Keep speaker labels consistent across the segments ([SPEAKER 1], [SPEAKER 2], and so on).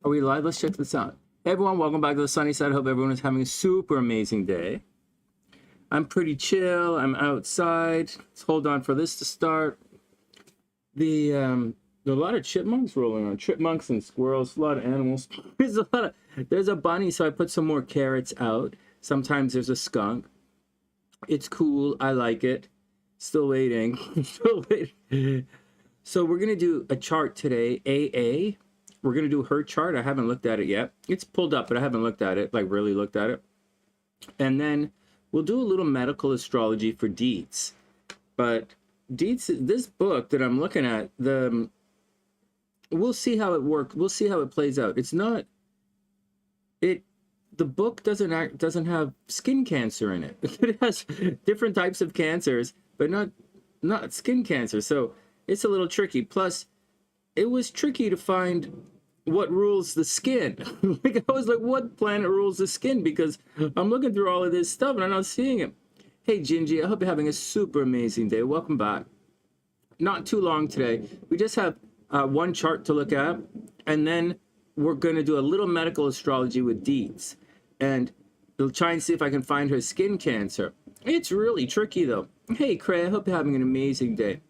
[SPEAKER 1] Are we live? Let's check this out. Hey everyone, welcome back to the sunny side. Hope everyone is having a super amazing day. I'm pretty chill. I'm outside. Let's hold on for this to start. There are a lot of chipmunks rolling on. Chipmunks and squirrels, a lot of animals. There's a bunny, so I put some more carrots out. Sometimes there's a skunk. It's cool. I like it. Still waiting. Still waiting. So we're gonna do a chart today, AA. We're going to do her chart. I haven't looked at it yet. It's pulled up, but I haven't looked at it, like really looked at it. And then we'll do a little medical astrology for Deets. But Deets, this book that I'm looking at, we'll see how it works. We'll see how it plays out. It's not, the book doesn't have skin cancer in it. It has different types of cancers, but not skin cancer. So it's a little tricky. Plus, it was tricky to find what rules the skin. Like I was like, what planet rules the skin? Because I'm looking through all of this stuff and I'm not seeing it. Hey Gingie, I hope you're having a super amazing day. Welcome back. Not too long today. We just have one chart to look at, and then we're going to do a little medical astrology with Deets, and we'll try and see if I can find her skin cancer. It's really tricky though. Hey Cray, I hope you're having an amazing day.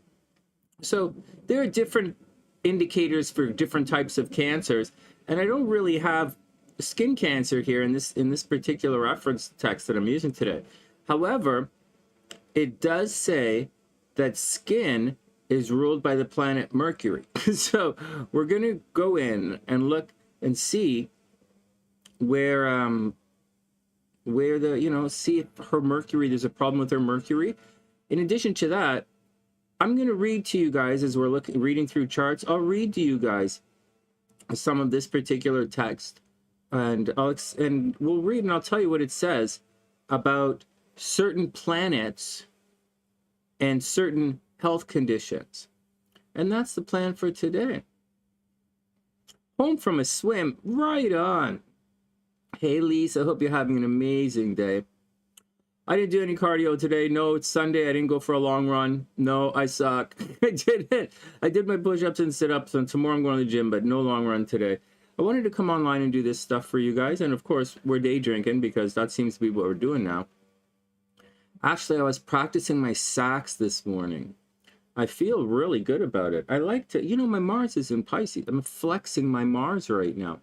[SPEAKER 1] So there are different indicators for different types of cancers, and I don't really have skin cancer here in this particular reference text that I'm using today. However, it does say that skin is ruled by the planet Mercury. So we're going to go in and look and see where see if her Mercury, there's a problem with her Mercury. In addition to that, I'm going to read to you guys as we're reading through charts. I'll read to you guys some of this particular text, and we'll read and I'll tell you what it says about certain planets and certain health conditions. And that's the plan for today. Home from a swim, right on. Hey Lisa, I hope you're having an amazing day. I didn't do any cardio today. No, it's Sunday. I didn't go for a long run. No, I suck. I did it. I did my push-ups and sit-ups, and tomorrow I'm going to the gym, but no long run today. I wanted to come online and do this stuff for you guys, and of course, we're day drinking because that seems to be what we're doing now. Actually, I was practicing my sax this morning. I feel really good about it. I like to, my Mars is in Pisces. I'm flexing my Mars right now,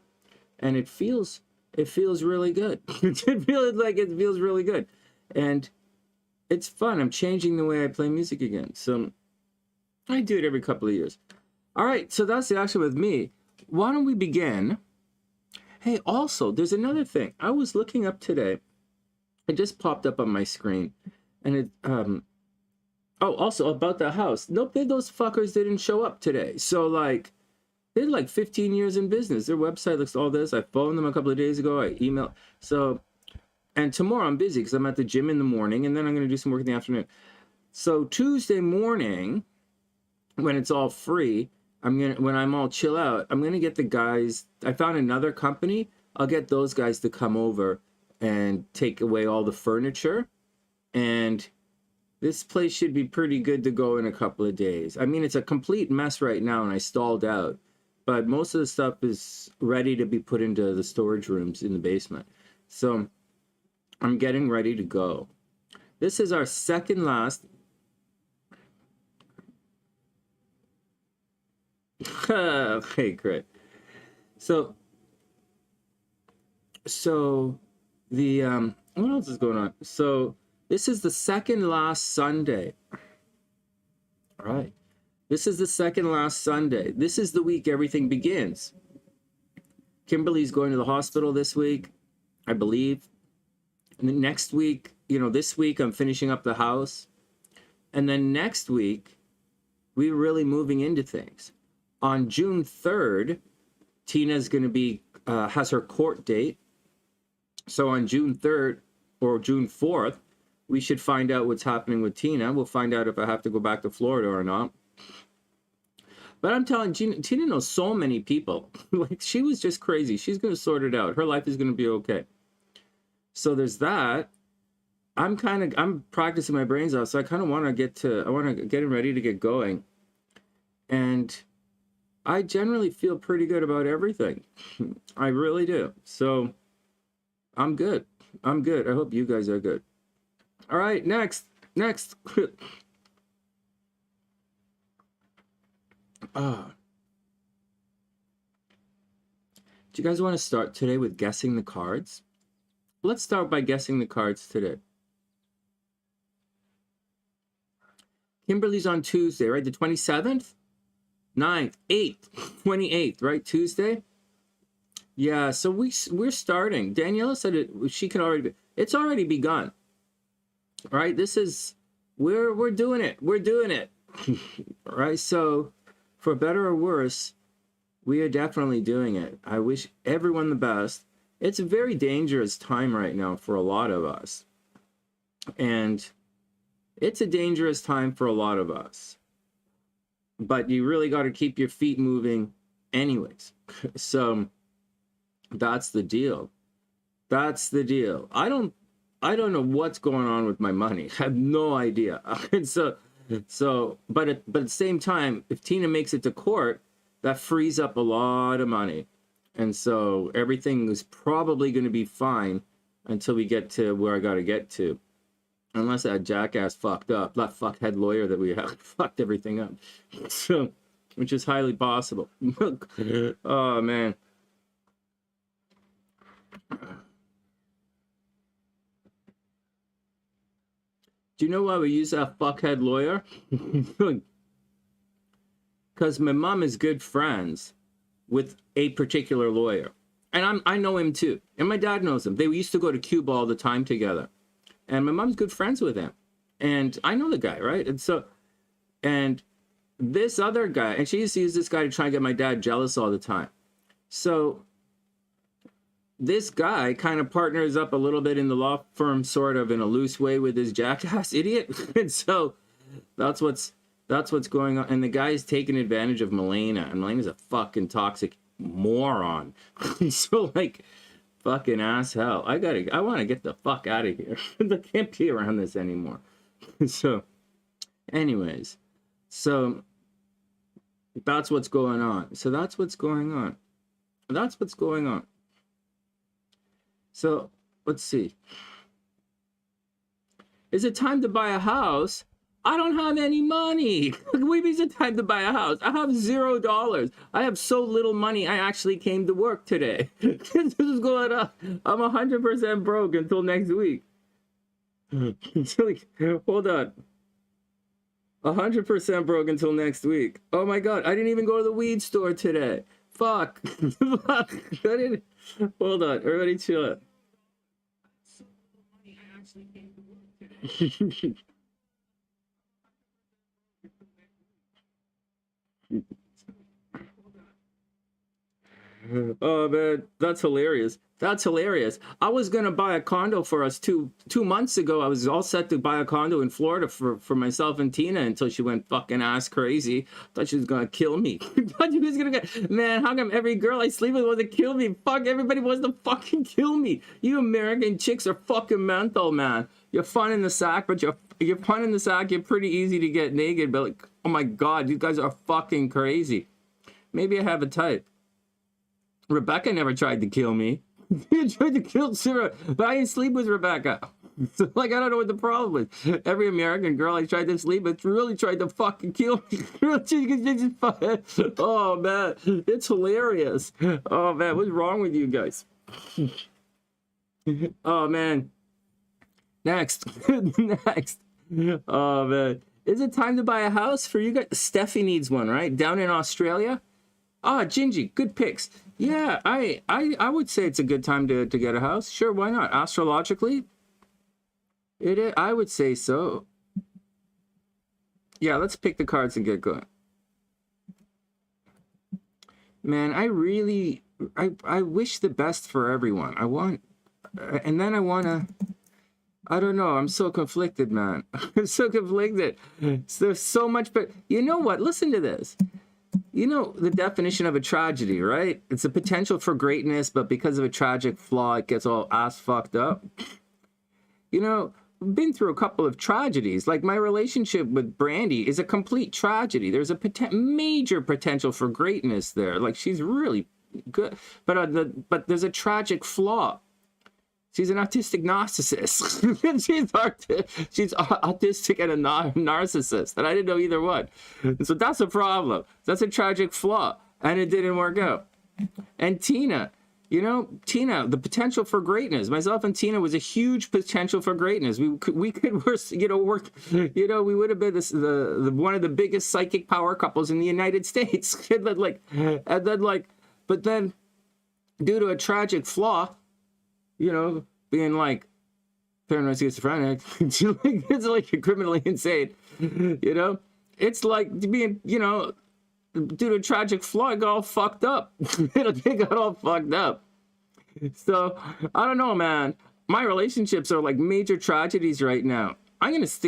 [SPEAKER 1] and it feels really good. It feels really good. And it's fun. I'm changing the way I play music again. So I do it every couple of years. All right, so that's the action with me. Why don't we begin? Hey, also, there's another thing. I was looking up today. It just popped up on my screen. And it, also about the house. Nope, those fuckers didn't show up today. So, they're like 15 years in business. Their website looks all this. I phoned them a couple of days ago. I emailed. So... And tomorrow I'm busy because I'm at the gym in the morning, and then I'm going to do some work in the afternoon. So Tuesday morning, when it's all free, when I'm all chill out, I'm going to get the guys. I found another company. I'll get those guys to come over and take away all the furniture. And this place should be pretty good to go in a couple of days. I mean, it's a complete mess right now, and I stalled out. But most of the stuff is ready to be put into the storage rooms in the basement. So I'm getting ready to go. This is our second last. Okay, great. So the what else is going on? So this is the second last Sunday. All right. This is the second last Sunday. This is the week everything begins. Kimberly's going to the hospital this week, I believe. And then next week, this week I'm finishing up the house. And then next week, we're really moving into things. On June 3rd, Tina's going to be, has her court date. So on June 3rd or June 4th, we should find out what's happening with Tina. We'll find out if I have to go back to Florida or not. But I'm telling you, Tina knows so many people. She was just crazy. She's going to sort it out. Her life is going to be okay. So there's that. I'm practicing my brains out, so I kind of want to get him ready to get going. And I generally feel pretty good about everything. I really do. So I'm good. I'm good. I hope you guys are good. All right, next. Do you guys want to start today with guessing the cards? Let's start by guessing the cards today. Kimberly's on Tuesday, right? The 27th? 9th, 8th, 28th, right? Tuesday? Yeah, so we're starting. Daniela said she can already be, it's already begun. Right? This is, we're doing it. We're doing it. Right? So for better or worse, we are definitely doing it. I wish everyone the best. It's a very dangerous time right now for a lot of us. And it's a dangerous time for a lot of us. But you really got to keep your feet moving anyways. So that's the deal. That's the deal. I don't know what's going on with my money. I have no idea. But at the same time, if Tina makes it to court, that frees up a lot of money. And so everything is probably going to be fine until we get to where I got to get to. Unless that jackass fucked up, that fuckhead lawyer that we have fucked everything up. So, which is highly possible. Oh, man. Do you know why we use that fuckhead lawyer? Because my mom is good friends with a particular lawyer. And I know him too. And my dad knows him. They used to go to Cuba all the time together. And my mom's good friends with him. And I know the guy, right? And this other guy, and she used to use this guy to try and get my dad jealous all the time. So this guy kind of partners up a little bit in the law firm, sort of in a loose way, with this jackass idiot. And so that's what's going on. And the guy's taking advantage of Milena, and Milena's a fucking toxic moron. So, like, fucking ass hell. I want to get the fuck out of here. I can't be around this anymore. So, anyways, so that's what's going on. So that's what's going on. That's what's going on. So let's see. Is it time to buy a house? I don't have any money. What do you mean it's time to buy a house? I have $0. I have so little money. I actually came to work today. This is going on. I'm 100% broke until next week. Hold on. 100% broke until next week. Oh my God. I didn't even go to the weed store today. Fuck. Hold on. Everybody chill out. Oh man, that's hilarious. That's hilarious. I was gonna buy a condo for us two months ago. I was all set to buy a condo in Florida for myself and Tina until she went fucking ass crazy. Thought she was gonna kill me. Thought she was gonna get, man, how come every girl I sleep with wants to kill me? Fuck, everybody wants to fucking kill me. You American chicks are fucking mental, man. You're fun in the sack, but you're fun in the sack. You're pretty easy to get naked, but like, oh my God, you guys are fucking crazy. Maybe I have a type. Rebecca never tried to kill me. He tried to kill Sarah, but I didn't sleep with Rebecca. So, like, I don't know what the problem is. Every American girl I tried to sleep with really tried to fucking kill me. Oh, man. It's hilarious. Oh, man. What's wrong with you guys? Oh, man. Next. Next. Oh, man. Is it time to buy a house for you guys? Steffi needs one, right? Down in Australia? Ah, Gingie, good picks. Yeah, I would say it's a good time to get a house. Sure, why not? Astrologically, it is, I would say so. Yeah, let's pick the cards and get going. Man, I wish the best for everyone. I don't know. I'm so conflicted, man. I'm so conflicted. There's so much, but you know what? Listen to this. You know the definition of a tragedy, right? It's a potential for greatness, but because of a tragic flaw, it gets all ass fucked up. You know, been through a couple of tragedies. Like my relationship with Brandy is a complete tragedy. There's a major potential for greatness there. Like she's really good, but there's a tragic flaw. She's an autistic narcissist. she's autistic and a narcissist, and I didn't know either one. So that's a problem. That's a tragic flaw, and it didn't work out. And Tina, you know, Tina, the potential for greatness. Myself and Tina was a huge potential for greatness. We could work. You know, we would have been the one of the biggest psychic power couples in the United States. But then, due to a tragic flaw, you know, being like paranoid schizophrenic, it's like you're criminally insane. You know, it's like being, you know, due to a tragic flaw, it got all fucked up. It got all fucked up. So I don't know, man. My relationships are like major tragedies right now. I'm just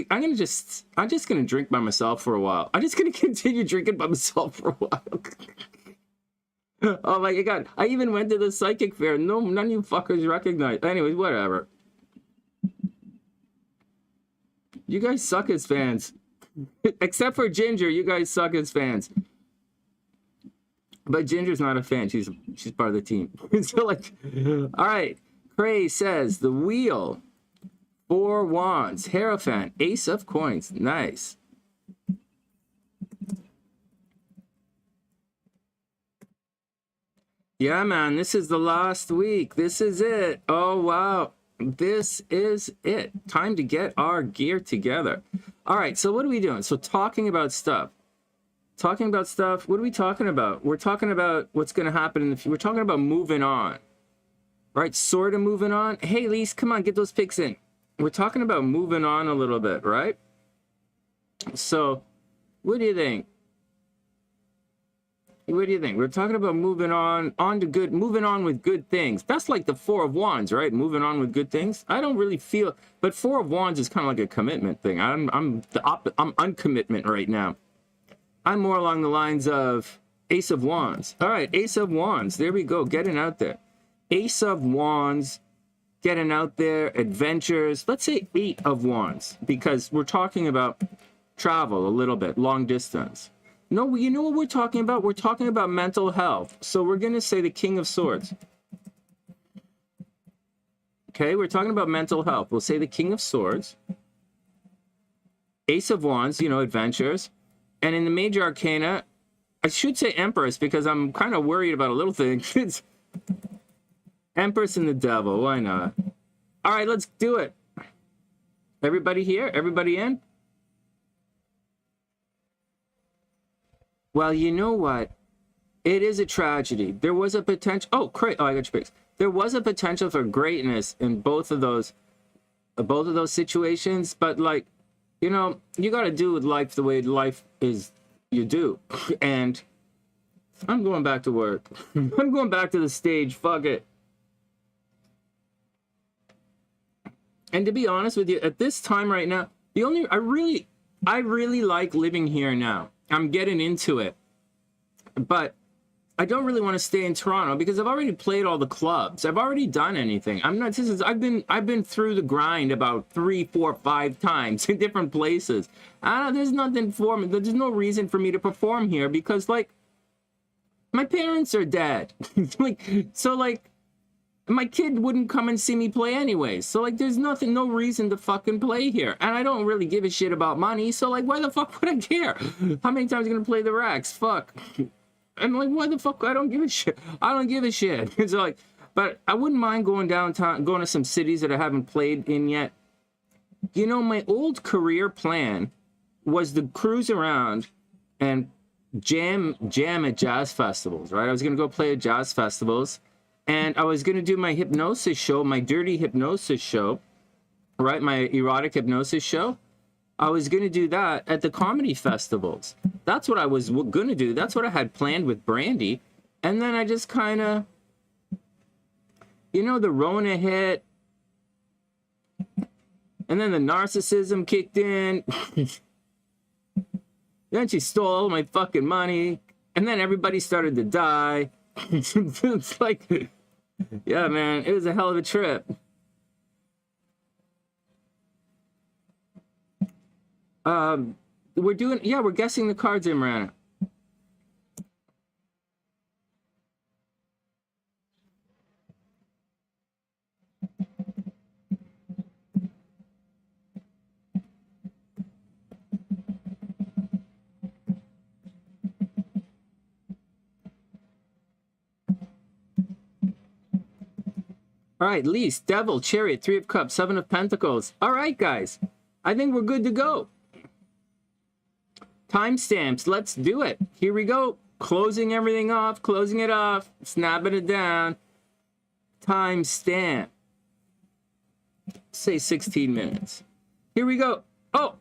[SPEAKER 1] gonna drink by myself for a while. I'm just gonna continue drinking by myself for a while. Oh my god, I even went to the psychic fair. No, none of you fuckers recognize. Anyways, whatever. You guys suck as fans. Except for Ginger, you guys suck as fans. But Ginger's not a fan. She's part of the team. So like, all right. Cray says the wheel, 4 wands, hierophant, ace of coins. Nice. Yeah, man, this is the last week. This is it. Oh, wow. This is it. Time to get our gear together. All right, so what are we doing? So talking about stuff. Talking about stuff. What are we talking about? We're talking about what's going to happen in the future. We're talking about moving on. Right? Sort of moving on. Hey, Lise, come on, get those pics in. We're talking about moving on a little bit, right? So, what do you think? What do you think? We're talking about moving on with good things. That's like the 4 of wands, right? Moving on with good things. I don't really feel, but 4 of wands is kind of like a commitment thing. I'm uncommitment right now. I'm more along the lines of ace of wands. All right, ace of wands. There we go. Getting out there. Ace of wands, getting out there, adventures. Let's say 8 of wands, because we're talking about travel a little bit, long distance. No, you know what we're talking about? We're talking about mental health. So we're going to say the King of Swords. Okay, we're talking about mental health. We'll say the King of Swords. Ace of Wands, you know, adventures. And in the major arcana, I should say Empress because I'm kind of worried about a little thing. It's Empress and the Devil. Why not? All right, let's do it. Everybody here? Everybody in? Well, you know what? It is a tragedy. There was a potential. Oh, great! Oh, I got your pics. There was a potential for greatness in both of those situations. But like, you know, you got to do with life the way life is. You do. And I'm going back to work. I'm going back to the stage. Fuck it. And to be honest with you, at this time right now, I really like living here now. I'm getting into it, but I don't really want to stay in Toronto because I've already played all the clubs. I've already done anything. I've been through the grind about 3, 4, 5 times in different places. There's nothing for me. There's no reason for me to perform here because like my parents are dead. My kid wouldn't come and see me play anyways. So, like, there's no reason to fucking play here. And I don't really give a shit about money. So, like, why the fuck would I care? How many times are you going to play the racks? Fuck. And, like, why the fuck? I don't give a shit. I don't give a shit. It's like, but I wouldn't mind going downtown, going to some cities that I haven't played in yet. You know, my old career plan was to cruise around and jam at jazz festivals, right? I was going to go play at jazz festivals. And I was going to do my hypnosis show, my dirty hypnosis show, right? My erotic hypnosis show. I was going to do that at the comedy festivals. That's what I was going to do. That's what I had planned with Brandy. And then I just kind of, you know, the Rona hit. And then the narcissism kicked in. Then she stole all my fucking money. And then everybody started to die. It's like, yeah, man, it was a hell of a trip. We're doing, yeah, we're guessing the cards, Imran. All right, Least, Devil, Chariot, Three of Cups, Seven of Pentacles. All right, guys. I think we're good to go. Timestamps, let's do it. Here we go. Closing everything off, closing it off, snapping it down. Timestamp. Say 16 minutes. Here we go. Oh,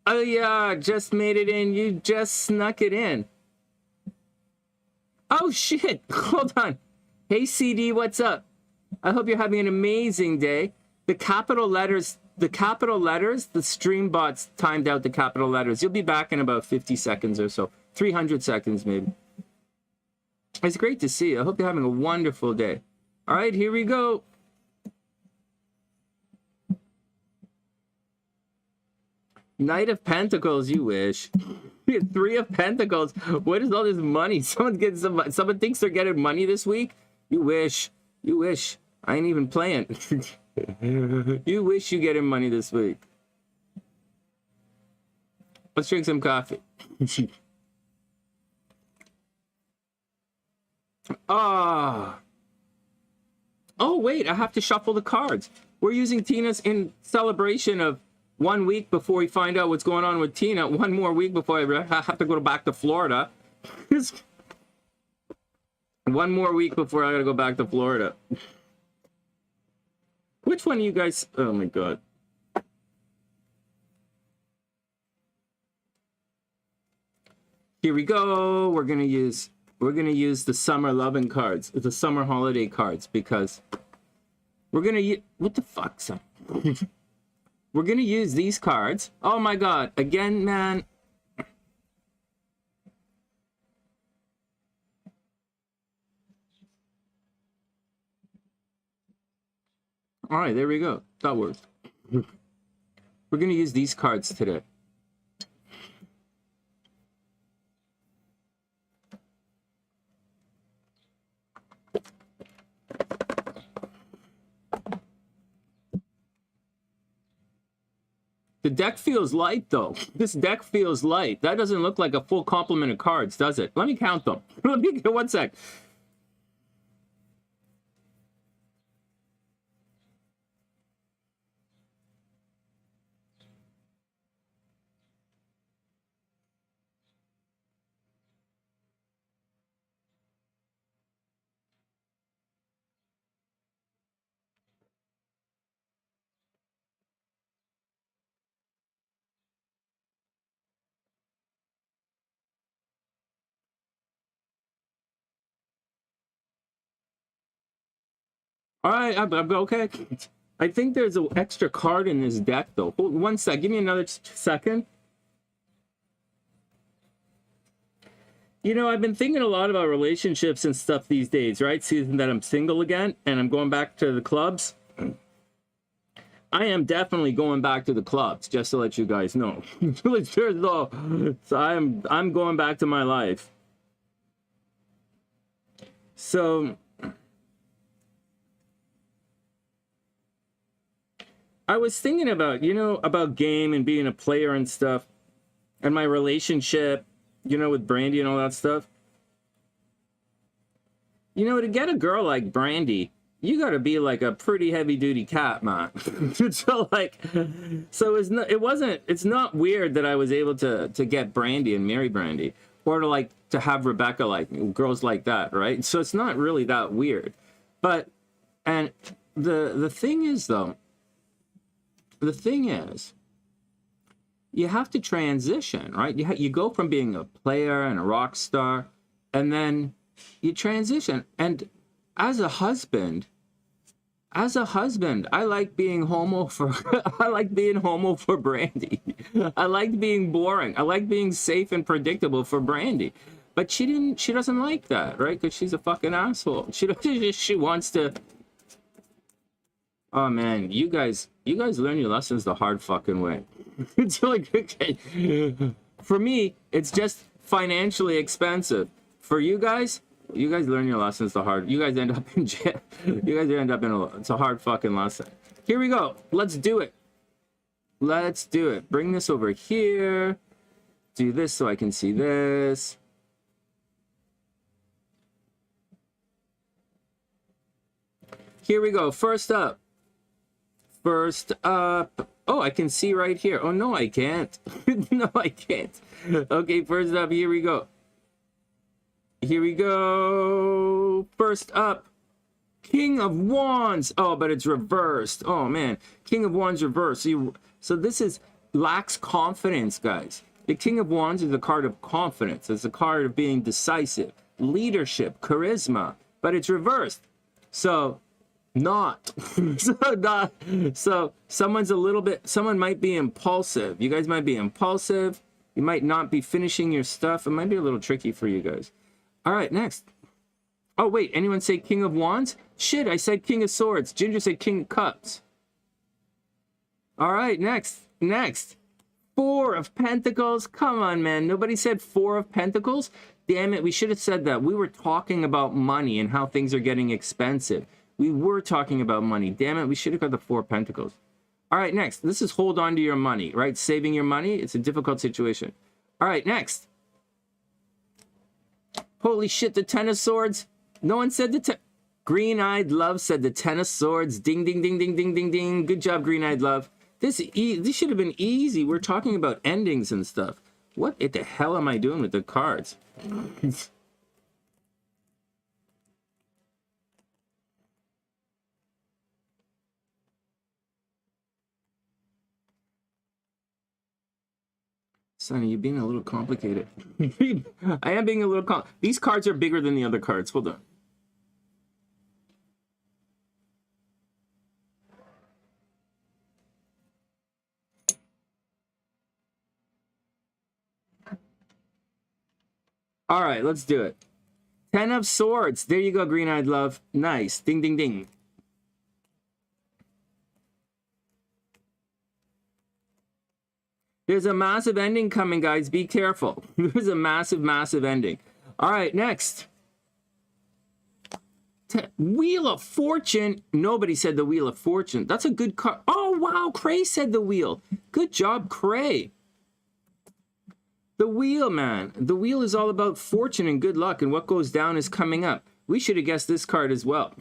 [SPEAKER 1] Aliyah just made it in. You just snuck it in. Oh, shit. Hold on. Hey, CD, what's up? I hope you're having an amazing day. The capital letters, the stream bots timed out the capital letters. You'll be back in about 50 seconds or so. 300 seconds, maybe. It's great to see you. I hope you're having a wonderful day. All right, here we go. Knight of Pentacles, you wish. Three of Pentacles. What is all this money? Someone thinks they're getting money this week? You wish. You wish. I ain't even playing. You wish you getting money this week. Let's drink some coffee. Ah. Oh, wait, I have to shuffle the cards. We're using Tina's in celebration of 1 week before we find out what's going on with Tina. One more week before I have to go back to Florida. One more week before I gotta go back to Florida. Which one of you guys? Oh my god. Here we go. We're gonna use the summer loving cards, the summer holiday cards, because we're gonna use, what the fuck, son? We're gonna use these cards. Oh my god, again, man. All right, there we go. That works. We're gonna use these cards today. The deck feels light, though. This deck feels light. That doesn't look like a full complement of cards, does it? Let me count them. Let me get 1 sec. All right, I'm okay. I think there's an extra card in this deck, though. Hold 1 sec. Give me another second. You know, I've been thinking a lot about relationships and stuff these days, right? Seeing that I'm single again and I'm going back to the clubs. I am definitely going back to the clubs, just to let you guys know. So I'm going back to my life. So I was thinking about, you know, about game and being a player and stuff, and my relationship, you know, with Brandy and all that stuff. You know, to get a girl like Brandy, you got to be like a pretty heavy-duty cat, man. So like, so it's not weird that I was able to get Brandy and marry Brandy, or to have Rebecca, like girls like that, right? So it's not really that weird. But and the thing is, though, the thing is, you have to transition, right? You go from being a player and a rock star, and then you transition. And as a husband, I like being homo for I like being homo for Brandy. I like being boring. I like being safe and predictable for Brandy. But she doesn't like that, right? Because she's a fucking asshole. She wants to. Oh man, you guys learn your lessons the hard fucking way. It's like, okay. For me, it's just financially expensive. For you guys learn your lessons the hard. You guys end up in jail. You guys end up in it's a hard fucking lesson. Here we go. Let's do it. Let's do it. Bring this over here. Do this so I can see this. Here we go. First up. First up. Oh, I can see right here. Oh, no, I can't. No, I can't. Okay, first up, here we go. Here we go. First up, King of Wands. Oh, but it's reversed. Oh, man. King of Wands reversed. So this is lacks confidence, guys. The King of Wands is a card of confidence. It's a card of being decisive, leadership, charisma, but it's reversed. So so someone might be impulsive. You guys might be impulsive. You might not be finishing your stuff. It might be a little tricky for you guys. All right, next. Oh, wait, anyone say King of Wands? Shit, I said King of Swords. Ginger said King of Cups. All right, next. Four of Pentacles. Come on, man. Nobody said Four of Pentacles? Damn it, we should have said that. We were talking about money and how things are getting expensive. We were talking about money. Damn it, we should have got the Four of Pentacles. All right, next. This is hold on to your money, right? Saving your money. It's a difficult situation. All right, next. Holy shit, the Ten of Swords. No one said the Green-Eyed Love said the Ten of Swords. Ding, ding, ding, ding, ding, ding, ding. Good job, Green-Eyed Love. This should have been easy. We're talking about endings and stuff. What the hell am I doing with the cards? Sonny, you're being a little complicated. I am being a little These cards are bigger than the other cards. Hold on. All right, let's do it. Ten of Swords. There you go, Green-Eyed Love. Nice. Ding, ding, ding. There's a massive ending coming, guys. Be careful. There's a massive, massive ending. All right, next. Wheel of Fortune. Nobody said the Wheel of Fortune. That's a good card. Oh, wow. Cray said the Wheel. Good job, Cray. The Wheel, man. The Wheel is all about fortune and good luck, and what goes down is coming up. We should have guessed this card as well.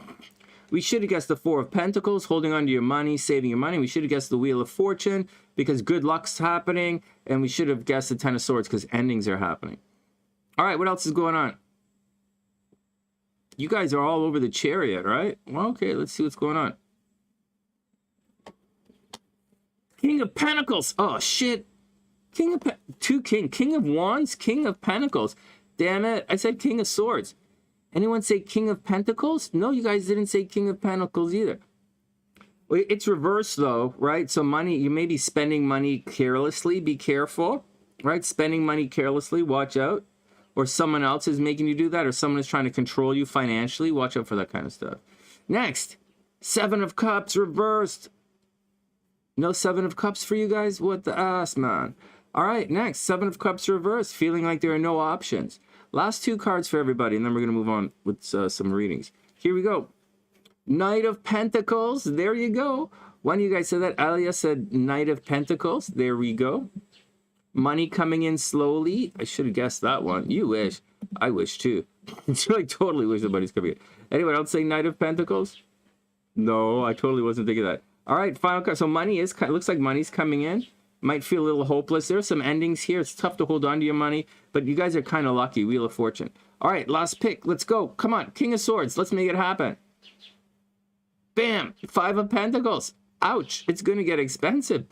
[SPEAKER 1] We should have guessed the Four of Pentacles, holding on to your money, saving your money. We should have guessed the Wheel of Fortune because good luck's happening, and we should have guessed the Ten of Swords because endings are happening. All right, what else is going on? You guys are all over the Chariot, right? Well, okay, let's see what's going on. King of Pentacles. Oh, shit. King of Wands, King of Pentacles. Damn it, I said King of Swords. Anyone say King of Pentacles? No, you guys didn't say King of Pentacles either. It's reversed though, right? So money, you may be spending money carelessly. Be careful, right? Spending money carelessly, watch out. Or someone else is making you do that, or someone is trying to control you financially. Watch out for that kind of stuff. Next, Seven of Cups reversed. No Seven of Cups for you guys? What the ass, man? All right, next, Seven of Cups reversed, feeling like there are no options. Last two cards for everybody, and then we're going to move on with some readings. Here we go. Knight of Pentacles. There you go. One of you guys said that. Aliyah said Knight of Pentacles. There we go. Money coming in slowly. I should have guessed that one. You wish. I wish too. I totally wish the money's coming in. Anyone else say Knight of Pentacles? No, I totally wasn't thinking that. All right, final card. So money is, looks like money's coming in. Might feel a little hopeless. There's some endings here. It's tough to hold on to your money, but you guys are kind of lucky. Wheel of Fortune. All right, last pick. Let's go. Come on, King of Swords. Let's make it happen. Bam! Five of Pentacles. Ouch! It's going to get expensive.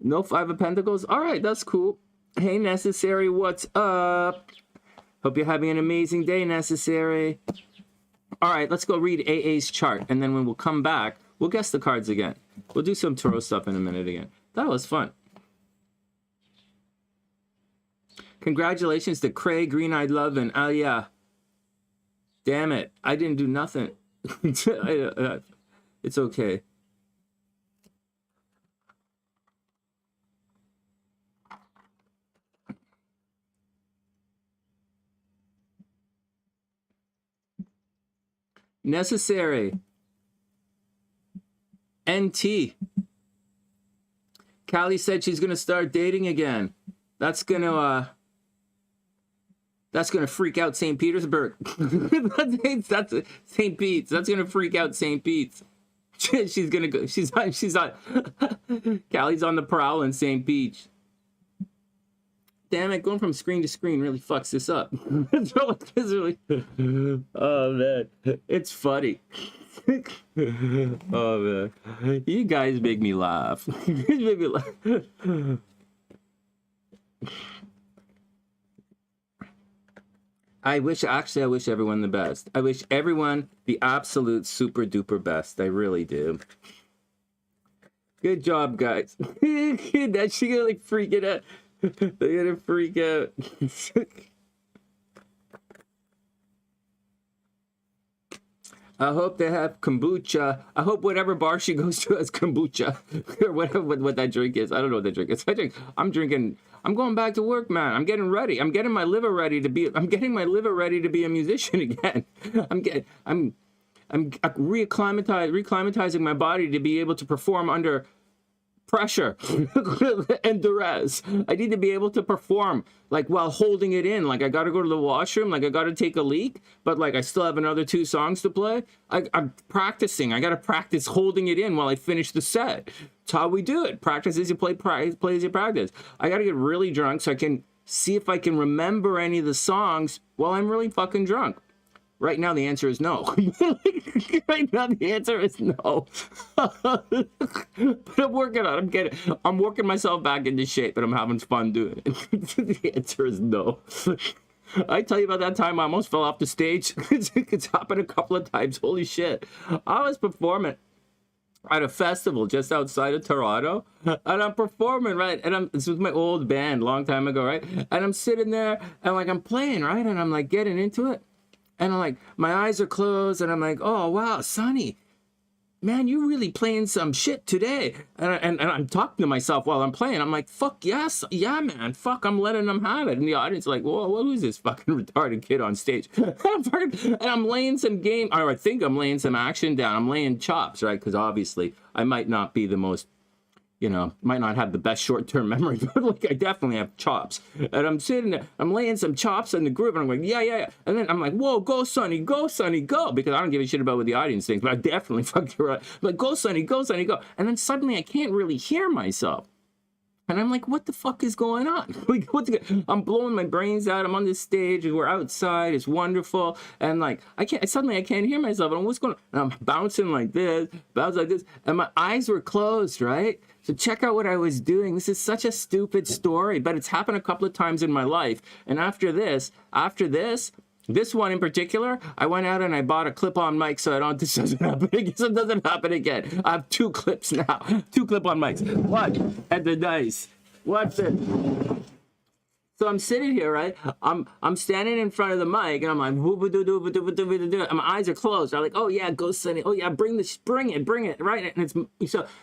[SPEAKER 1] No Five of Pentacles? All right, that's cool. Hey, Necessary, what's up? Hope you're having an amazing day, Necessary. All right, let's go read AA's chart, and then when we'll come back, we'll guess the cards again. We'll do some tarot stuff in a minute again. That was fun. Congratulations to Cray, Green-Eyed Love, and Aliyah. Damn it. I didn't do nothing. It's okay. necessary. NT. Callie said she's gonna start dating again. That's gonna freak out St. Petersburg. that's St. Pete's. That's gonna freak out St. Pete's. She's gonna go. She's on. Callie's on the prowl in St. Pete. Damn it! Going from screen to screen really fucks this up. Oh man, it's funny. Oh man, you guys make me laugh. I wish everyone the best. I wish everyone the absolute super duper best. I really do. Good job, guys. That she gonna like freak it out. They're gonna freak out. I hope they have kombucha. I hope whatever bar she goes to has kombucha. Or whatever what that drink is. I don't know what that drink is. I'm drinking. I'm going back to work, man. I'm getting ready. I'm getting my liver ready to be a musician again. I'm reacclimatizing my body to be able to perform under pressure and duress. I need to be able to perform like while holding it in. Like I got to go to the washroom. Like I got to take a leak, but like I still have another 2 songs to play. I'm practicing. I got to practice holding it in while I finish the set. That's how we do it. Practice as you play as you practice. I got to get really drunk so I can see if I can remember any of the songs while I'm really fucking drunk. Right now, the answer is no. Right now, the answer is no. But I'm working on it. I'm working myself back into shape, and I'm having fun doing it. The answer is no. I tell you about that time I almost fell off the stage. It's happened a couple of times. Holy shit. I was performing at a festival just outside of Toronto, and I'm performing, right? And this was my old band, long time ago, right? And I'm sitting there, and like I'm playing, right? And I'm like getting into it. And I'm like, my eyes are closed, and I'm like, oh, wow, Sonny, man, you really playing some shit today. And I'm talking to myself while I'm playing. I'm like, fuck, yes, yeah, man, fuck, I'm letting them have it. And the audience is like, whoa, who's this fucking retarded kid on stage? And I'm laying some game, or I think I'm laying some action down. I'm laying chops, right? Because obviously I might not be the most, might not have the best short-term memory, but like I definitely have chops. And I'm sitting there, I'm laying some chops in the group, and I'm like, yeah. And then I'm like, whoa, go, Sonny, go. Because I don't give a shit about what the audience thinks, but I definitely fucked her up. I'm like, go, Sonny, go. And then suddenly I can't really hear myself. And I'm like, what the fuck is going on? Like, I'm blowing my brains out. I'm on this stage. We're outside. It's wonderful. And like, I can't hear myself. And what's going on? And I'm bouncing like this. And my eyes were closed, right? So check out what I was doing. This is such a stupid story, but it's happened a couple of times in my life. And after this one in particular, I went out and I bought a clip-on mic so this doesn't happen again. I have 2 clips now. 2 clip-on mics. One at the dice. What's it? So I'm sitting here, right? I'm standing in front of the mic, and I'm like, and my eyes are closed. I'm like, oh yeah, go Sonny. Oh yeah, bring it, right? And and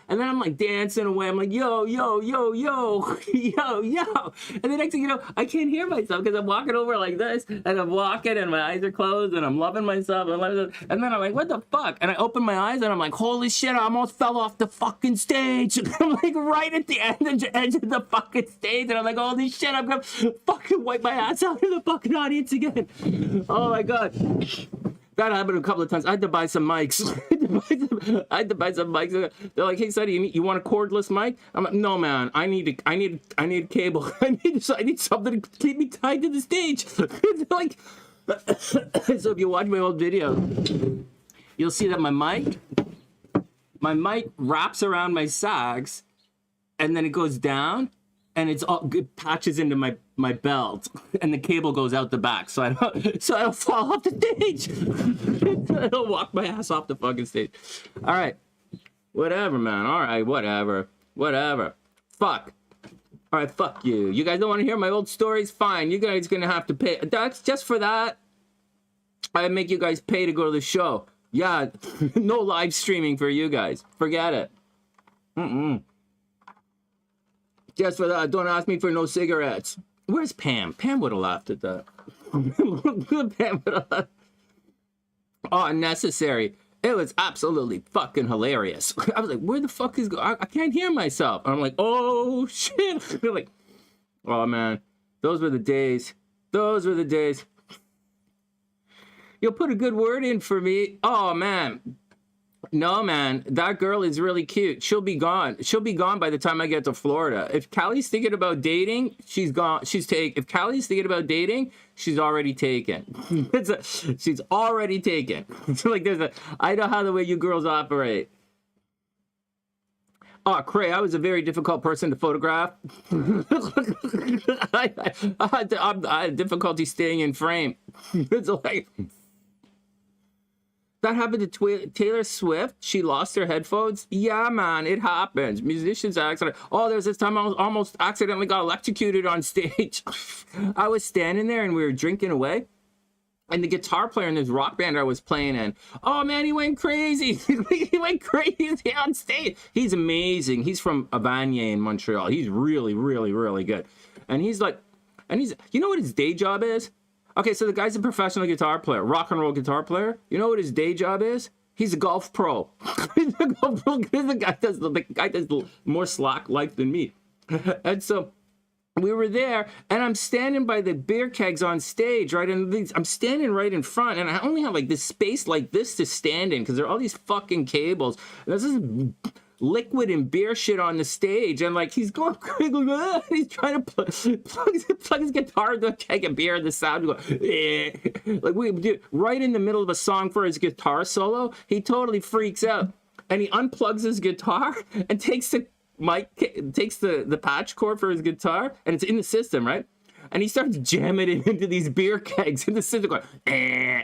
[SPEAKER 1] then I'm like dancing away. I'm like, yo. And the next thing you know, I can't hear myself because I'm walking over like this, and I'm walking, and my eyes are closed, and I'm loving myself, and then I'm like, what the fuck? And I open my eyes, and I'm like, holy shit, I almost fell off the fucking stage. And I'm like right at the edge of the fucking stage, and I'm like, holy shit, I'm gonna fucking wipe my ass out in the fucking audience again. Oh my god. That happened a couple of times. I had to buy some mics. They're like, hey Sonny, you want a cordless mic? I'm like, no man, I need cable. I need something to keep me tied to the stage. Like, so if you watch my old video, you'll see that my mic wraps around my sax, and then it goes down, and it patches into my belt, and the cable goes out the back, so I don't fall off the stage. I don't walk my ass off the fucking stage. All right, whatever, man. All right, whatever. Fuck. All right, fuck you. You guys don't want to hear my old stories? Fine. You guys gonna have to pay. That's just for that. I make you guys pay to go to the show. Yeah, no live streaming for you guys. Forget it. Just for that, don't ask me for no cigarettes. Where's Pam? Pam would have laughed at that. Pam would have laughed. Oh, necessary. It was absolutely fucking hilarious. I was like, where the fuck is I can't hear myself. I'm like, oh shit. Like, oh man, those were the days. Those were the days. You'll put a good word in for me. Oh man. No, man, that girl is really cute. She'll be gone. She'll be gone by the time I get to Florida. If Callie's thinking about dating, she's gone. She's taken. If Callie's thinking about dating, she's already taken. She's already taken. So like, I know how the way you girls operate. Oh, Cray, I was a very difficult person to photograph. I had difficulty staying in frame. It's like... That happened to Taylor Swift. She lost her headphones. Yeah, man, it happens. Musicians accident. Oh, there's this time I almost accidentally got electrocuted on stage. I was standing there and we were drinking away. And the guitar player in this rock band I was playing in, oh man, he went crazy. He went crazy on stage. He's amazing. He's from Avanier in Montreal. He's really, really, really good. And he's like, you know what his day job is? Okay, so the guy's a professional guitar player, rock and roll guitar player. You know what his day job is? He's a golf pro. He's a golf pro. The guy does more slack life than me. And so we were there, and I'm standing by the beer kegs on stage, right? And I'm standing right in front, and I only have like this space like this to stand in because there are all these fucking cables. And there's this liquid and beer shit on the stage, and like he's going crazy. He's trying to plug his guitar into a keg of beer, and the sound go like we do right in the middle of a song for his guitar solo. He totally freaks out, and he unplugs his guitar and takes the the patch cord for his guitar, and it's in the system, right? And he starts jamming it into these beer kegs in the system, going, I'm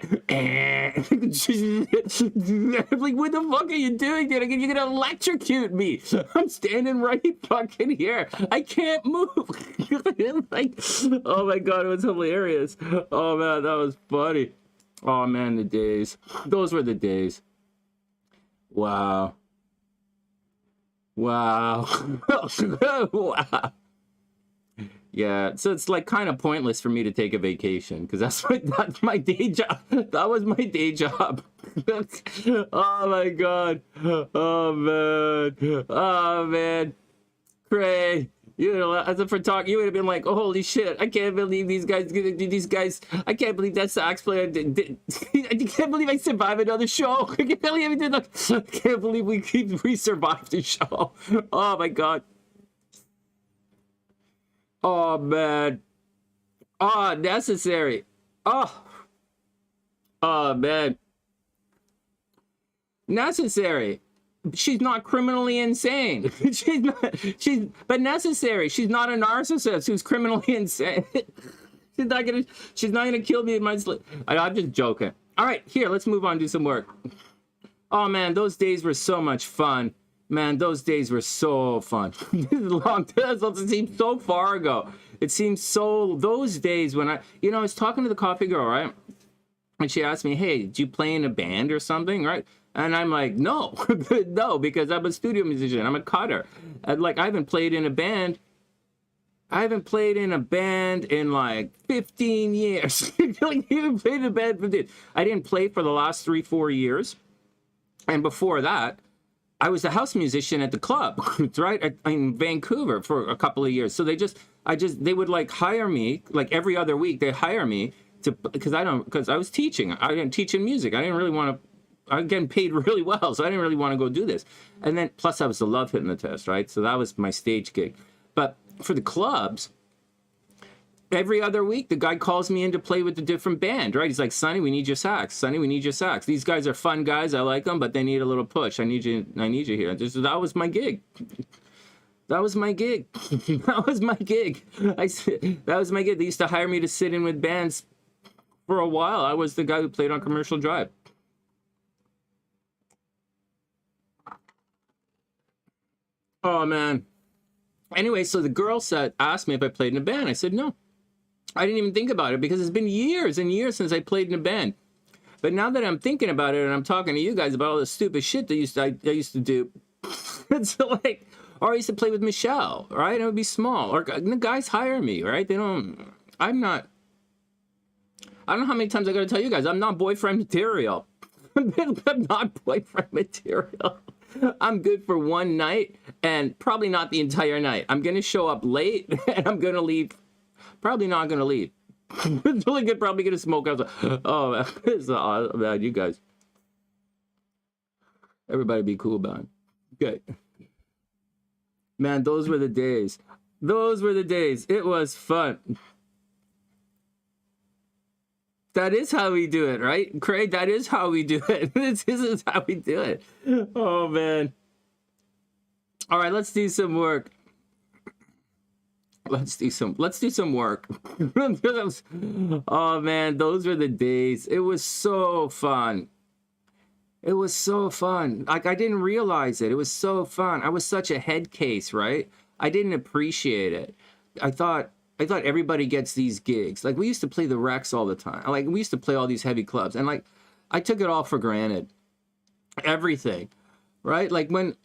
[SPEAKER 1] like, what the fuck are you doing, dude? You're gonna electrocute me. I'm standing right fucking here. I can't move. Like, oh my god, it was hilarious. Oh man, that was funny. Oh man, the days. Those were the days. Wow. Wow. Wow. Yeah, so it's like kind of pointless for me to take a vacation because that's my day job. That was my day job. Oh my god. Oh man. Oh man. Cray. You know, as a photographer, you would have been like, oh, holy shit, I can't believe these guys, I can't believe that sax player I can't believe I survived another show. I can't believe we survived the show. Oh my god. Oh man. Oh, necessary. Oh. Oh man. Necessary. She's not criminally insane. But necessary. She's not a narcissist who's criminally insane. She's not gonna kill me in my sleep. I'm just joking. All right, here, let's move on and do some work. Oh man, those days were so much fun. Man, those days were so fun. It seems so far ago. It seems so, those days when I was talking to the coffee girl, right? And she asked me, hey, did you play in a band or something, right? And I'm like, no, no, because I'm a studio musician. I'm a cutter. And like, I haven't played in a band in like 15 years. Like, I haven't played in a band. I didn't play for the last 3-4 years. And before that, I was a house musician at the club, right, in Vancouver for a couple of years. So they would like hire me, like every other week. They hire me because I was teaching. I didn't teach in music. I didn't really want to. I'm getting paid really well, so I didn't really want to go do this. And then plus I was a love hypnotist, right? So that was my stage gig. But for the clubs, every other week, the guy calls me in to play with a different band, right? He's like, Sonny, we need your sax. Sonny, we need your sax. These guys are fun guys. I like them, but they need a little push. I need you here. That was my gig. That was my gig. That was my gig. That was my gig. They used to hire me to sit in with bands for a while. I was the guy who played on Commercial Drive. Oh, man. Anyway, so the girl asked me if I played in a band. I said no. I didn't even think about it because it's been years and years since I played in a band. But now that I'm thinking about it and I'm talking to you guys about all the stupid shit that I used to do, it's like, or I used to play with Michelle, right? It would be small. Or the guys hire me, right? I don't know how many times I got to tell you guys, I'm not boyfriend material. I'm not boyfriend material. I'm good for one night and probably not the entire night. I'm going to show up late and I'm going to leave. Probably not going to leave. It's really good. Probably going to smoke outside. Oh, man. It's awesome, man. You guys. Everybody be cool about it. Good. Man, those were the days. Those were the days. It was fun. That is how we do it, right? Craig, that is how we do it. This is how we do it. Oh, man. All right, let's do some work. Let's do some work. Oh, man, those were the days. It was so fun. It was so fun. Like, I didn't realize it. It was so fun. I was such a head case, right? I didn't appreciate it. I thought everybody gets these gigs. Like, we used to play the Rex all the time. Like, we used to play all these heavy clubs. And, like, I took it all for granted. Everything, right? Like, when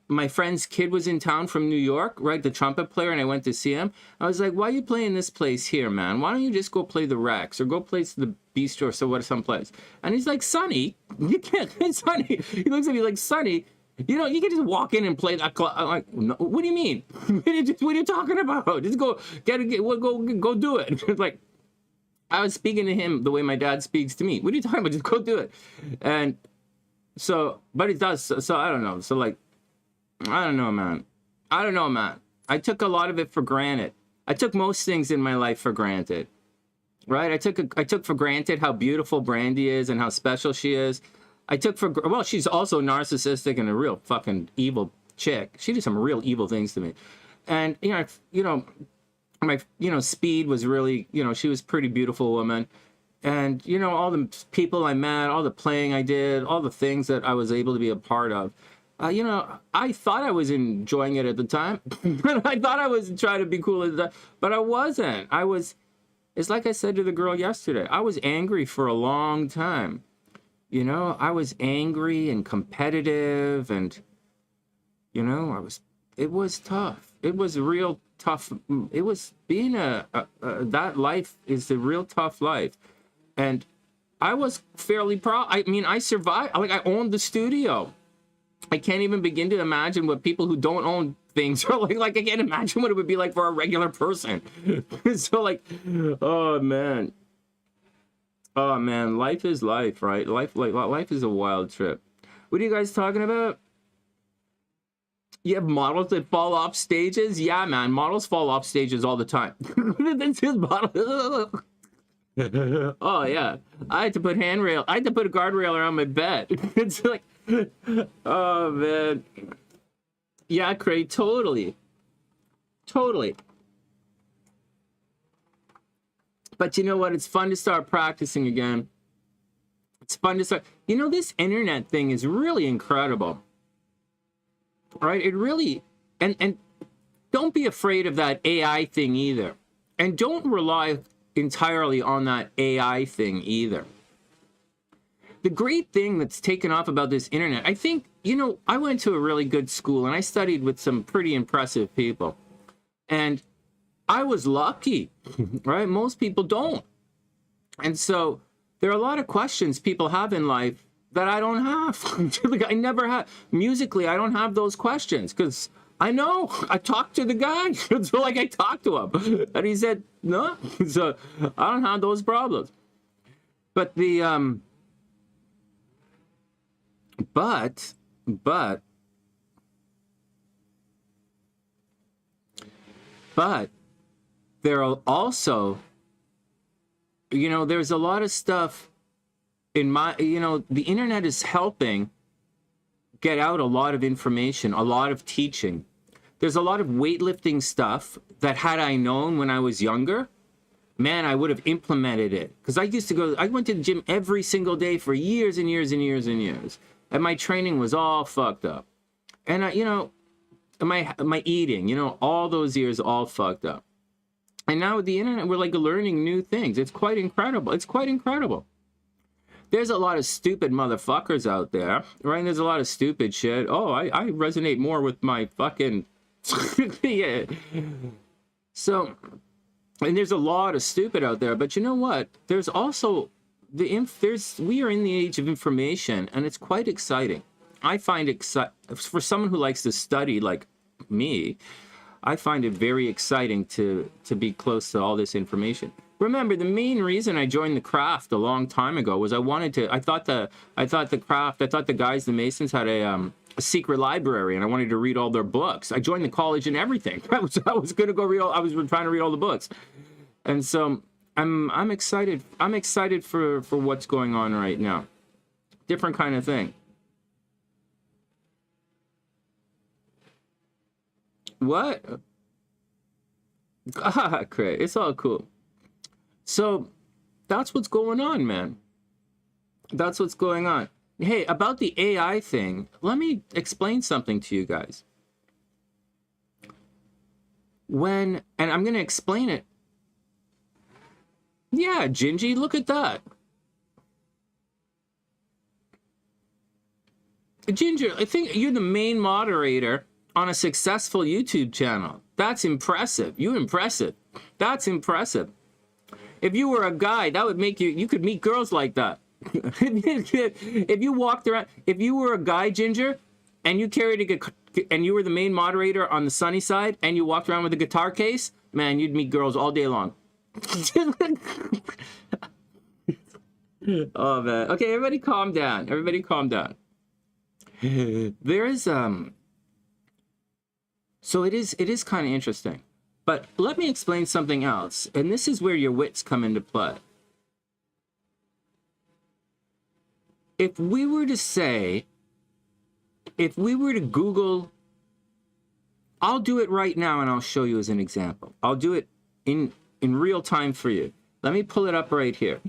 [SPEAKER 1] my friend's kid was in town from New York, right, the trumpet player, and I went to see him, I was like, why are you playing this place here, man? Why don't you just go play the Rex or go play the Bistro or someplace? And he's like, Sonny, you can't. Sonny, he looks at me like, Sonny, you know, you can just walk in and play that club. I'm like, no, what do you mean? What are you talking about? Just go go do it. It's like, I was speaking to him the way my dad speaks to me. What are you talking about? Just go do it. And so, but it does. So I don't know. So, like, I don't know, man. I took a lot of it for granted. I took most things in my life for granted, right? I took for granted how beautiful Brandy is and how special she is. Well, she's also narcissistic and a real fucking evil chick. She did some real evil things to me. And, my, Speed was really, she was a pretty beautiful woman. And, all the people I met, all the playing I did, all the things that I was able to be a part of. I thought I was enjoying it at the time. I thought I was trying to be cool at the time, but I wasn't. It's like I said to the girl yesterday, I was angry for a long time. I was angry and competitive and, it was tough. It was real tough. It was being that life is a real tough life. And I was fairly proud. I mean, I survived. Like, I owned the studio. I can't even begin to imagine what people who don't own things are like. Like, I can't imagine what it would be like for a regular person. So, like, oh, man. Oh, man, life is life, right? Life is a wild trip. What are you guys talking about? You have models that fall off stages? Yeah, man, models fall off stages all the time. That's his model. Oh, yeah. I had to put a guardrail around my bed. It's like, oh, man. Yeah, Craig, totally. Totally. But you know what? It's fun to start practicing again. It's fun to start. This internet thing is really incredible. Right? It really, and don't be afraid of that AI thing either. And don't rely entirely on that AI thing either. The great thing that's taken off about this internet, I think, I went to a really good school and I studied with some pretty impressive people. And I was lucky, right? Most people don't. And so there are a lot of questions people have in life that I don't have. Like, I never have. Musically, I don't have those questions because I know. I talked to the guy. So, like, I talked to him. And he said, no. So I don't have those problems. But the, but there are also, there's a lot of stuff in my, the internet is helping get out a lot of information, a lot of teaching. There's a lot of weightlifting stuff that had I known when I was younger, man, I would have implemented it. Because I went to the gym every single day for years and years and years and years. And my training was all fucked up. And, my eating, all those years all fucked up. And now with the internet, we're like learning new things. It's quite incredible. It's quite incredible. There's a lot of stupid motherfuckers out there, right? And there's a lot of stupid shit. Oh, I resonate more with my fucking... yeah. So, and there's a lot of stupid out there. But you know what? There's also we are in the age of information, and it's quite exciting. I find for someone who likes to study like me, I find it very exciting to be close to all this information. Remember, the main reason I joined the craft a long time ago was I thought the guys, the Masons, had a secret library, and I wanted to read all their books. I joined the college and everything. I was going to go read I was trying to read all the books. And so I'm excited. I'm excited for what's going on right now. Different kind of thing. What? Ah, great. It's all cool. So that's what's going on, man. That's what's going on. Hey, about the AI thing, let me explain something to you guys. And I'm going to explain it. Yeah, Gingie, look at that. Ginger, I think you're the main moderator on a successful YouTube channel. That's impressive. You're impressive. That's impressive. If you were a guy, that would make you could meet girls like that. If you walked around, if you were a guy, Ginger, and you and you were the main moderator on the Sunny side, and you walked around with a guitar case, man, you'd meet girls all day long. Oh man. Okay, everybody calm down. Everybody calm down. There is so it is kind of interesting. But let me explain something else, and this is where your wits come into play. If we were to Google, I'll do it right now and I'll show you as an example. I'll do it in real time for you. Let me pull it up right here.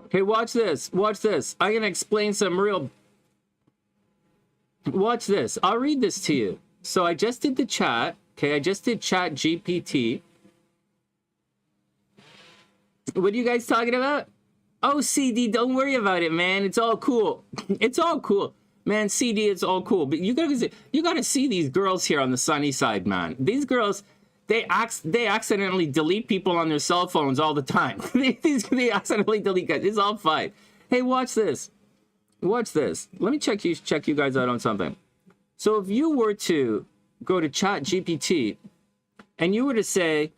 [SPEAKER 1] Okay, watch this. Watch this. I'm going to explain some real... Watch this. I'll read this to you. So I just did the chat. Okay, I just did chat GPT. What are you guys talking about? Oh, CD, don't worry about it, man. It's all cool. It's all cool. Man, CD, it's all cool. But you gotta see these girls here on the Sunny side, man. These girls... They accidentally delete people on their cell phones all the time. they accidentally delete guys. It's all fine. Hey, watch this. Watch this. Let me check you guys out on something. So if you were to go to Chat GPT and you were to say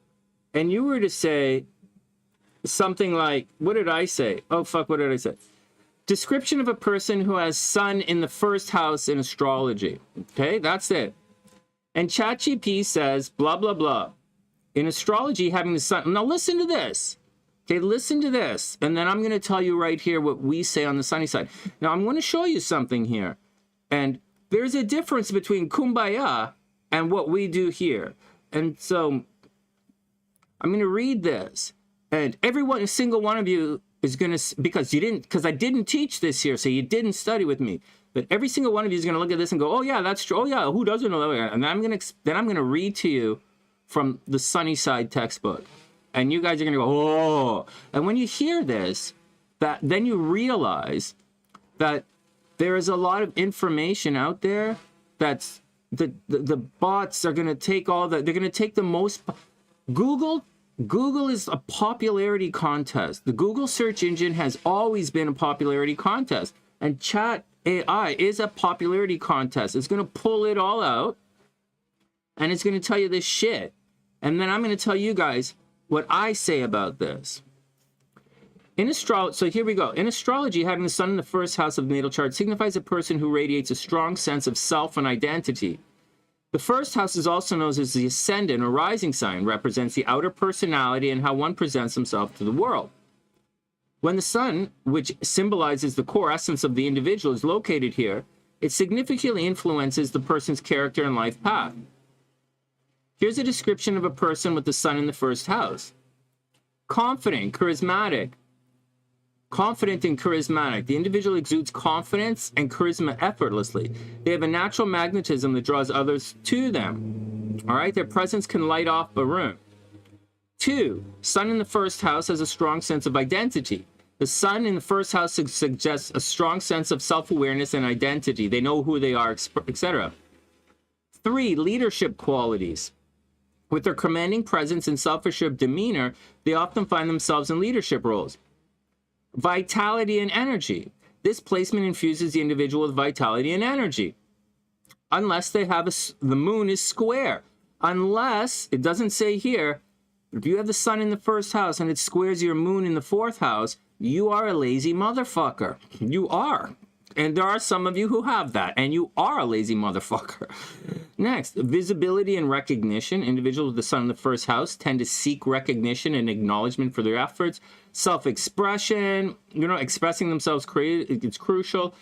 [SPEAKER 1] something like, what did I say? Oh fuck, what did I say? Description of a person who has Sun in the first house in astrology. Okay, that's it. And ChatGPT says, blah, blah, blah. In astrology, having the sun... Now listen to this. Okay, listen to this. And then I'm going to tell you right here what we say on the Sunny side. Now, I'm going to show you something here. And there's a difference between Kumbaya and what we do here. And so I'm going to read this. And every single one of you is going to... Because I didn't teach this here, so you didn't study with me. But every single one of you is going to look at this and go, oh, yeah, that's true. Oh, yeah, who doesn't know that? And then I'm going to read to you from the Sunny Side textbook. And you guys are going to go, oh. And when you hear this, then you realize that there is a lot of information out there that's the bots are going to take all the... They're going to take the most... Google is a popularity contest. The Google search engine has always been a popularity contest. And Chat AI is a popularity contest. It's going to pull it all out, and it's going to tell you this shit. And then I'm going to tell you guys what I say about this. In astrology, so here we go. In astrology, having the sun in the first house of the natal chart signifies a person who radiates a strong sense of self and identity. The first house is also known as the ascendant or rising sign, represents the outer personality and how one presents himself to the world. When the sun, which symbolizes the core essence of the individual, is located here, It significantly influences the person's character and life path. Here's a description of a person with the sun in the first house. Confident, charismatic. Confident and charismatic. The individual exudes confidence and charisma effortlessly. They have a natural magnetism that draws others to them. All right, their presence can light up a room. 2, sun in the first house has a strong sense of identity. The sun in the first house suggests a strong sense of self-awareness and identity. They know who they are, etc. 3, leadership qualities. With their commanding presence and self-assured demeanor, they often find themselves in leadership roles. Vitality and energy. This placement infuses the individual with vitality and energy. Unless they have the moon is square. Unless, it doesn't say here, if you have the sun in the first house and it squares your moon in the fourth house, you are a lazy motherfucker. You are. And there are some of you who have that, and you are a lazy motherfucker. Next, visibility and recognition. Individuals with the sun in the first house tend to seek recognition and acknowledgement for their efforts. Self-expression, expressing themselves, it's crucial.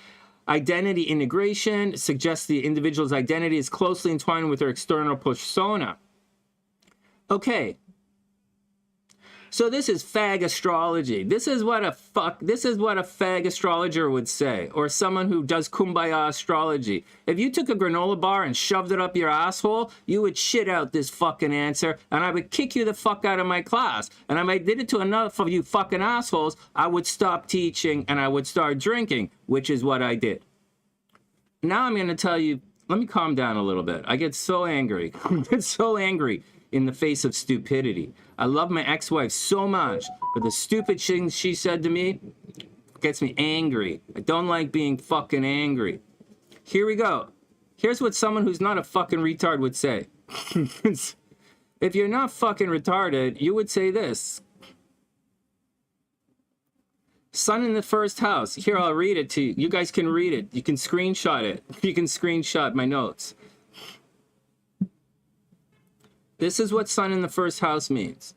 [SPEAKER 1] Identity integration suggests the individual's identity is closely entwined with their external persona. Okay. So this is fag astrology. This is what a fag astrologer would say, or someone who does kumbaya astrology. If you took a granola bar and shoved it up your asshole, you would shit out this fucking answer, and I would kick you the fuck out of my class. And if I did it to enough of you fucking assholes, I would stop teaching and I would start drinking, which is what I did. Now I'm going to tell you, let me calm down a little bit. I get so angry. I get so angry in the face of stupidity. I love my ex-wife so much, but the stupid things she said to me gets me angry. I don't like being fucking angry. Here we go. Here's what someone who's not a fucking retard would say. If you're not fucking retarded, you would say this. Sun in the first house. Here, I'll read it to you. You guys can read it. You can screenshot it. You can screenshot my notes. This is what sun in the first house means.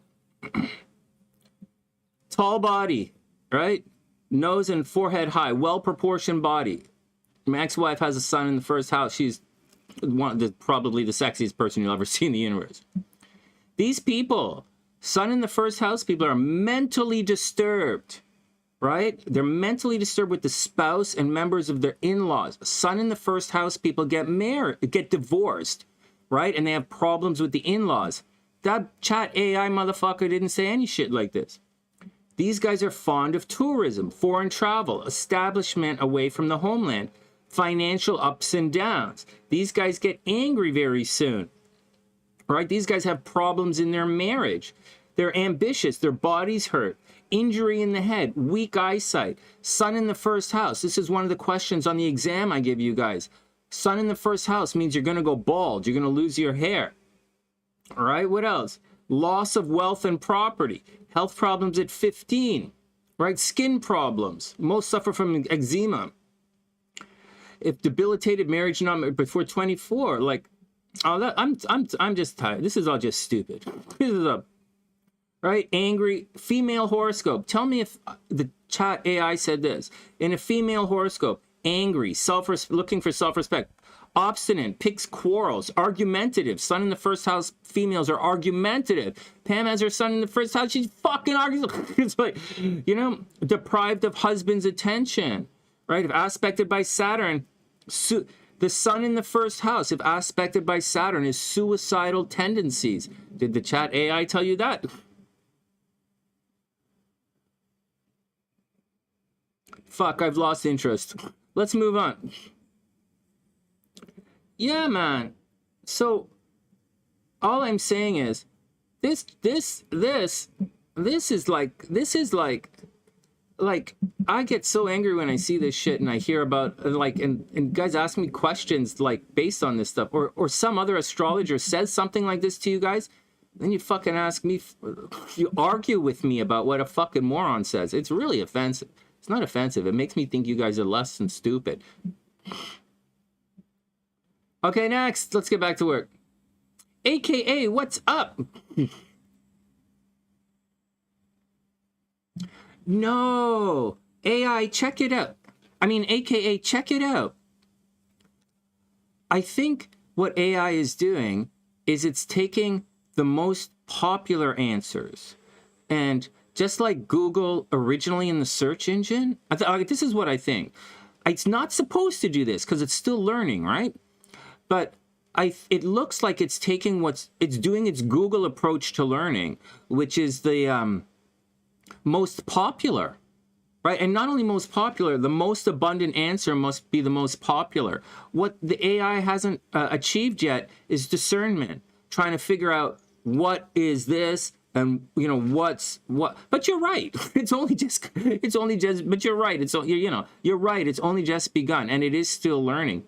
[SPEAKER 1] Tall body, right? Nose and forehead high, well-proportioned body. My ex-wife has a sun in the first house. She's probably the sexiest person you'll ever see in the universe. These people, sun in the first house people, are mentally disturbed, right? They're mentally disturbed with the spouse and members of their in-laws. Sun in the first house people get married, get divorced, right? And they have problems with the in-laws. That chat AI motherfucker didn't say any shit like this. These guys are fond of tourism, foreign travel, establishment away from the homeland, financial ups and downs. These guys get angry very soon, right? These guys have problems in their marriage. They're ambitious. Their bodies hurt. Injury in the head, weak eyesight. Sun in the first house. This is one of the questions on the exam I give you guys. Sun in the first house means you're going to go bald. You're going to lose your hair. All right, what else? Loss of wealth and property. Health problems at 15, right? Skin problems. Most suffer from eczema. If debilitated marriage number before 24, like, oh, that, I'm just tired. This is all just stupid. This is a, right? Angry female horoscope. Tell me if the chat AI said this. In a female horoscope, angry, looking for self-respect, obstinate, picks quarrels, argumentative. Sun in the first house females are argumentative. Pam has her sun in the first house. She's fucking arguing. It's like, deprived of husband's attention, right? If aspected by Saturn, the sun in the first house, if aspected by Saturn, is suicidal tendencies. Did the chat AI tell you that? Fuck, I've lost interest. Let's move on. Yeah, man. So all I'm saying is this is like I get so angry when I see this shit and I hear about and guys ask me questions like based on this stuff, or some other astrologer says something like this to you guys, then you fucking ask me, you argue with me about what a fucking moron says. It's really offensive. It's not offensive. It makes me think you guys are less than stupid. Okay, next. Let's get back to work. AKA, what's up? No. AI, check it out. I mean, AKA, check it out. I think what AI is doing is it's taking the most popular answers, and just like Google originally in the search engine, this is what I think. It's not supposed to do this because it's still learning, right? But it looks like it's taking it's doing its Google approach to learning, which is the most popular, right? And not only most popular, the most abundant answer must be the most popular. What the AI hasn't achieved yet is discernment, trying to figure out what is this and, you know, what's what. But you're right. It's only just, but you're right. You're right. It's only just begun, and it is still learning.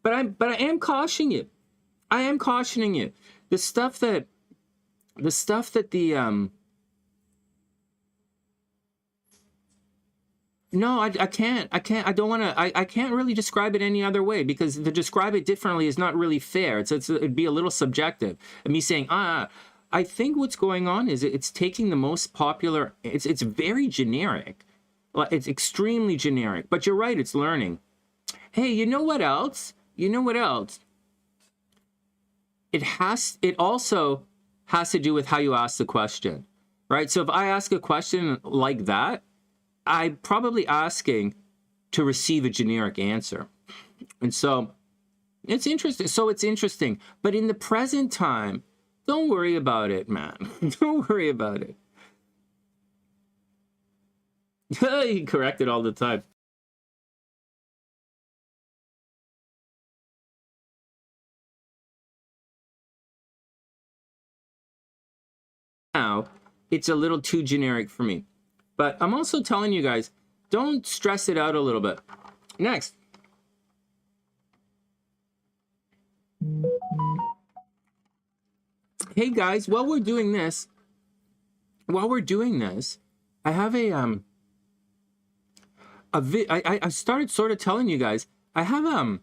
[SPEAKER 1] But I am cautioning you. I am cautioning you. The stuff that no, I can't. I don't want to. I can't really describe it any other way, because to describe it differently is not really fair. It'd be a little subjective. And me saying, I think what's going on is it's taking the most popular. It's very generic. It's extremely generic. But you're right. It's learning. Hey, you know what else? You know what else? It also has to do with how you ask the question, right? So if I ask a question like that, I'm probably asking to receive a generic answer. And so it's interesting. But in the present time, don't worry about it, man. Don't worry about it. You correct it all the time. Now, it's a little too generic for me. But I'm also telling you guys, don't stress it out a little bit. Next. Hey guys, while we're doing this, I have I started sort of telling you guys, I have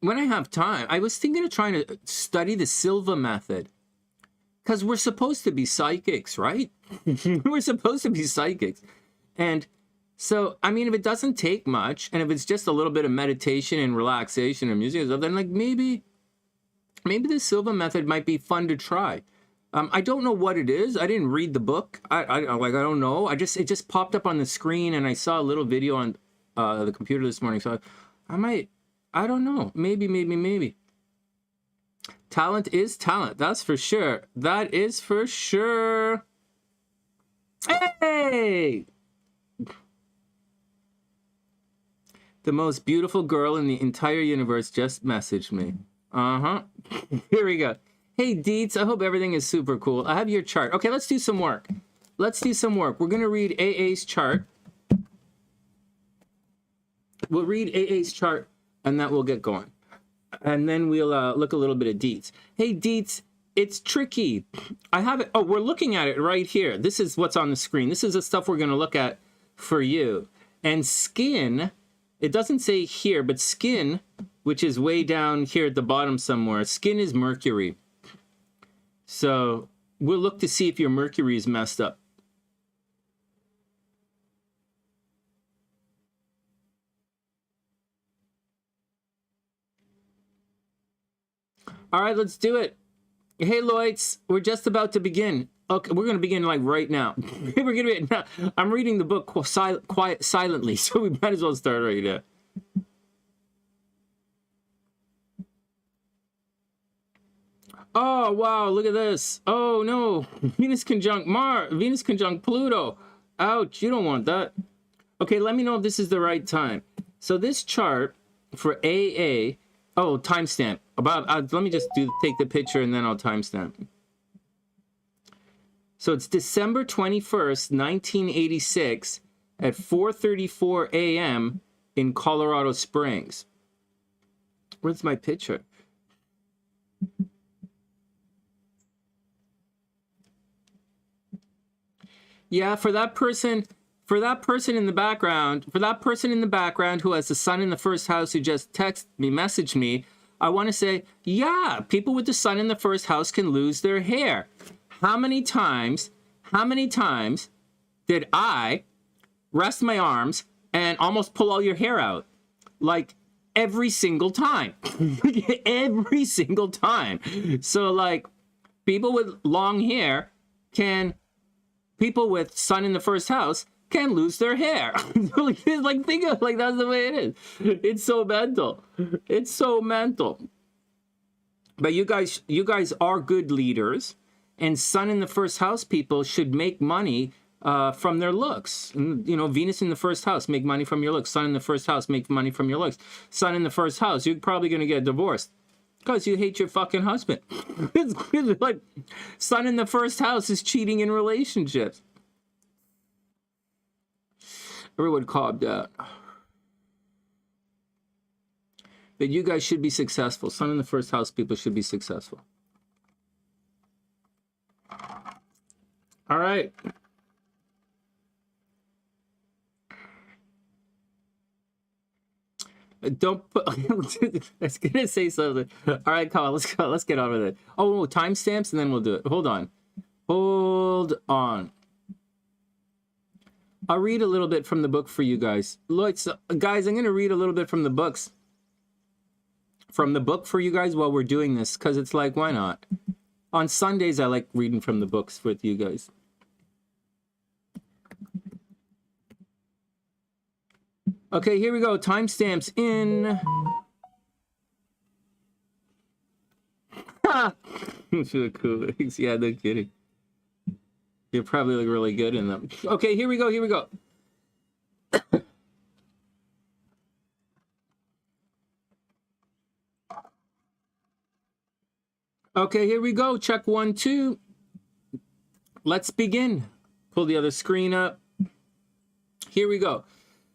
[SPEAKER 1] when I have time, I was thinking of trying to study the Silva method. Because we're supposed to be psychics, right? We're supposed to be psychics. And so, I mean, if it doesn't take much, and if it's just a little bit of meditation and relaxation and music and stuff, then like maybe the Silva method might be fun to try. I don't know what it is. I didn't read the book. I don't know. It just popped up on the screen, and I saw a little video on the computer this morning. So I don't know. Maybe. Talent is talent. That's for sure. That is for sure. Hey! The most beautiful girl in the entire universe just messaged me. Here we go. Hey, Deets. I hope everything is super cool. I have your chart. Okay, let's do some work. We're going to read AA's chart. We'll read AA's chart, and then we'll get going. And then we'll look a little bit at Deets. Hey, Deets, it's tricky. I have it. Oh, we're looking at it right here. This is what's on the screen. This is the stuff we're going to look at for you. And skin, it doesn't say here, but skin, which is way down here at the bottom somewhere, skin is Mercury. So we'll look to see if your Mercury is messed up. All right, let's do it. Hey, Lloyds, we're just about to begin. Okay, we're going to begin like right now. I'm reading the book silently, so we might as well start right now. Oh, wow, look at this. Oh, no. Venus conjunct Pluto. Ouch, you don't want that. Okay, let me know if this is the right time. So this chart for AA, oh, timestamp. Let me just take the picture and then I'll timestamp. So it's December 21st, 1986 at 4:34 a.m. in Colorado Springs. Where's my picture? Yeah, for that person in the background who has the sun in the first house who just messaged me, I want to say, yeah, people with the sun in the first house can lose their hair. How many times did I rest my arms and almost pull all your hair out? Like, every single time. Every single time. So like people with long hair people with sun in the first house can lose their hair. Like think of like that's the way it is. It's so mental. It's so mental. But you guys are good leaders, and sun in the first house people should make money from their looks. And, you know, Venus in the first house, make money from your looks. Sun in the first house, make money from your looks. Sun in the first house, you're probably going to get divorced because you hate your fucking husband. It's like sun in the first house is cheating in relationships. Everyone calm down. But you guys should be successful. Sun in the first house people should be successful. All right. Don't put, I was gonna say something. All right, Kyle, let's go. Let's get on with it. Oh, timestamps and then we'll do it. Hold on. I'll read a little bit from the book for you guys. Look, so, guys, I'm gonna read a little bit from the book for you guys while we're doing this, because it's like, why not? On Sundays, I like reading from the books with you guys. Okay, here we go. Timestamps in. Cool. Yeah, no kidding. You probably look really good in them. Okay, here we go. Here we go. Okay, here we go. Check 1, 2. Let's begin. Pull the other screen up. Here we go.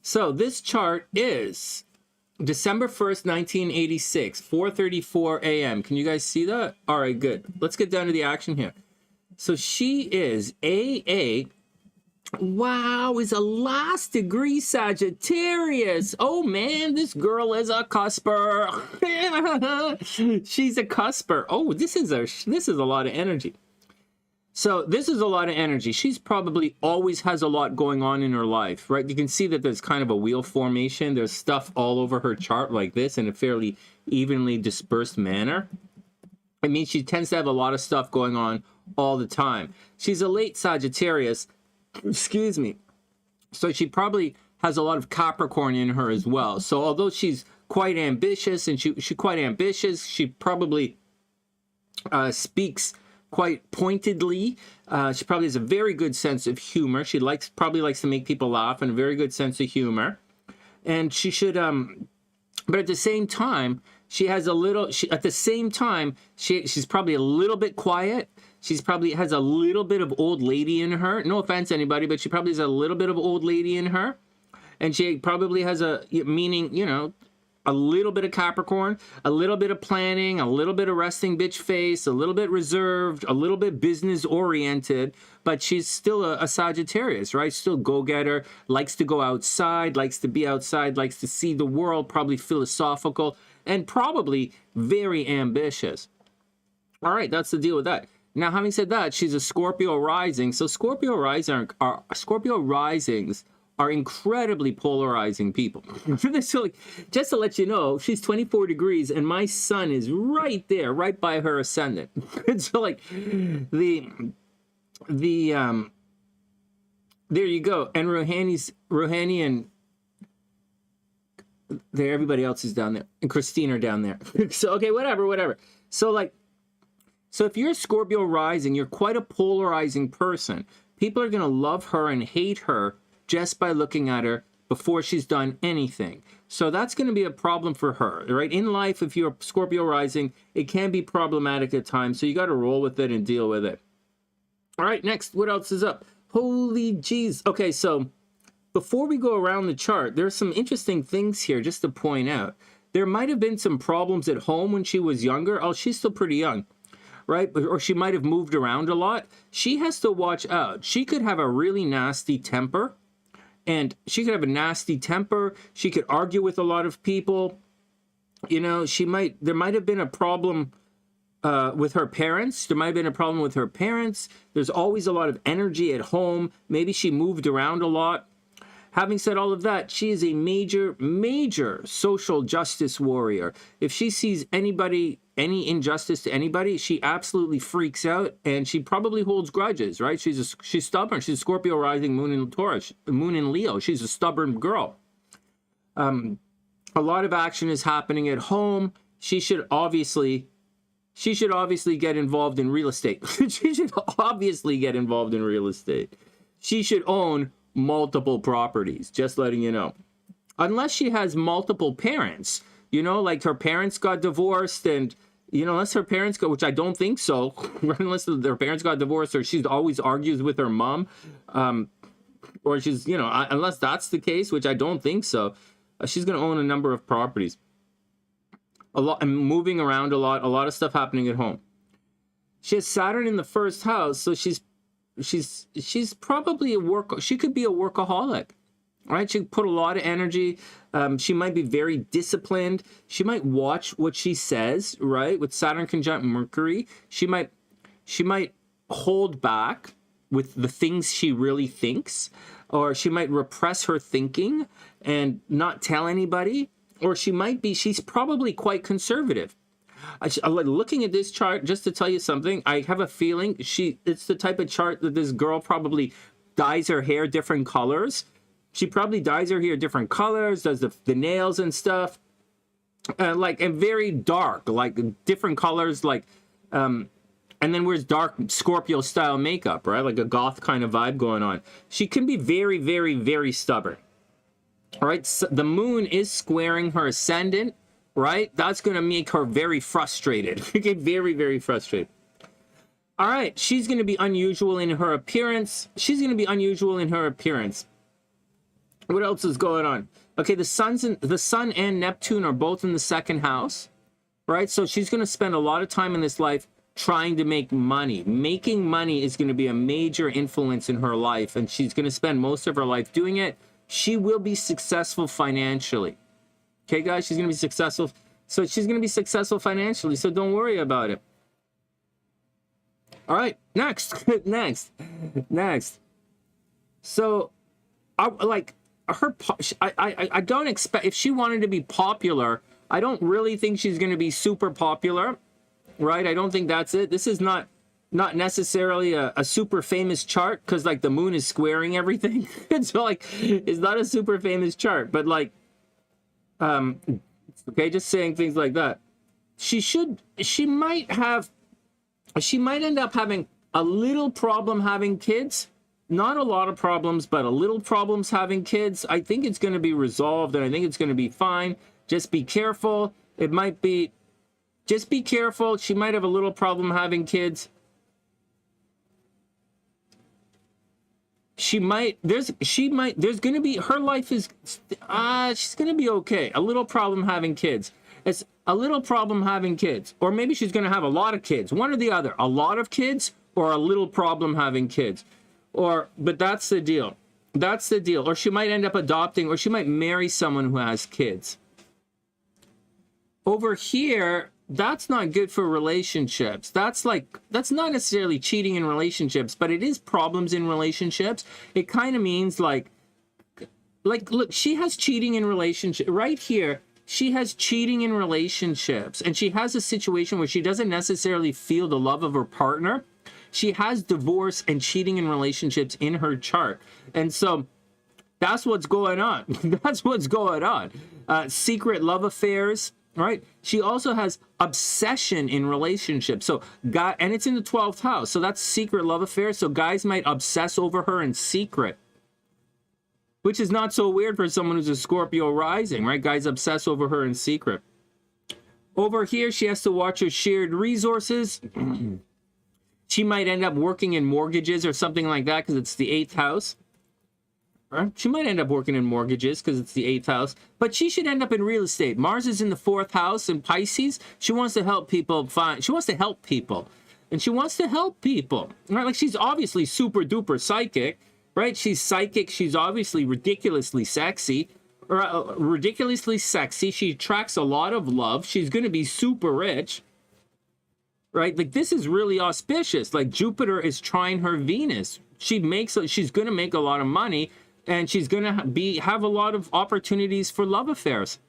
[SPEAKER 1] So this chart is December 1st, 1986, 4:34 a.m. Can you guys see that? All right, good. Let's get down to the action here. So she is wow, is a last degree Sagittarius. Oh man, this girl is a cusper. She's a cusper. Oh, this is a lot of energy. So this is a lot of energy. She's probably always has a lot going on in her life, right? You can see that there's kind of a wheel formation. There's stuff all over her chart like this in a fairly evenly dispersed manner. I mean, she tends to have a lot of stuff going on all the time. She's a late Sagittarius, excuse me. So she probably has a lot of Capricorn in her as well. So although she's quite ambitious, and she's quite ambitious, she probably speaks quite pointedly. She probably has a very good sense of humor. She probably likes to make people laugh, and a very good sense of humor. And she should, but at the same time, she has a little. She's probably a little bit quiet. She's probably has a little bit of old lady in her. No offense to anybody, but she probably has a little bit of old lady in her, and she probably has a meaning, you know, a little bit of Capricorn, a little bit of planning, a little bit of resting bitch face, a little bit reserved, a little bit business oriented, but she's still a Sagittarius, right? Still go-getter, likes to go outside, likes to be outside, likes to see the world, probably philosophical, and probably very ambitious. All right, that's the deal with that. Now, having said that, she's a Scorpio rising. So Scorpio risings are incredibly polarizing people. So, like, just to let you know, she's 24 degrees and my sun is right there, right by her ascendant. So like there you go. And Rouhani and there, everybody else is down there, and Christine are down there. So okay, whatever. So like, so if you're a Scorpio rising, you're quite a polarizing person. People are gonna love her and hate her just by looking at her before she's done anything. So that's going to be a problem for her, right? In life, if you're a Scorpio rising, it can be problematic at times. So you got to roll with it and deal with it. All right, next, what else is up? Holy jeez. Okay, so before we go around the chart, there's some interesting things here just to point out. There might have been some problems at home when she was younger. Oh, she's still pretty young, right? Or she might have moved around a lot. She has to watch out. She could have a really nasty temper. And she could have a nasty temper. She could argue with a lot of people. You know, there might have been a problem with her parents. There might have been a problem with her parents. There's always a lot of energy at home. Maybe she moved around a lot. Having said all of that, she is a major social justice warrior. If she sees any injustice to anybody, she absolutely freaks out, and she probably holds grudges, right? She's stubborn. She's a Scorpio rising, moon in Taurus, moon in Leo. She's a stubborn girl. A lot of action is happening at home. She should obviously get involved in real estate. She should obviously get involved in real estate. She should own multiple properties, just letting you know. Unless she has multiple parents, you know, like her parents got divorced, and, you know, unless her parents got, which I don't think so, unless their parents got divorced, or she always argues with her mom, or she's, you know, unless that's the case, which I don't think so, she's going to own a number of properties. A lot, and moving around a lot of stuff happening at home. She has Saturn in the first house, so she's probably she could be a workaholic, right? She put a lot of energy. She might be very disciplined. She might watch what she says, right? With Saturn conjunct Mercury, she might hold back with the things she really thinks, or she might repress her thinking and not tell anybody, or she's probably quite conservative. Looking at this chart, just to tell you something, I have a feeling it's the type of chart that this girl probably dyes her hair different colors. She probably dyes her hair different colors, does the nails and stuff, and very dark, like different colors, like, and then wears dark Scorpio style makeup, right? Like a goth kind of vibe going on. She can be very, very, very stubborn. All right, so the moon is squaring her ascendant, right? That's going to make her very frustrated. Get very, very frustrated. All right, she's going to be unusual in her appearance. What else is going on? Okay, the sun and Neptune are both in the second house, right? So she's going to spend a lot of time in this life trying to make money. Making money is going to be a major influence in her life, and she's going to spend most of her life doing it. She will be successful financially. Okay, guys, she's going to be successful. So she's going to be successful financially, so don't worry about it. All right, next. So, I don't expect, if she wanted to be popular, I don't really think she's going to be super popular, right? I don't think that's it. This is not necessarily a super famous chart, because like the moon is squaring everything. So like it's not a super famous chart, but like okay, just saying things like that. She might end up having a little problem having kids. Not a lot of problems, but a little problems having kids. I think it's going to be resolved, and I think it's going to be fine. Just be careful. Just be careful. She might have a little problem having kids. There's going to be, her life is, she's going to be okay. A little problem having kids. It's a little problem having kids. Or maybe she's going to have a lot of kids. One or the other. A lot of kids or a little problem having kids. But that's the deal. That's the deal. Or she might end up adopting, or she might marry someone who has kids. Over here, that's not good for relationships. That's not necessarily cheating in relationships, but it is problems in relationships. It kind of means like, look, she has cheating in relationships. Right here, she has cheating in relationships, and she has a situation where she doesn't necessarily feel the love of her partner. She has divorce and cheating in relationships in her chart. And so that's what's going on. That's what's going on. Secret love affairs. Right? She also has obsession in relationships. So, and it's in the 12th house. So that's secret love affairs. So guys might obsess over her in secret, which is not so weird for someone who's a Scorpio rising, right? Guys obsess over her in secret. Over here, she has to watch her shared resources. She might end up working in mortgages or something like that, because it's the 8th house. Right? She might end up working in mortgages because it's the 8th house, but she should end up in real estate. Mars is in the 4th house in Pisces. She wants to help people she wants to help people. And she wants to help people. Right? Like, she's obviously super duper psychic, right? She's psychic. She's obviously ridiculously sexy. Ridiculously sexy. She attracts a lot of love. She's going to be super rich. Right? Like, this is really auspicious. Like, Jupiter is trine her Venus. She's going to make a lot of money. and she's going to have a lot of opportunities for love affairs.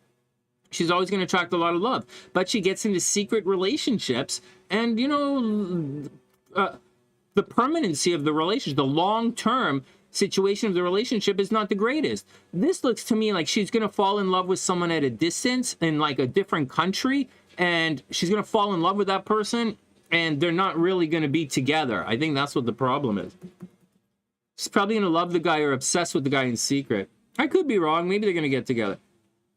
[SPEAKER 1] She's always going to attract a lot of love, but she gets into secret relationships, and you know, the permanency of the relationship, the long-term situation of the relationship is not the greatest. This looks to me like she's going to fall in love with someone at a distance in like a different country, and she's going to fall in love with that person, and they're not really going to be together. I think that's what the problem is. She's probably going to love the guy or obsessed with the guy in secret. I could be wrong. Maybe they're going to get together.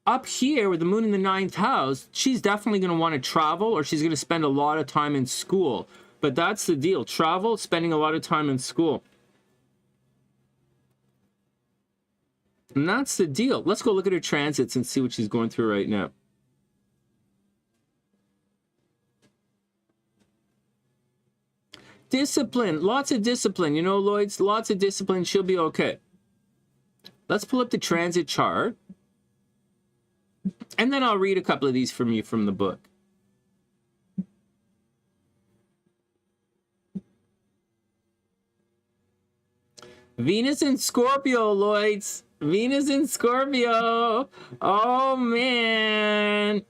[SPEAKER 1] Up here with the moon in the 9th house, she's definitely going to want to travel, or she's going to spend a lot of time in school. But that's the deal. Travel, spending a lot of time in school. And that's the deal. Let's go look at her transits and see what she's going through right now. Discipline. Lots of discipline. You know, Lloyds, lots of discipline. She'll be okay. Let's pull up the transit chart. And then I'll read a couple of these from you from the book. Venus in Scorpio, Lloyds. Venus in Scorpio. Oh, man.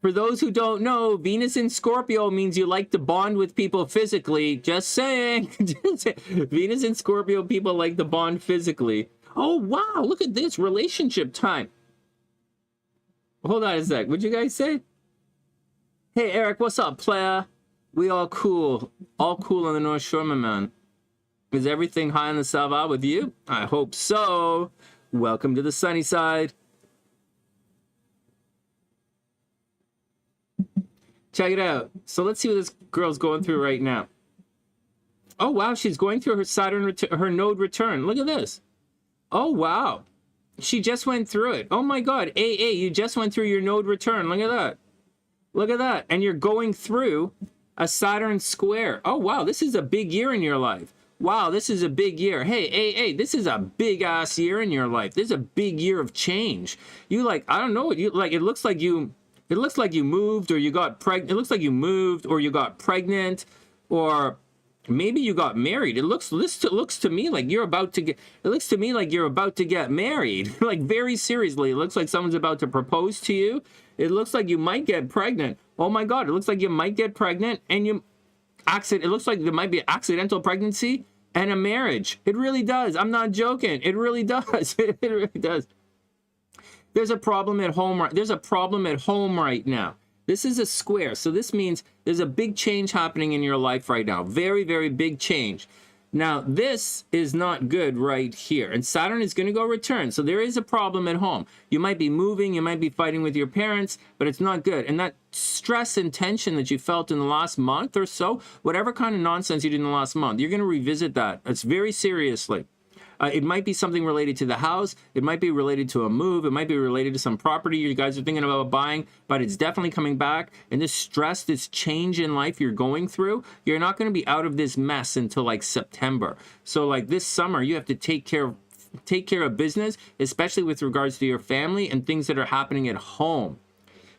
[SPEAKER 1] For those who don't know, Venus in Scorpio means you like to bond with people physically. Just saying. Venus in Scorpio, people like to bond physically. Oh, wow. Look at this. Relationship time. Hold on a sec. What'd you guys say? Hey, Eric, what's up, player? We all cool. All cool on the North Shore, my man. Is everything high on the Salva with you? I hope so. Welcome to the sunny side. Check it out. So let's see what this girl's going through right now. Oh, wow. She's going through her Saturn, her node return. Look at this. Oh, wow. She just went through it. Oh, my God. AA, you just went through your node return. Look at that. Look at that. And you're going through a Saturn square. Oh, wow. This is a big year in your life. Wow, this is a big year. Hey, AA, this is a big-ass year in your life. This is a big year of change. You like, I don't know what you like. It looks like you moved, or you got pregnant. It looks like you moved, or you got pregnant, or maybe you got married. It looks to me like you're about to get. It looks to me like you're about to get married, like very seriously. It looks like someone's about to propose to you. It looks like you might get pregnant. Oh my God! It looks like you might get pregnant, and it looks like there might be an accidental pregnancy and a marriage. It really does. I'm not joking. It really does. It really does. There's a problem at home. There's a problem at home right now. This is a square. So this means there's a big change happening in your life right now. Very, very big change. Now, this is not good right here. And Saturn is going to go return. So there is a problem at home. You might be moving. You might be fighting with your parents, but it's not good. And that stress and tension that you felt in the last month or so, whatever kind of nonsense you did in the last month, you're going to revisit that. It's very seriously. It might be something related to the house. It might be related to a move. It might be related to some property you guys are thinking about buying, but it's definitely coming back. And this stress, this change in life you're going through, you're not going to be out of this mess until like September. So like this summer, you have to take care of business, especially with regards to your family and things that are happening at home.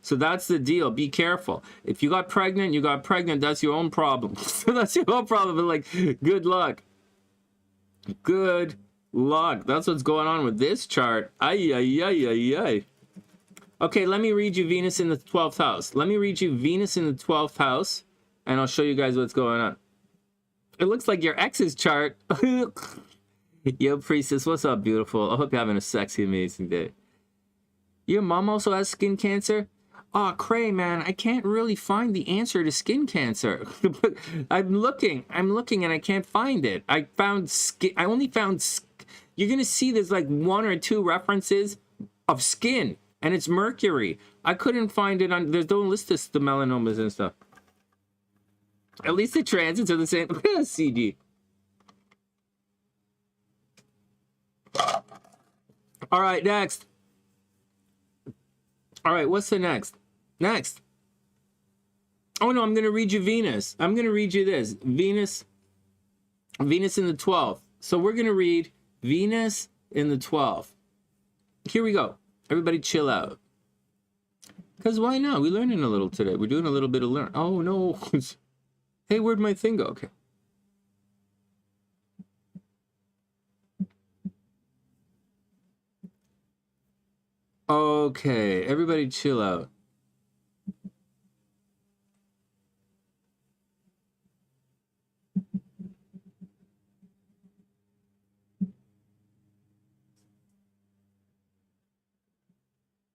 [SPEAKER 1] So that's the deal. Be careful. If you got pregnant, you got pregnant. That's your own problem. That's your own problem. But like, good luck. Good luck. That's what's going on with this chart. Ay, ay, ay, ay, ay. Okay, let me read you Venus in the 12th house. Let me read you Venus in the 12th house, and I'll show you guys what's going on. It looks like your ex's chart. Yo, priestess, what's up, beautiful? I hope you're having a sexy, amazing day. Your mom also has skin cancer? Oh, Cray, man, I can't really find the answer to skin cancer. I'm looking, and I can't find it. I only found you're going to see there's like 1 or 2 references of skin, and it's Mercury. I couldn't find it on, don't list this, the melanomas and stuff. At least the transits are the same. CD. All right, next. All right, what's the next? Next. Oh, no, I'm going to read you Venus. I'm going to read you this. Venus in the 12th. So we're going to read Venus in the 12th. Here we go. Everybody chill out. Because why not? We're learning a little today. We're doing a little bit of learn. Oh, no. Hey, where'd my thing go? Okay. Okay, everybody chill out.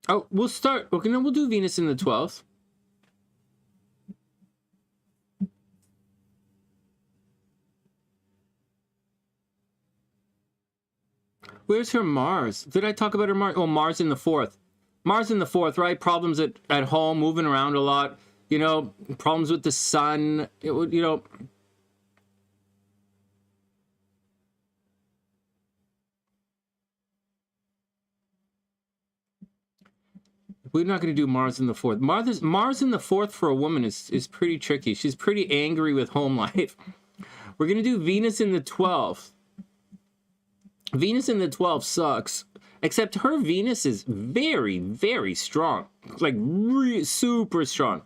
[SPEAKER 1] Oh, we'll start. Okay, no, we'll do Venus in the 12th. Where's her Mars? Did I talk about her Mars? Oh, Mars in the 4th. Mars in the 4th, right? Problems at home, moving around a lot. You know, problems with the sun. It would, you know. We're not going to do Mars in the 4th. Mars in the 4th for a woman is pretty tricky. She's pretty angry with home life. We're going to do Venus in the 12th. Venus in the 12th sucks. Except her Venus is very, very strong. Like, super strong.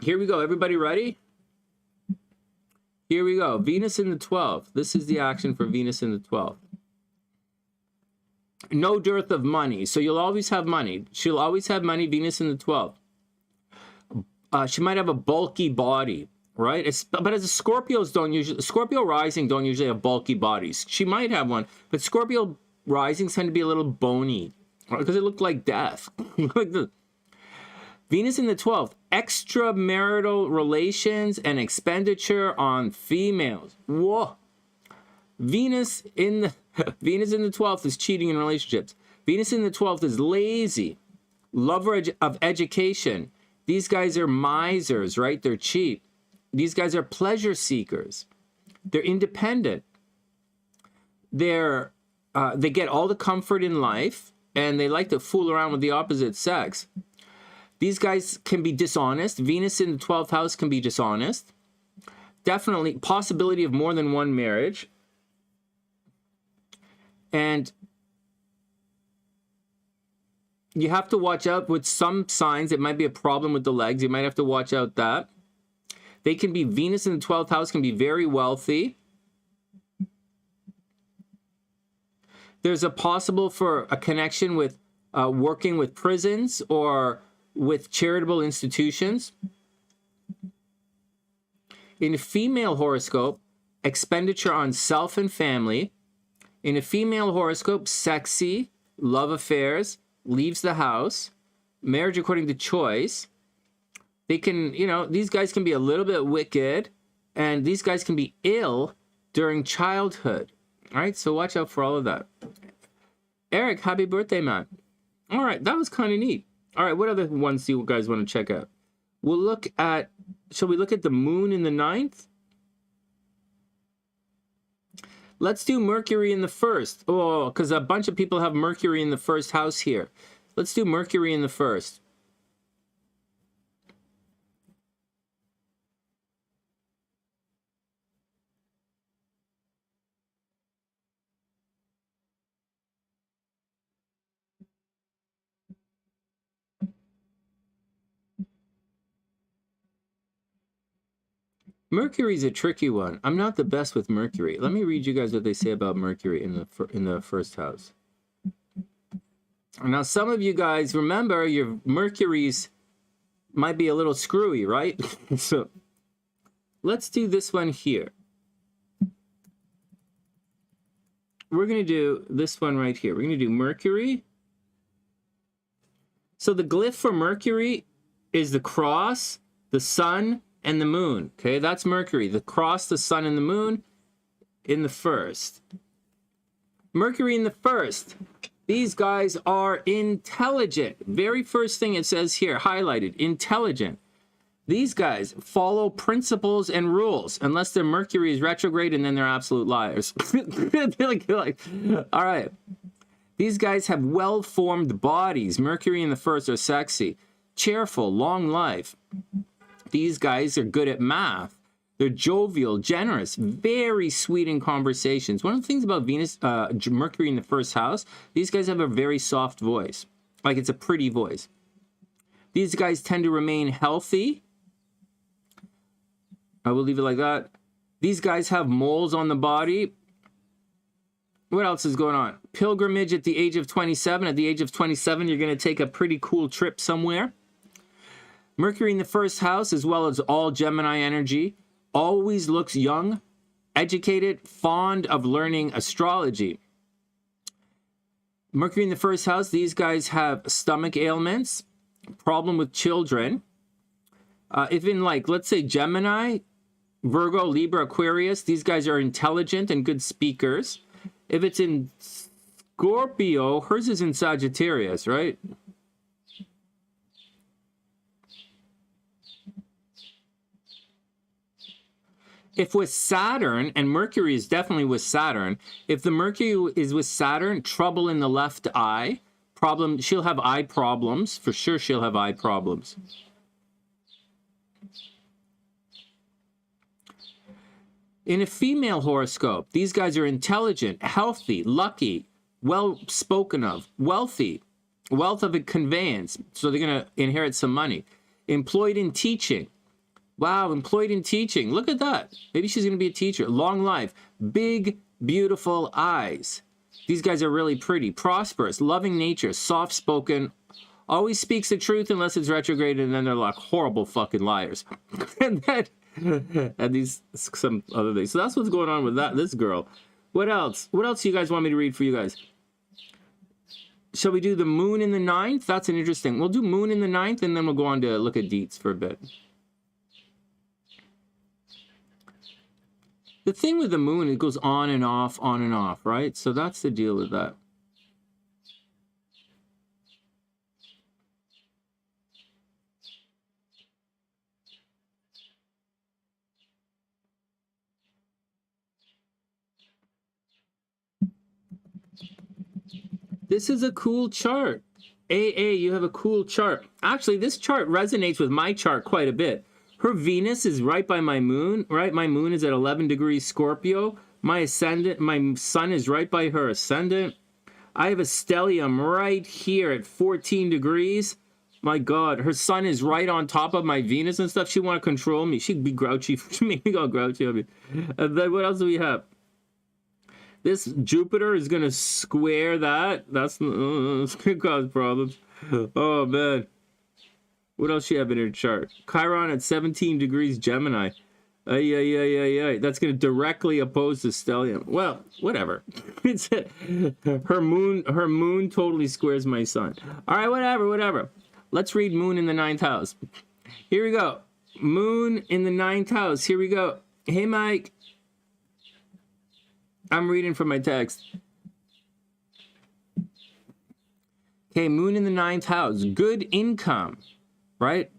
[SPEAKER 1] Here we go. Everybody ready? Here we go. Venus in the 12th. This is the action for Venus in the 12th. No dearth of money. So you'll always have money. She'll always have money. Venus in the 12th. She might have a bulky body, right? But as a Scorpios don't usually, Scorpio rising don't usually have bulky bodies. She might have one, but Scorpio risings tend to be a little bony because it looked like death. Like the Venus in the 12th, extramarital relations and expenditure on females. Whoa. Venus in the 12th is cheating in relationships. Venus in the 12th is lazy, lover of education. These guys are misers, right? They're cheap. These guys are pleasure seekers. They're independent. They get all the comfort in life, and they like to fool around with the opposite sex. These guys can be dishonest. Venus in the 12th house can be dishonest. Definitely possibility of more than one marriage. And you have to watch out with some signs. It might be a problem with the legs. You might have to watch out that. They can be, Venus in the 12th house can be very wealthy. There's a possible for a connection with working with prisons or with charitable institutions. In a female horoscope, expenditure on self and family. In a female horoscope, sexy, love affairs, leaves the house, marriage according to choice. They can, you know, these guys can be a little bit wicked, and these guys can be ill during childhood. All right, so watch out for all of that. Eric, happy birthday, man. All right, that was kind of neat. All right, what other ones do you guys want to check out? We'll look at, shall we look at the moon in the 9th? Let's do Mercury in the 1st. Oh, because a bunch of people have Mercury in the 1st house here. Let's do Mercury in the 1st. Mercury's a tricky one. I'm not the best with Mercury. Let me read you guys what they say about Mercury in the 1st house. Now, some of you guys, remember, your Mercury's might be a little screwy, right? So let's do this one here. We're going to do this one right here. We're going to do Mercury. So the glyph for Mercury is the cross, the sun, and the moon. Okay, that's Mercury. The cross, the sun, and the moon in the 1st. Mercury in the 1st. These guys are intelligent. Very first thing it says here, highlighted, intelligent. These guys follow principles and rules, unless their Mercury is retrograde, and then they're absolute liars. All right. These guys have well-formed bodies. Mercury in the 1st are sexy, cheerful, long life. These guys are good at math. They're jovial, generous, very sweet in conversations. One of the things about Venus, Mercury in the 1st house, these guys have a very soft voice. Like, it's a pretty voice. These guys tend to remain healthy. I will leave it like that. These guys have moles on the body. What else is going on? Pilgrimage at the age of 27. At the age of 27, you're going to take a pretty cool trip somewhere. Mercury in the first house, as well as all Gemini energy, always looks young, educated, fond of learning astrology. Mercury in the first house, these guys have stomach ailments, problem with children. If in, like, let's say Gemini, Virgo, Libra, Aquarius, these guys are intelligent and good speakers. If it's in Scorpio, hers is in Sagittarius, right? If with Saturn, and Mercury is definitely with Saturn, if the Mercury is with Saturn, trouble in the left eye, problem, she'll have eye problems. For sure she'll have eye problems. In a female horoscope, these guys are intelligent, healthy, lucky, well spoken of, wealthy, wealth of a conveyance, so they're going to inherit some money. Employed in teaching. Wow, employed in teaching. Look at that. Maybe she's going to be a teacher. Long life. Big, beautiful eyes. These guys are really pretty. Prosperous, loving nature, soft-spoken, always speaks the truth unless it's retrograde, and then they're like horrible fucking liars. And then, and these, some other things. So that's what's going on with this girl. What else? What else do you guys want me to read for you guys? Shall we do the moon in the 9th? That's an interesting. We'll do moon in the 9th, and then we'll go on to look at Deets for a bit. The thing with the moon, it goes on and off, right? So that's the deal with that. This is a cool chart. AA, you have a cool chart. Actually, this chart resonates with my chart quite a bit. Her Venus is right by my moon, right? My moon is at 11 degrees Scorpio. My ascendant, my sun is right by her ascendant. I have a stellium right here at 14 degrees. My God, her sun is right on top of my Venus and stuff. She want to control me. She'd be grouchy. She made me go grouchy on me. And then what else do we have? This Jupiter is going to square that. That's going to cause problems. Oh, man. What else you have in her chart? Chiron at 17 degrees Gemini. That's going to directly oppose the stellium. Well, whatever. It's her moon totally squares my sun. All right, whatever. Let's read moon in the 9th house. Here we go. Moon in the 9th house. Here we go. Hey, Mike. I'm reading from my text. Okay, moon in the 9th house. Good income, right?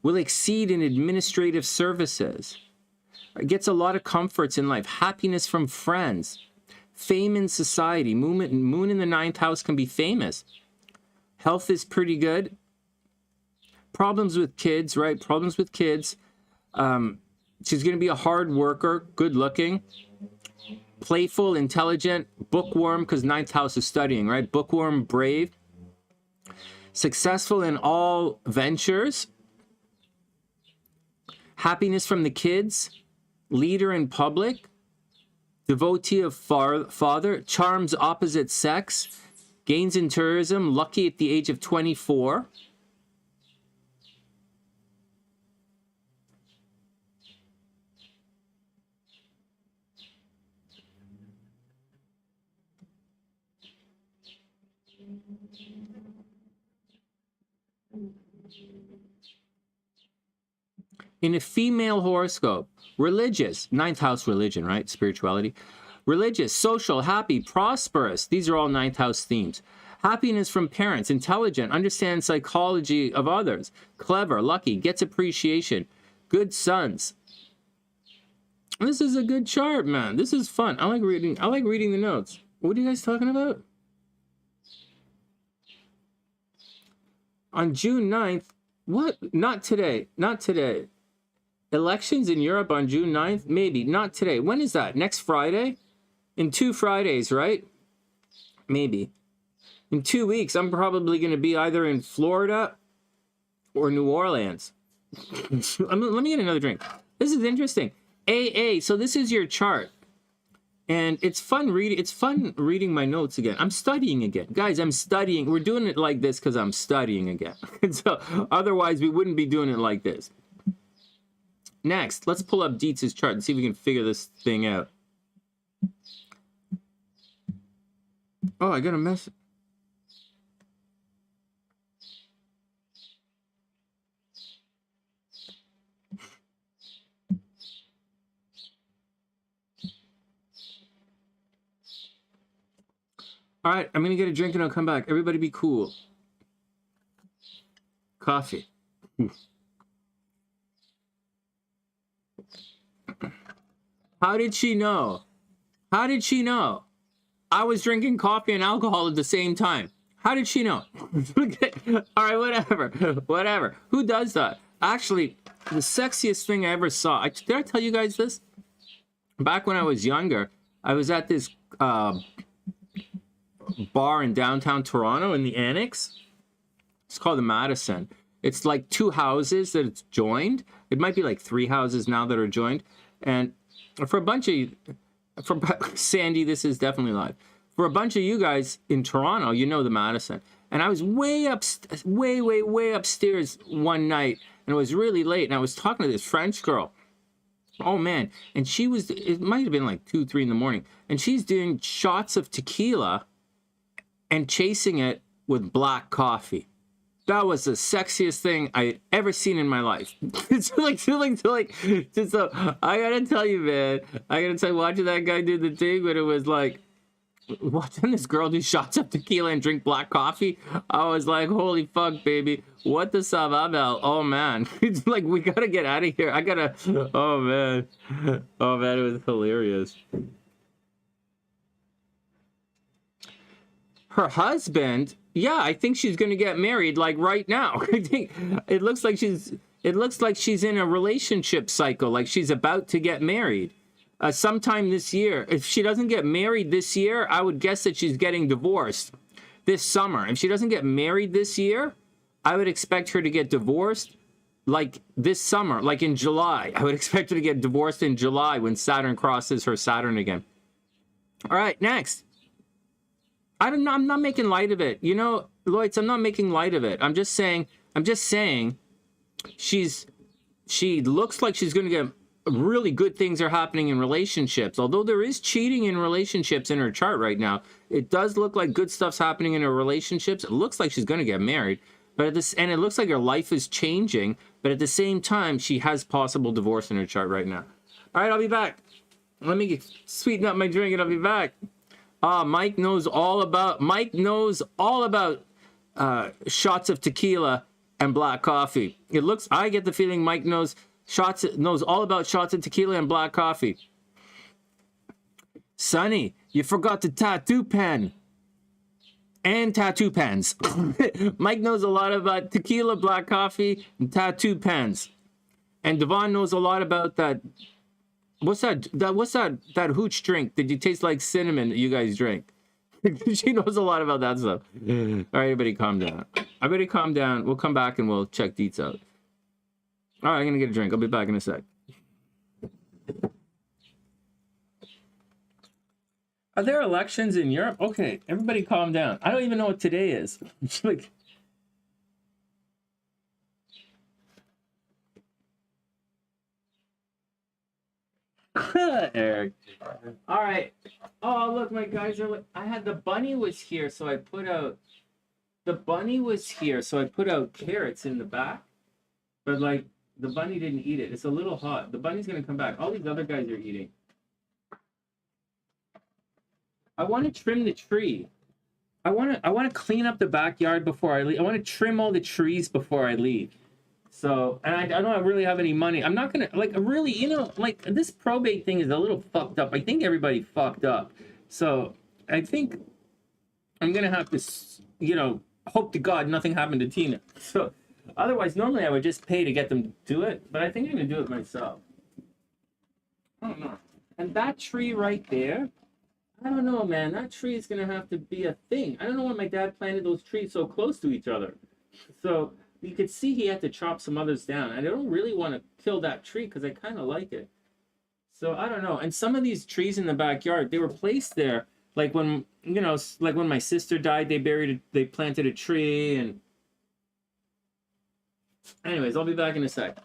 [SPEAKER 1] Will exceed in administrative services. Gets a lot of comforts in life. Happiness from friends. Fame in society. Moon in the 9th house can be famous. Health is pretty good. Problems with kids, right? Problems with kids. She's going to be a hard worker. Good looking. Playful, intelligent, bookworm, because 9th house is studying, right? Bookworm, brave. Successful in all ventures. Happiness from the kids. Leader in public. Devotee of father. Charms opposite sex. Gains in tourism. Lucky at the age of 24. In a female horoscope, religious, 9th house religion, right? Spirituality. Religious, social, happy, prosperous. These are all 9th house themes. Happiness from parents, intelligent, understands psychology of others, clever, lucky, gets appreciation, good sons. This is a good chart, man. This is fun. I like reading the notes. What are you guys talking about? On June 9th, what? Not today. Elections in Europe on June 9th? Maybe. Not today. When is that? Next Friday? In 2 Fridays, right? Maybe. In 2 weeks, I'm probably going to be either in Florida or New Orleans. Let me get another drink. This is interesting. AA, so this is your chart. And it's fun reading. It's fun reading my notes again. I'm studying again, guys. I'm studying. We're doing it like this because I'm studying again. So otherwise, we wouldn't be doing it like this. Next, let's pull up Deets' chart and see if we can figure this thing out. Oh, I got a message. All right, I'm going to get a drink and I'll come back. Everybody be cool. Coffee. How did she know? How did she know? I was drinking coffee and alcohol at the same time. How did she know? All right, whatever. Whatever. Who does that? Actually, the sexiest thing I ever saw. Did I tell you guys this? Back when I was younger, I was at this bar in downtown Toronto in the Annex. It's called the Madison. It's like 2 houses that it's joined. It might be like 3 houses now that are joined. And for a bunch of Sandy, this is definitely live. For a bunch of you guys in Toronto, you know the Madison. And I was way upstairs one night, and it was really late, and I was talking to this French girl. Oh man, and she was, it might have been like 2, 3 in the morning, and she's doing shots of tequila and chasing it with black coffee. That was the sexiest thing I had ever seen in my life. So I gotta tell you, man, watching that guy do the thing, when it was like, watching this girl do shots of tequila and drink black coffee, I was like, holy fuck, baby. What the savabel? Oh, man. It's like, we gotta get out of here. Oh, man. Oh, man, it was hilarious. Her husband, yeah, I think she's gonna get married, like, right now. I think it looks like she's in a relationship cycle, like she's about to get married. Sometime this year. If she doesn't get married this year, I would guess that she's getting divorced this summer. If she doesn't get married this year, I would expect her to get divorced like this summer, like in July. I would expect her to get divorced in July when Saturn crosses her Saturn again. All right, next. I'm not making light of it. You know, Lloyds, I'm not making light of it. I'm just saying she looks like she's going to get really good things are happening in relationships. Although there is cheating in relationships in her chart right now, it does look like good stuff's happening in her relationships. It looks like she's going to get married, and it looks like her life is changing, but at the same time, she has possible divorce in her chart right now. All right, I'll be back. Let me sweeten up my drink and I'll be back. Mike knows all about shots of tequila and black coffee. I get the feeling Mike knows all about shots of tequila and black coffee. Sonny, you forgot the tattoo pen and tattoo pens. Mike knows a lot about tequila, black coffee, and tattoo pens. And Devon knows a lot about that. What's that hooch drink that you taste like cinnamon that you guys drink? She knows a lot about that stuff. All right, everybody calm down. Everybody calm down. We'll come back and we'll check Deets out. All right, I'm going to get a drink. I'll be back in a sec. Are there elections in Europe? Okay, everybody calm down. I don't even know what today is. It's like... Eric. All right. Oh, look, my guys are... I had the bunny was here, so I put out... The bunny was here, so I put out carrots in the back. But, like... The bunny didn't eat it. It's a little hot. The bunny's going to come back. All these other guys are eating. I want to trim the tree. I want to clean up the backyard before I leave. I want to trim all the trees before I leave. So, and I don't really have any money. I'm not going to, like, really, you know, like, this probate thing is a little fucked up. I think everybody fucked up. So, I think I'm going to have to, you know, hope to God nothing happened to Tina. So... Otherwise, normally I would just pay to get them to do it, but I think I'm going to do it myself. I don't know. And that tree right there, I don't know, man. That tree is going to have to be a thing. I don't know why my dad planted those trees so close to each other. So you could see he had to chop some others down. And I don't really want to kill that tree because I kind of like it. So I don't know. And some of these trees in the backyard, they were placed there. Like when, you know, like when my sister died, they planted a tree. And anyways, I'll be back in a sec.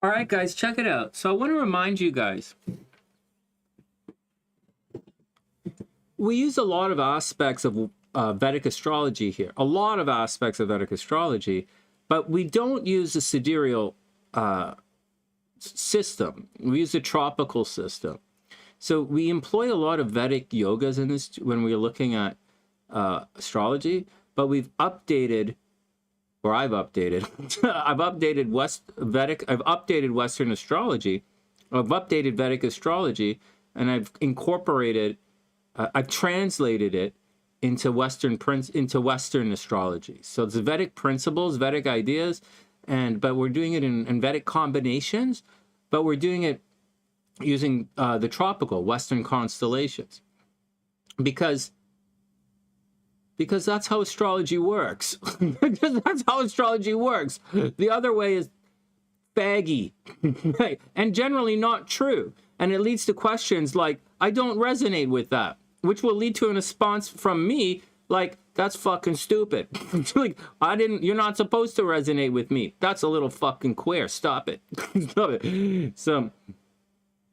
[SPEAKER 1] All right, guys, check it out. So I want to remind you guys, we use a lot of aspects of Vedic astrology here, a lot of aspects of Vedic astrology, but we don't use the sidereal system. We use a tropical system. So we employ a lot of Vedic yogas in this when we're looking at astrology, but we've updated, or I've updated, I've updated I've updated Western astrology, I've updated Vedic astrology, and I've incorporated, I've translated it into Western astrology. So it's Vedic principles, Vedic ideas, but we're doing it in Vedic combinations, but we're doing it using the tropical Western constellations, because that's how astrology works. That's how astrology works. The other way is faggy and generally not true, and it leads to questions like, I don't resonate with that, which will lead to a response from me like, that's fucking stupid. Like, you're not supposed to resonate with me. That's a little fucking queer. Stop it. Stop it. So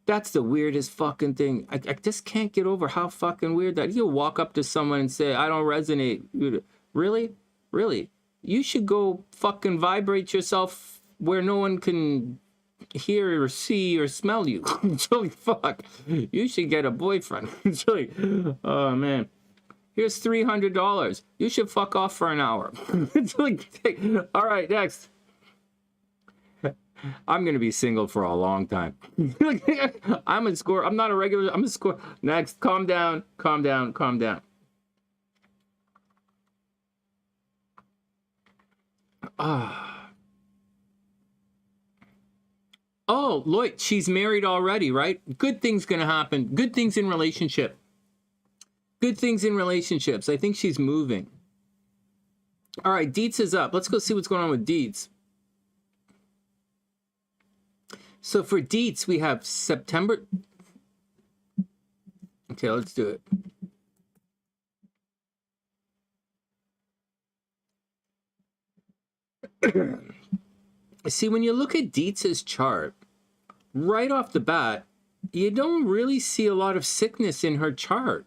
[SPEAKER 1] that's the weirdest fucking thing. I just can't get over how fucking weird that. You walk up to someone and say, I don't resonate. Really? Really? You should go fucking vibrate yourself where no one can hear or see or smell you. It's really fuck. You should get a boyfriend. It's really, oh man. Here's $300. You should fuck off for an hour. It's like, all right, next. I'm going to be single for a long time. I'm a score. I'm not a regular. I'm a score. Next, calm down, calm down, calm down. Oh, Lloyd, she's married already, right? Good things going to happen. Good things in relationship. Good things in relationships. I think she's moving. All right, Deets is up. Let's go see what's going on with Deets. So for Deets, we have September. Okay, let's do it. See, when you look at Deets' chart, right off the bat, you don't really see a lot of sickness in her chart.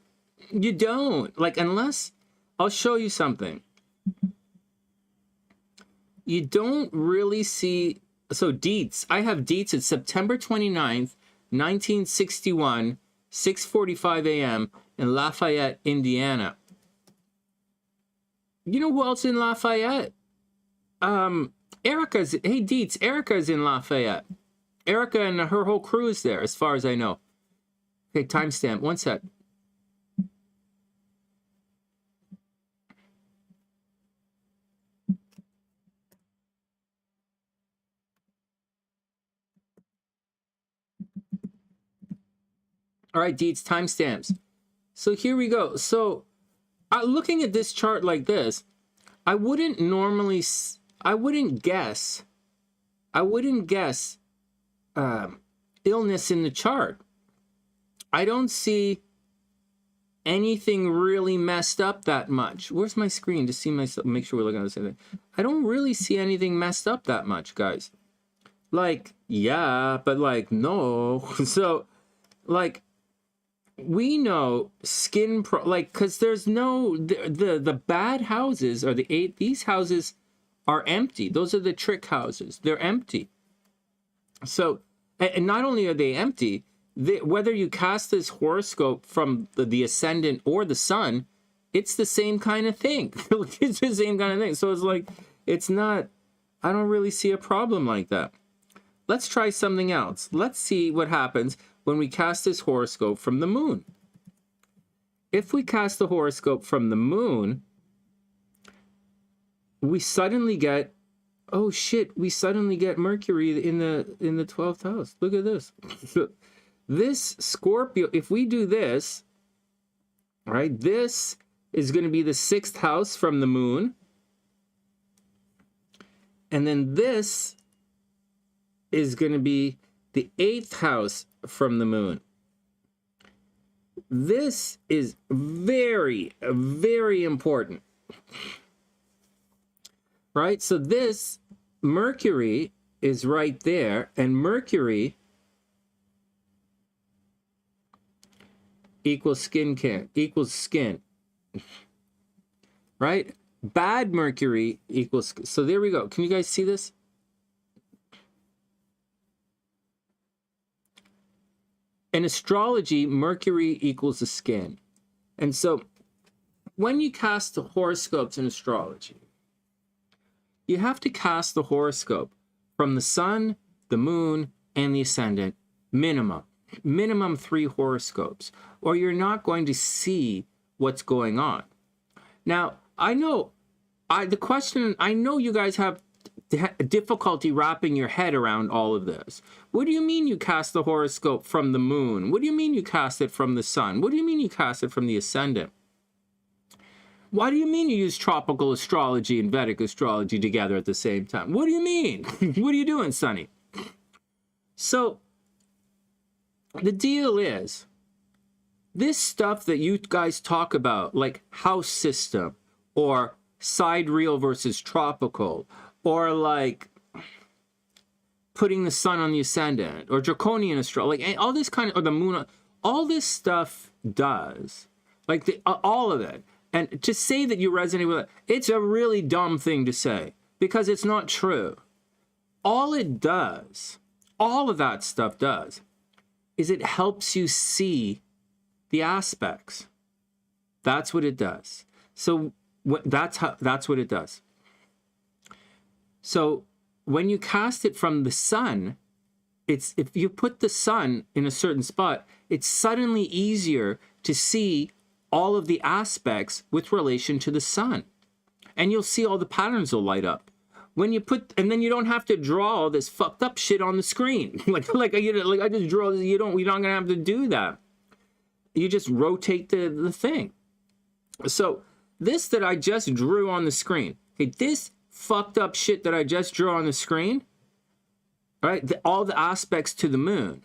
[SPEAKER 1] You don't. Like, unless, I'll show you something. You don't really see, so Deets, I have Deets at September 29th, 1961, 6:45 a.m. in Lafayette, Indiana. You know who else in Lafayette? Erica's, hey Deets, Erica's in Lafayette. Erica and her whole crew is there, as far as I know. Okay, timestamp, one sec. All right, Deets, timestamps. So here we go. So looking at this chart like this, I wouldn't guess illness in the chart. I don't see anything really messed up that much. Where's my screen to see myself? Make sure we're looking at the same thing. I don't really see anything messed up that much, guys. Like, yeah, but like, no. So, like, we know skin like, because there's no the bad houses or these houses are empty. Those are the trick houses. They're empty. So, and not only are they empty, whether you cast this horoscope from the ascendant or the sun, it's the same kind of thing. It's the same kind of thing. So it's like, it's not, I don't really see a problem like that. Let's try something else. Let's see what happens when we cast this horoscope from the moon. If we cast the horoscope from the moon, we suddenly get, oh shit, we suddenly get Mercury in the 12th house. Look at this. This Scorpio, if we do this, right, this is going to be the 6th house from the moon. And then this is going to be the 8th house from the moon. This is very, very important. Right? So this Mercury is right there, and Mercury equals skin. Right? Bad Mercury equals, so there we go. Can you guys see this? In astrology, Mercury equals the skin. And so when you cast the horoscopes in astrology, you have to cast the horoscope from the sun, the moon, and the ascendant, minimum 3 horoscopes, or you're not going to see what's going on. Now, I know you guys have difficulty wrapping your head around all of this. What do you mean you cast the horoscope from the moon? What do you mean you cast it from the sun? What do you mean you cast it from the ascendant? Why do you mean you use tropical astrology and Vedic astrology together at the same time? What do you mean? What are you doing, Sonny? So, the deal is, this stuff that you guys talk about, like house system, or sidereal versus tropical, or like putting the sun on the ascendant, or draconian astrology, like all this kind of, or the moon, all this stuff does, like all of it. And to say that you resonate with it, it's a really dumb thing to say, because it's not true. All it does, all of that stuff does, is it helps you see the aspects. That's what it does. So that's what it does. So when you cast it from the sun, it's, if you put the sun in a certain spot, it's suddenly easier to see all of the aspects with relation to the sun. And you'll see all the patterns will light up. When you put, and then you don't have to draw all this fucked up shit on the screen. like I just draw, you're not gonna have to do that. You just rotate the thing. So this that I just drew on the screen, okay, this fucked up shit that I just drew on the screen, right? All the aspects to the moon.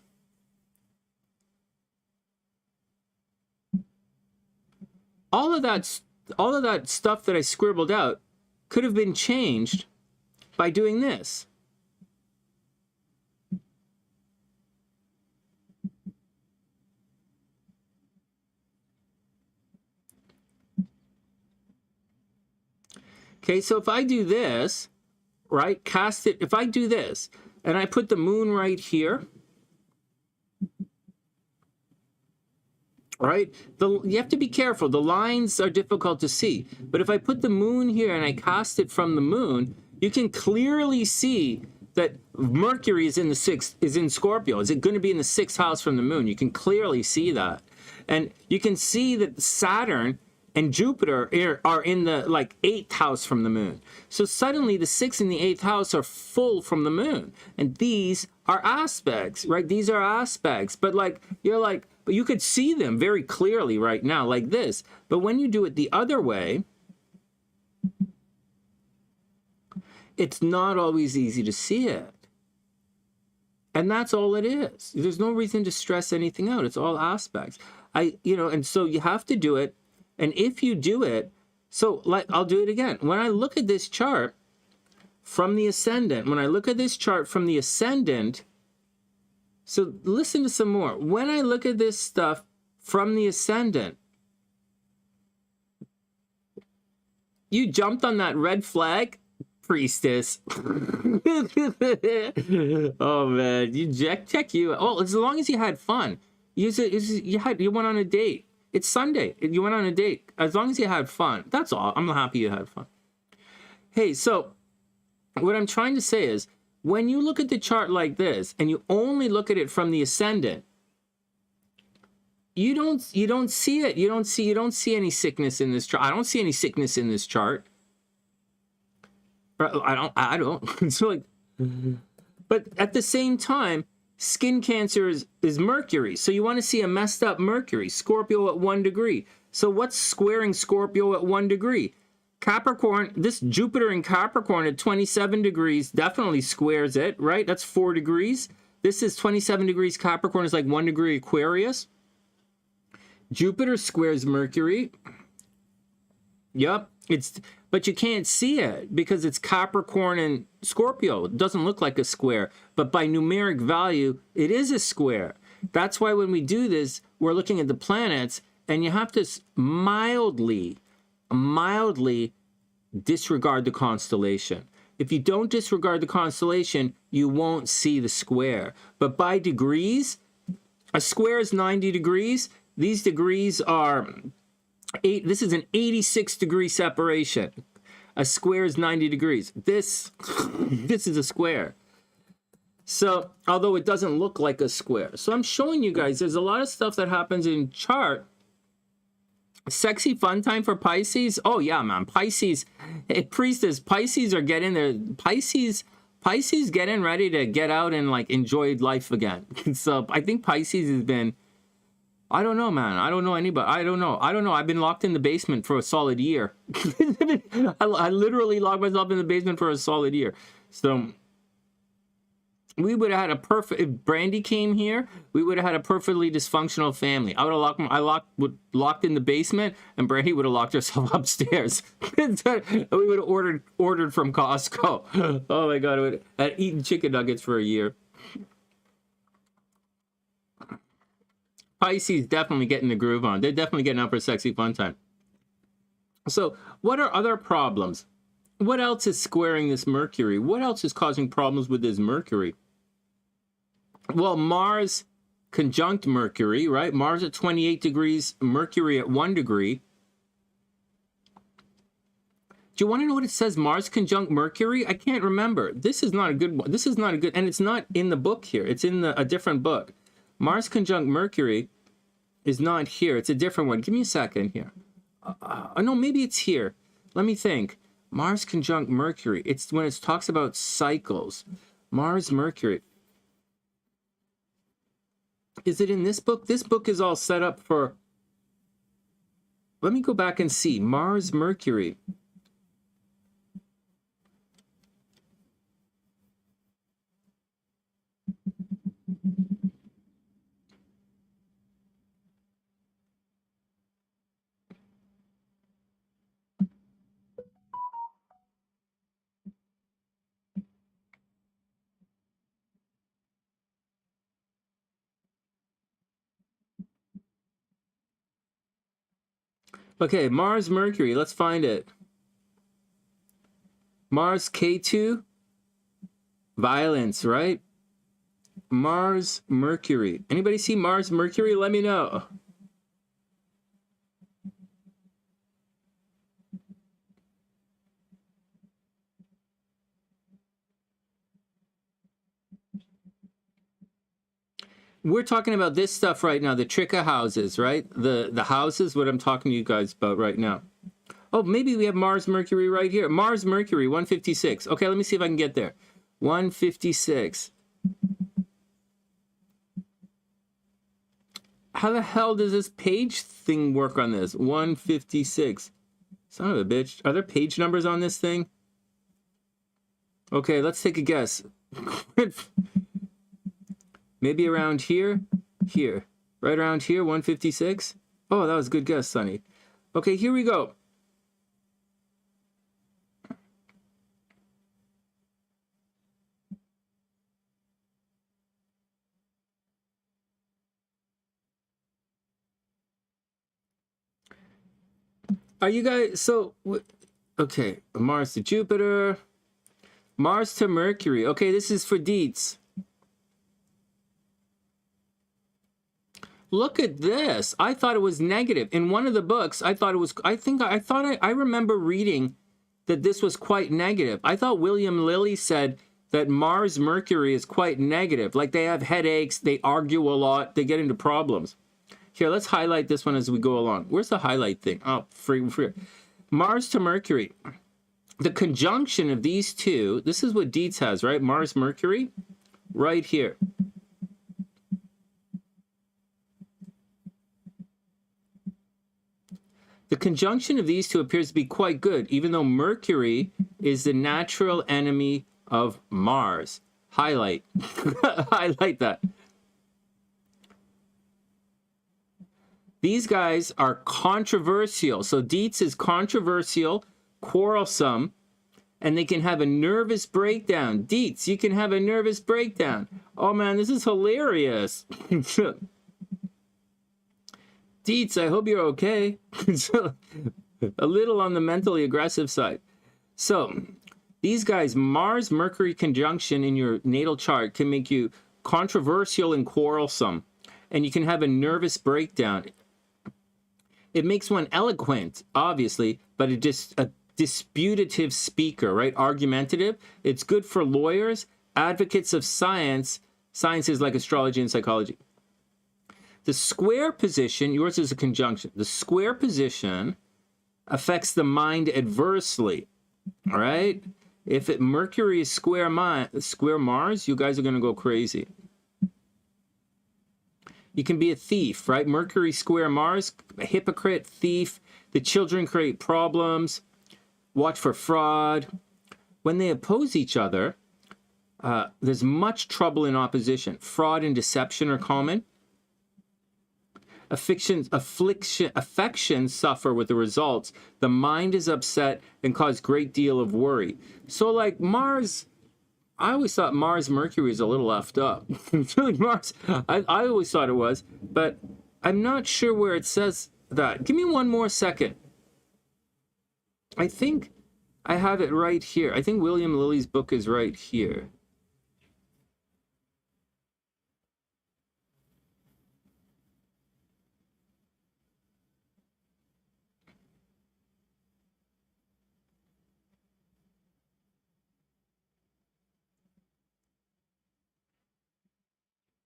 [SPEAKER 1] All of that stuff that I scribbled out could have been changed by doing this. Okay, so if I do this, right, cast it, if I do this, and I put the moon right here, right, you have to be careful. The lines are difficult to see. But if I put the moon here and I cast it from the moon, you can clearly see that Mercury is in the sixth, is in Scorpio. Is it going to be in the sixth house from the moon? You can clearly see that. And you can see that Saturn and Jupiter are in the like 8th house from the moon. So suddenly the 6th and the 8th house are full from the moon. And these are aspects, right? These are aspects. But like, you're like, but you could see them very clearly right now like this. But when you do it the other way, it's not always easy to see it. And that's all it is. There's no reason to stress anything out. It's all aspects. And so you have to do it. And if you do it, so like, I'll do it again. When I look at this chart from the ascendant, so listen to some more. When I look at this stuff from the ascendant, you jumped on that red flag, priestess. Oh man, check you. Oh, as long as you had fun. You went on a date. It's Sunday. You went on a date. As long as you had fun. That's all. I'm happy you had fun. Hey, so what I'm trying to say is, when you look at the chart like this and you only look at it from the ascendant, you don't see it. You don't see any sickness in this chart. I don't see any sickness in this chart. I don't. So like, but at the same time, skin cancer is Mercury. So you want to see a messed up Mercury, Scorpio at 1 degree. So what's squaring Scorpio at 1 degree? Capricorn, this Jupiter in Capricorn at 27 degrees definitely squares it, right? That's 4 degrees. This is 27 degrees Capricorn is like 1 degree Aquarius. Jupiter squares Mercury. Yep. But you can't see it because it's Capricorn and Scorpio. It doesn't look like a square, but by numeric value, it is a square. That's why when we do this, we're looking at the planets and you have to mildly disregard the constellation. If you don't disregard the constellation, you won't see the square. But by degrees, a square is 90 degrees. These degrees are this is an 86 degree separation. A square is 90 degrees. This is a square. So, although it doesn't look like a square. So I'm showing you guys, there's a lot of stuff that happens in chart. Sexy fun time for Pisces. Oh yeah, man. Pisces, priestess, Pisces are getting there. Pisces getting ready to get out and like enjoy life again. So I think Pisces has been, I don't know, man. I don't know anybody. I don't know. I've been locked in the basement for a solid year. I literally locked myself in the basement for a solid year. So we would have had a perfect, if Brandy came here, we would have had a perfectly dysfunctional family. I would have locked in the basement and Brandy would have locked herself upstairs. We would have ordered from Costco. Oh my God, I would have eaten chicken nuggets for a year. Pisces definitely getting the groove on. They're definitely getting up for sexy fun time. So what are other problems? What else is squaring this Mercury? What else is causing problems with this Mercury? Well, Mars conjunct Mercury, right? Mars at 28 degrees, Mercury at 1 degree. Do you want to know what it says? Mars conjunct Mercury? I can't remember. This is not a good one. This is not a good, and it's not in the book here. It's in a different book. Mars conjunct Mercury is not here. It's a different one. Give me a second here. No, maybe it's here. Let me think. Mars conjunct Mercury. It's when it talks about cycles. Mars, Mercury. Is it in this book? This book is all set up for... Let me go back and see. Mars, Mercury. Okay, Mars, Mercury. Let's find it. Mars, K2. Violence, right? Mars, Mercury. Anybody see Mars, Mercury? Let me know. We're talking about this stuff right now, the trick of houses, right? The houses, what I'm talking to you guys about right now. Oh, maybe we have Mars, Mercury right here. Mars, Mercury, 156. Okay, let me see if I can get there. 156. How the hell does this page thing work on this? 156. Son of a bitch. Are there page numbers on this thing? Okay, let's take a guess. Maybe around here? Here. Right around here, 156? Oh, that was a good guess, Sonny. Okay, here we go. Are you guys... So, okay, Mars to Jupiter. Mars to Mercury. Okay, this is for Deets. Look at this. I thought it was negative. In one of the books, I thought it was... I remember reading that this was quite negative. I thought William Lilly said that Mars, Mercury is quite negative. Like, they have headaches, they argue a lot, they get into problems. Here, let's highlight this one as we go along. Where's the highlight thing? Oh, free. Mars to Mercury. The conjunction of these two, this is what Deets has, right? Mars, Mercury, right here. The conjunction of these two appears to be quite good, even though Mercury is the natural enemy of Mars. Highlight. Highlight that. These guys are controversial. So Deets is controversial, quarrelsome, and they can have a nervous breakdown. Deets, you can have a nervous breakdown. Oh man, this is hilarious. Deets, I hope you're okay. A little on the mentally aggressive side. So these guys, Mars Mercury conjunction in your natal chart can make you controversial and quarrelsome, and you can have a nervous breakdown. It makes one eloquent, obviously, but a disputative speaker, right? Argumentative. It's good for lawyers, advocates of science, sciences like astrology and psychology. The square position, yours is a conjunction. The square position affects the mind adversely, all right? If Mercury is square Mars, you guys are going to go crazy. You can be a thief, right? Mercury square Mars, a hypocrite, thief. The children create problems. Watch for fraud. When they oppose each other, there's much trouble in opposition. Fraud and deception are common. Affections suffer with the results. The mind is upset and cause great deal of worry. So like Mars, I always thought Mars Mercury is a little left up. Like Mars, I always thought it was, but I'm not sure where it says that. Give me one more second. I think I have it right here. I think William Lilly's book is right here.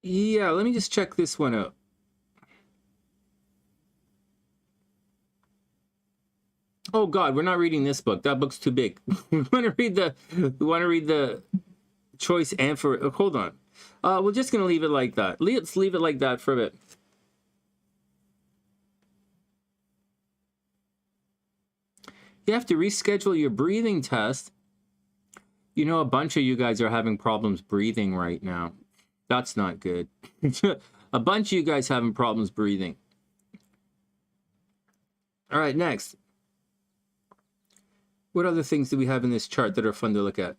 [SPEAKER 1] Yeah, let me just check this one out. Oh God, we're not reading this book. That book's too big. We want to read the choice and for. Hold on. We're just gonna leave it like that. Let's leave it like that for a bit. You have to reschedule your breathing test. You know, a bunch of you guys are having problems breathing right now. That's not good. A bunch of you guys having problems breathing. All right, next. What other things do we have in this chart that are fun to look at?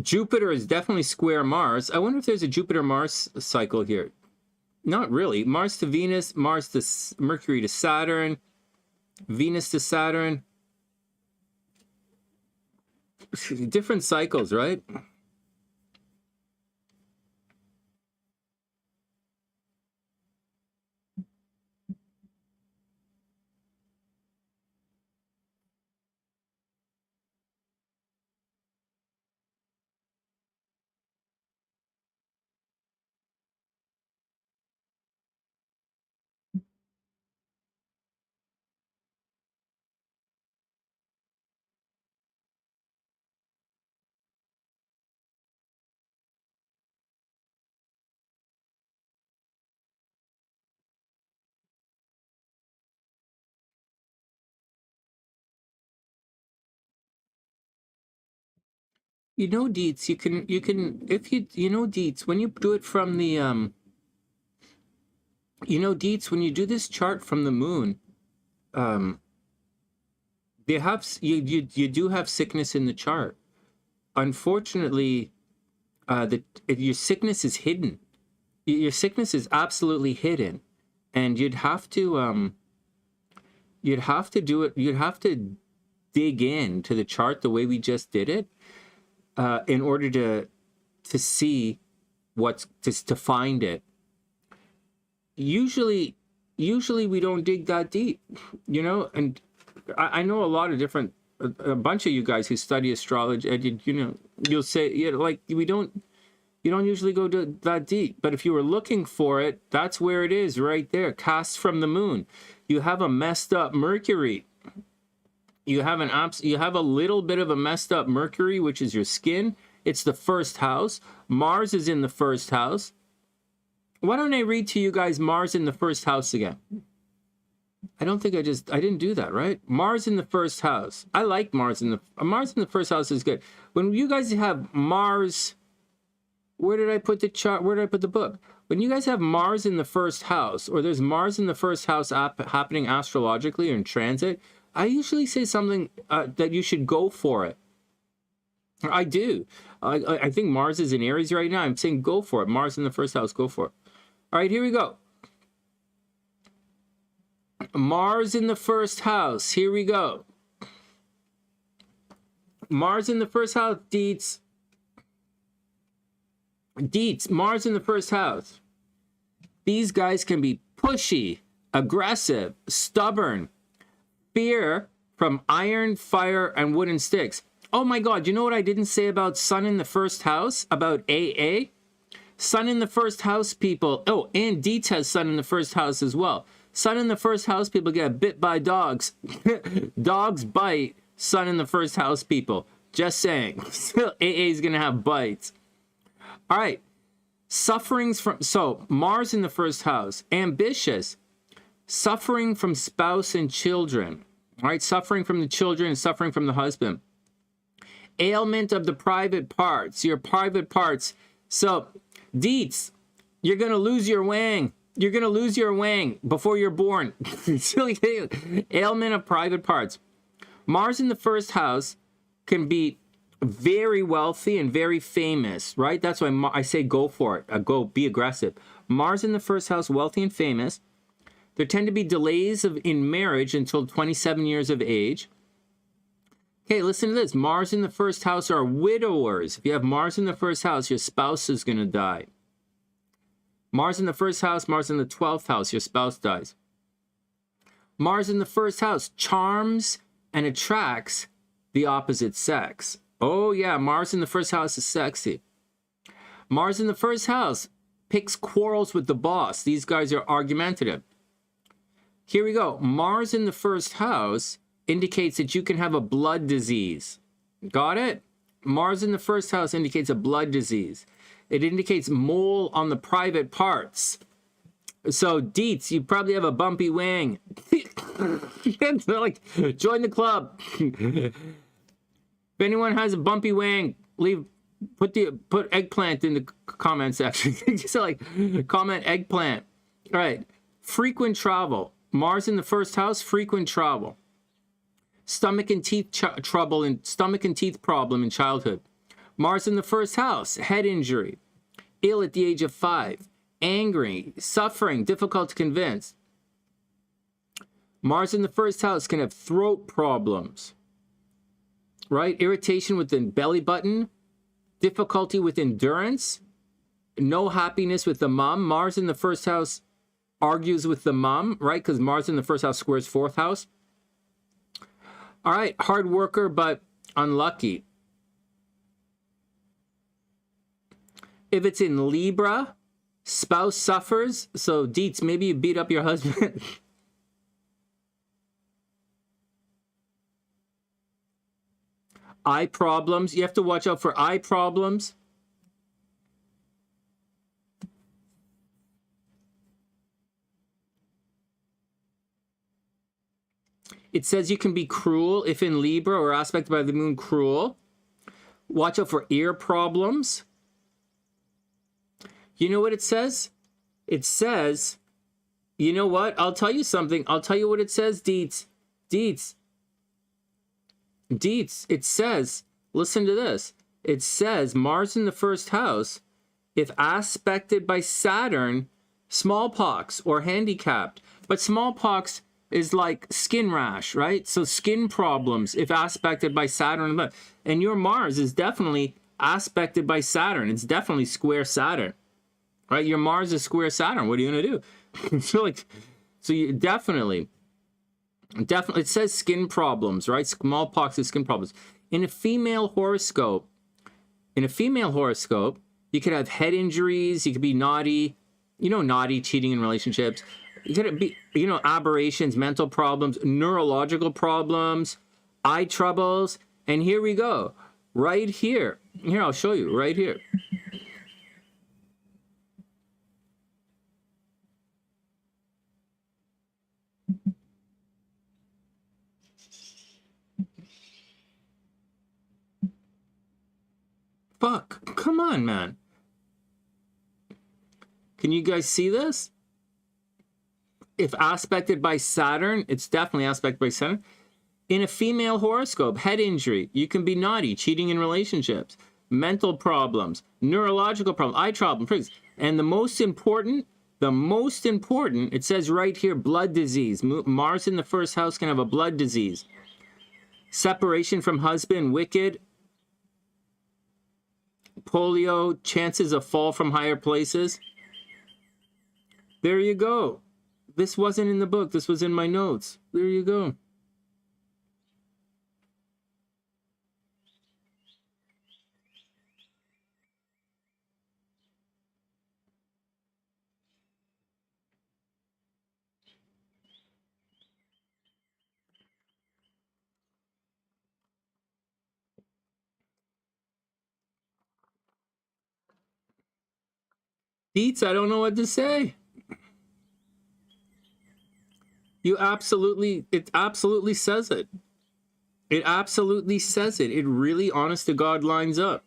[SPEAKER 1] Jupiter is definitely square Mars. I wonder if there's a Jupiter-Mars cycle here. Not really. Mars to Venus, Mars to Mercury to Saturn, Venus to Saturn. Different cycles, right? You know, Deets, you can if you know, Deets, when you do it from the you know, Deets, when you do this chart from the moon, they have you do have sickness in the chart. Unfortunately, your sickness is hidden. Your sickness is absolutely hidden, and you'd have to do it. You'd have to dig in to the chart the way we just did it, in order to see what's to find it. Usually we don't dig that deep, you know. And I know a lot of different, a bunch of you guys who study astrology, and you know, you'll say, yeah, like you don't usually go to that deep. But if you were looking for it, that's where it is, right there, cast from the moon. You have a messed up Mercury. You have a little bit of a messed up Mercury, which is your skin. It's the first house. Mars is in the first house. Why don't I read to you guys Mars in the first house again? I don't think I didn't do that, right? Mars in the first house. I like Mars in the first house is good. When you guys have Mars, where did I put the chart? Where did I put the book? When you guys have Mars in the first house, or there's Mars in the first house happening astrologically or in transit, I usually say something that you should go for it. I do. I think Mars is in Aries right now. I'm saying go for it. Mars in the first house, go for it. All right, here we go. Mars in the first house. Here we go. Mars in the first house, Deets. Deets, Mars in the first house. These guys can be pushy, aggressive, stubborn, fear from iron, fire, and wooden sticks. Oh my God, you know what I didn't say about Sun in the first house? About AA? Sun in the first house, people. Oh, and Deets has Sun in the first house as well. Sun in the first house, people get bit by dogs. Dogs bite. Sun in the first house, people. Just saying. AA is going to have bites. All right. Sufferings from... So, Mars in the first house. Ambitious. Suffering from spouse and children. All right. Suffering from the children and suffering from the husband. Ailment of the private parts. Your private parts. So, Deets, you're going to lose your wang. You're going to lose your wang before you're born. Ailment of private parts. Mars in the first house can be very wealthy and very famous, right? That's why I say go for it. Go, be aggressive. Mars in the first house, wealthy and famous. There tend to be delays in marriage until 27 years of age. Okay, listen to this. Mars in the first house are widowers. If you have Mars in the first house, your spouse is going to die. Mars in the first house, Mars in the 12th house, your spouse dies. Mars in the first house charms and attracts the opposite sex. Oh yeah, Mars in the first house is sexy. Mars in the first house picks quarrels with the boss. These guys are argumentative. Here we go. Mars in the first house indicates that you can have a blood disease. Got it? Mars in the first house indicates a blood disease. It indicates mole on the private parts. So, Deets, you probably have a bumpy wang. Like, join the club. If anyone has a bumpy wang, put eggplant in the comment section. So, like, comment eggplant. All right. Frequent travel. Mars in the first house, frequent travel. Stomach and teeth trouble and stomach and teeth problem in childhood. Mars in the first house, head injury. Ill at the age of 5. Angry, suffering, difficult to convince. Mars in the first house can have throat problems, right? Irritation with the belly button, difficulty with endurance, no happiness with the mom. Mars in the first house argues with the mom, right? Because Mars in the first house squares fourth house. All right, hard worker, but unlucky. If it's in Libra, spouse suffers. So, Deets, maybe you beat up your husband. Eye problems. You have to watch out for eye problems. It says you can be cruel if in Libra or aspected by the moon cruel. Watch out for ear problems. You know what it says? It says, you know what? I'll tell you something. I'll tell you what it says, Deets. Deets. Deets. It says, listen to this. It says Mars in the first house, if aspected by Saturn, smallpox or handicapped. But smallpox is like skin rash, right? So skin problems if aspected by Saturn. And your Mars is definitely aspected by Saturn. It's definitely square Saturn. Right, your Mars is square Saturn. What are you gonna do? So you definitely, it says skin problems, right? Smallpox is skin problems. In a female horoscope, you could have head injuries. You could be naughty, naughty, cheating in relationships. You could be, aberrations, mental problems, neurological problems, eye troubles. And here we go, right here. Here, I'll show you right here. Fuck, come on, man. Can you guys see this? If aspected by Saturn, it's definitely aspected by Saturn. In a female horoscope, head injury, you can be naughty, cheating in relationships, mental problems, neurological problems, eye problems. And the most important, it says right here, blood disease. Mars in the first house can have a blood disease. Separation from husband, wicked, polio, chances of fall from higher places. There you go. This wasn't in the book. This was in my notes. There you go. Deets, I don't know what to say. It absolutely says it. It absolutely says it. It really, honest to God, lines up.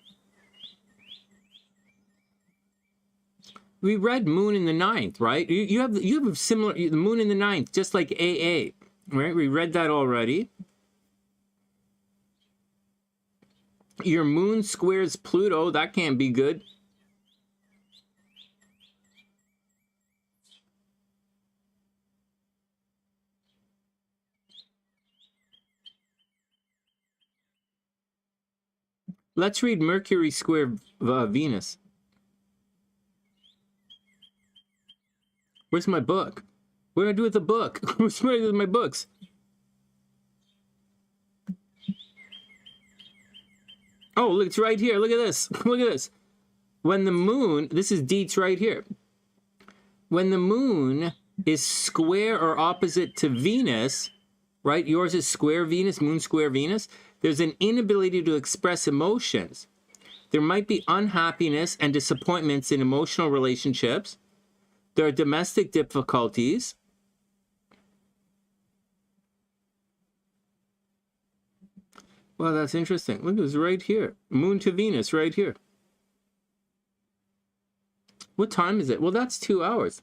[SPEAKER 1] We read Moon in the Ninth, right? You have a similar, the Moon in the Ninth, just like AA, right? We read that already. Your Moon squares Pluto. That can't be good. Let's read Mercury square Venus. Where's my book? What do I do with the book? What do I do with my books? Oh, look, it's right here. Look at this. Look at this. When the moon, this is Deets right here. When the moon is square or opposite to Venus, right? Yours is square Venus, moon square Venus. There's an inability to express emotions. There might be unhappiness and disappointments in emotional relationships. There are domestic difficulties. Well, that's interesting. Look, it's right here. Moon to Venus right here. What time is it? Well, that's 2 hours.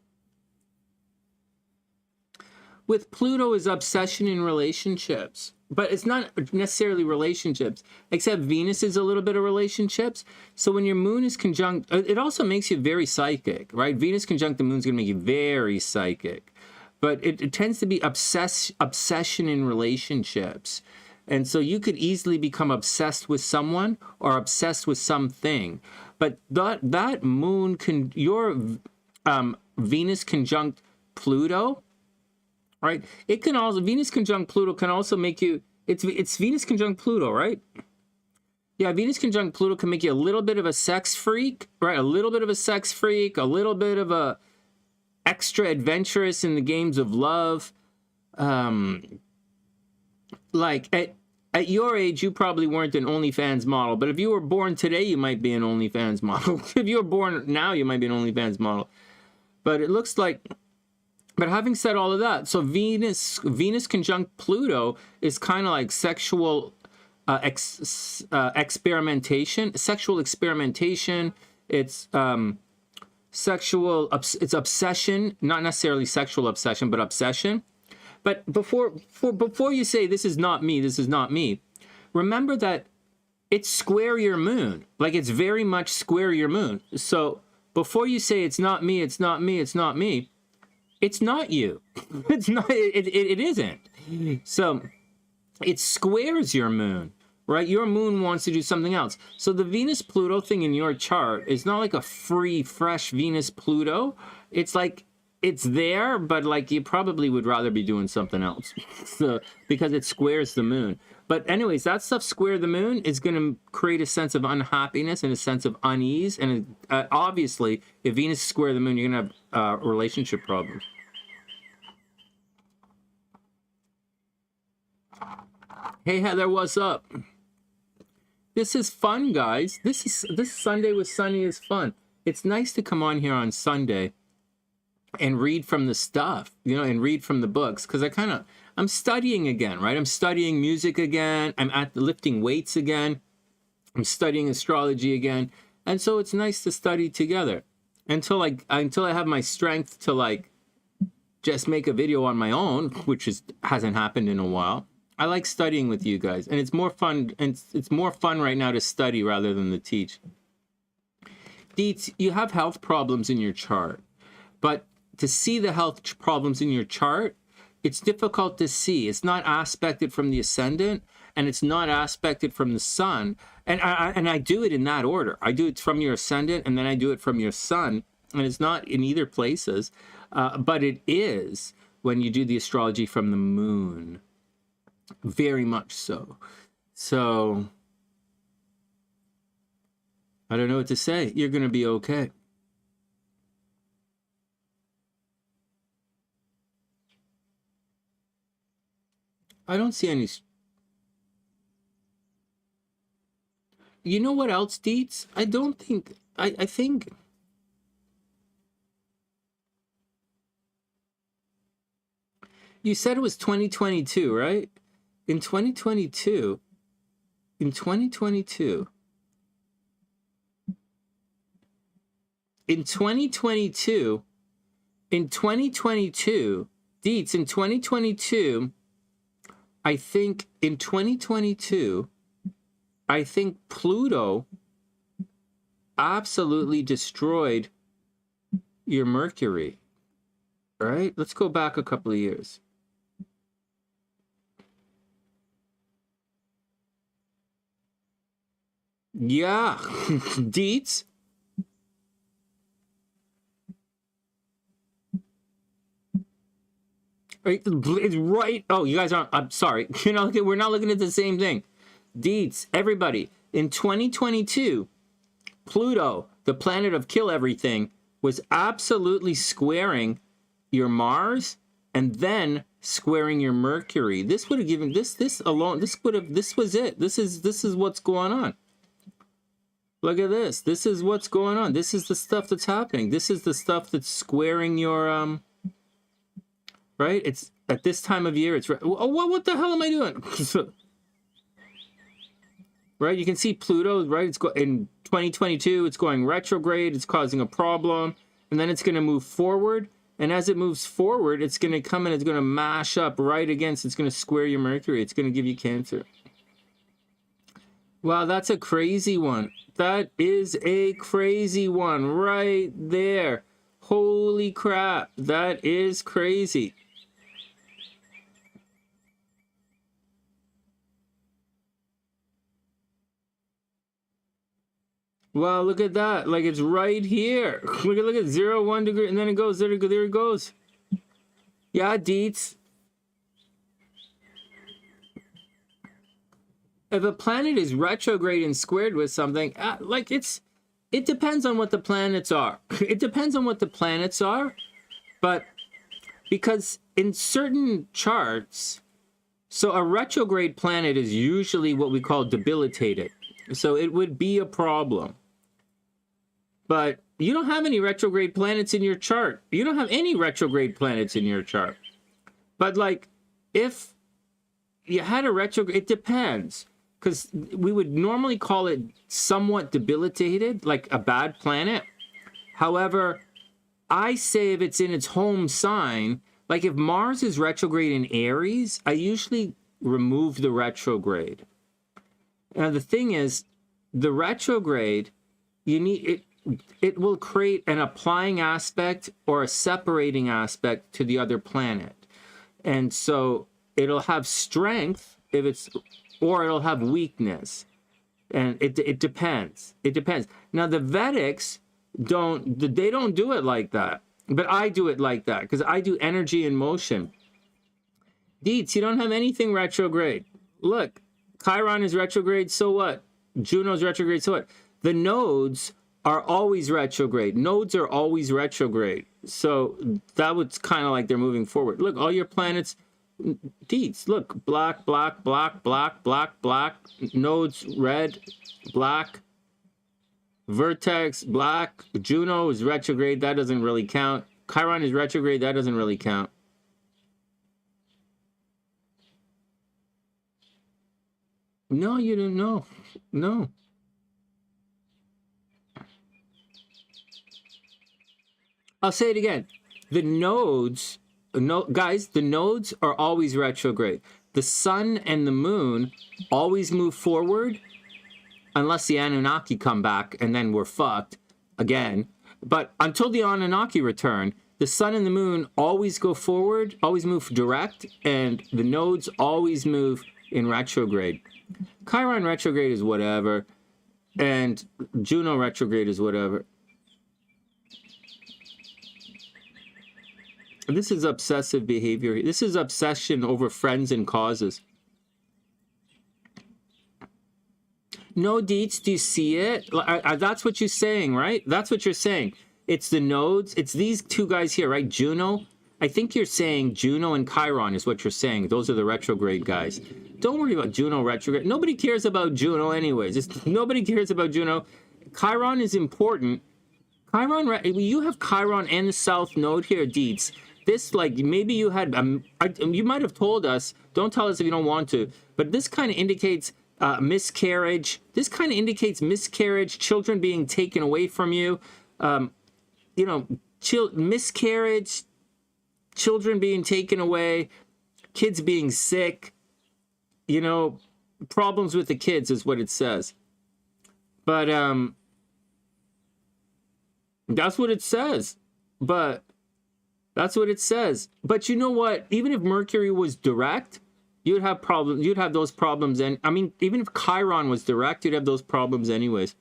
[SPEAKER 1] With Pluto is obsession in relationships. But it's not necessarily relationships, except Venus is a little bit of relationships. So when your moon is conjunct, it also makes you very psychic, right? Venus conjunct the moon is going to make you very psychic. But it tends to be obsession in relationships. And so you could easily become obsessed with someone or obsessed with something. But that moon, your Venus conjunct Pluto, right? It can also, Venus conjunct Pluto can also make you, it's Venus conjunct Pluto, right? Yeah, Venus conjunct Pluto can make you a little bit of a sex freak, right? A little bit of a sex freak, a little bit of a extra adventurous in the games of love. Like at your age, you probably weren't an OnlyFans model, but if you were born today, you might be an OnlyFans model. If you were born now, you might be an OnlyFans model. But it looks like, but having said all of that, so Venus conjunct Pluto is kind of like sexual experimentation. Sexual experimentation. It's it's obsession, not necessarily sexual obsession, but obsession. But before you say this is not me, remember that it's square your moon. Like it's very much square your moon. So before you say it's not me, it's not me, it's not me, it's not you. It's not. It isn't. So it squares your moon, right? Your moon wants to do something else. So the Venus-Pluto thing in your chart is not like a free, fresh Venus-Pluto. It's like, it's there, but like you probably would rather be doing something else. So, because it squares the moon. But anyways, that stuff square the moon is going to create a sense of unhappiness and a sense of unease. And obviously, if Venus square the moon, you're going to have relationship problems. Hey Heather, what's up? This is fun, guys. This Sunday with Sonny is fun. It's nice to come on here on Sunday and read from the stuff, you know, and read from the books, because I'm studying again, right? I'm studying music again. I'm lifting weights again. I'm studying astrology again. And so it's nice to study together until I have my strength to like just make a video on my own, which hasn't happened in a while. I like studying with you guys, and it's more fun. And it's more fun right now to study rather than to teach. Deets, you have health problems in your chart, but to see the health problems in your chart, it's difficult to see. It's not aspected from the ascendant, and it's not aspected from the sun. And I do it in that order. I do it from your ascendant, and then I do it from your sun. And it's not in either places, but it is when you do the astrology from the moon. Very much so. So, I don't know what to say. You're going to be okay. I don't see any. You know what else, Deets? I don't think. I think. You said it was 2022, right? In 2022. In 2022. In 2022. In 2022. Deets, in 2022. I think in 2022, I think Pluto absolutely destroyed your Mercury, right? Let's go back a couple of years. Yeah, Deets. It's right. Oh, you guys aren't. I'm sorry. We're not looking at the same thing. Deets, everybody. In 2022, Pluto, the planet of kill everything, was absolutely squaring your Mars and then squaring your Mercury. This would have given this alone. This was it. This is what's going on. Look at this. This is what's going on. This is the stuff that's happening. This is the stuff that's squaring your right. It's at this time of year. It's oh, what the hell am I doing? Right, you can see Pluto, right? It's in 2022, it's going retrograde, it's causing a problem, and then it's going to move forward. And as it moves forward, it's going to come and it's going to mash up right against, it's going to square your Mercury. It's going to give you Cancer. Wow, that's a crazy one. That is a crazy one right there. Holy crap, that is crazy. Wow, look at that. Like, it's right here. Look at 0, 1 degree, and then it goes, there it goes. Yeah, Deets. If a planet is retrograde and squared with something, like, it depends on what the planets are. It depends on what the planets are, but because in certain charts, so a retrograde planet is usually what we call debilitated. So it would be a problem. But you don't have any retrograde planets in your chart. You don't have any retrograde planets in your chart. But like, if you had a retrograde, it depends. Because we would normally call it somewhat debilitated, like a bad planet. However, I say if it's in its home sign, like if Mars is retrograde in Aries, I usually remove the retrograde. Now, the thing is, the retrograde, you need it. It will create an applying aspect or a separating aspect to the other planet. And so it'll have strength if it's, or it'll have weakness. And it depends. It depends. Now, the Vedics they don't do it like that. But I do it like that because I do energy and motion. Deets, you don't have anything retrograde. Look, Chiron is retrograde, so what? Juno's retrograde, so what? The nodes are always retrograde. Nodes are always retrograde. So that was kind of like they're moving forward. Look, all your planets, Deets, look, black, black, black, black, black, black, nodes, red, black, vertex, black, Juno is retrograde, that doesn't really count. Chiron is retrograde, that doesn't really count. No, you don't know. No. I'll say it again. The nodes, guys, the nodes are always retrograde. The sun and the moon always move forward unless the Anunnaki come back and then we're fucked again. But until the Anunnaki return, the sun and the moon always go forward, always move direct, and the nodes always move in retrograde. Chiron retrograde is whatever, and Juno retrograde is whatever. This is obsessive behavior. This is obsession over friends and causes. No, Deets, do you see it? That's what you're saying, right? That's what you're saying. It's the nodes. It's these two guys here, right? Juno. I think you're saying Juno and Chiron is what you're saying. Those are the retrograde guys. Don't worry about Juno retrograde. Nobody cares about Juno anyways. Nobody cares about Juno. Chiron is important. Chiron, you have Chiron and the South Node here, Deets. This, like, maybe you had, you might have told us, don't tell us if you don't want to, but this kind of indicates miscarriage. This kind of indicates miscarriage, children being taken away from you, you know, miscarriage, children being taken away, kids being sick, you know, problems with the kids is what it says. But that's what it says. But that's what it says. But you know what? Even if Mercury was direct, you'd have problems. You'd have those problems. And I mean, even if Chiron was direct, you'd have those problems anyways.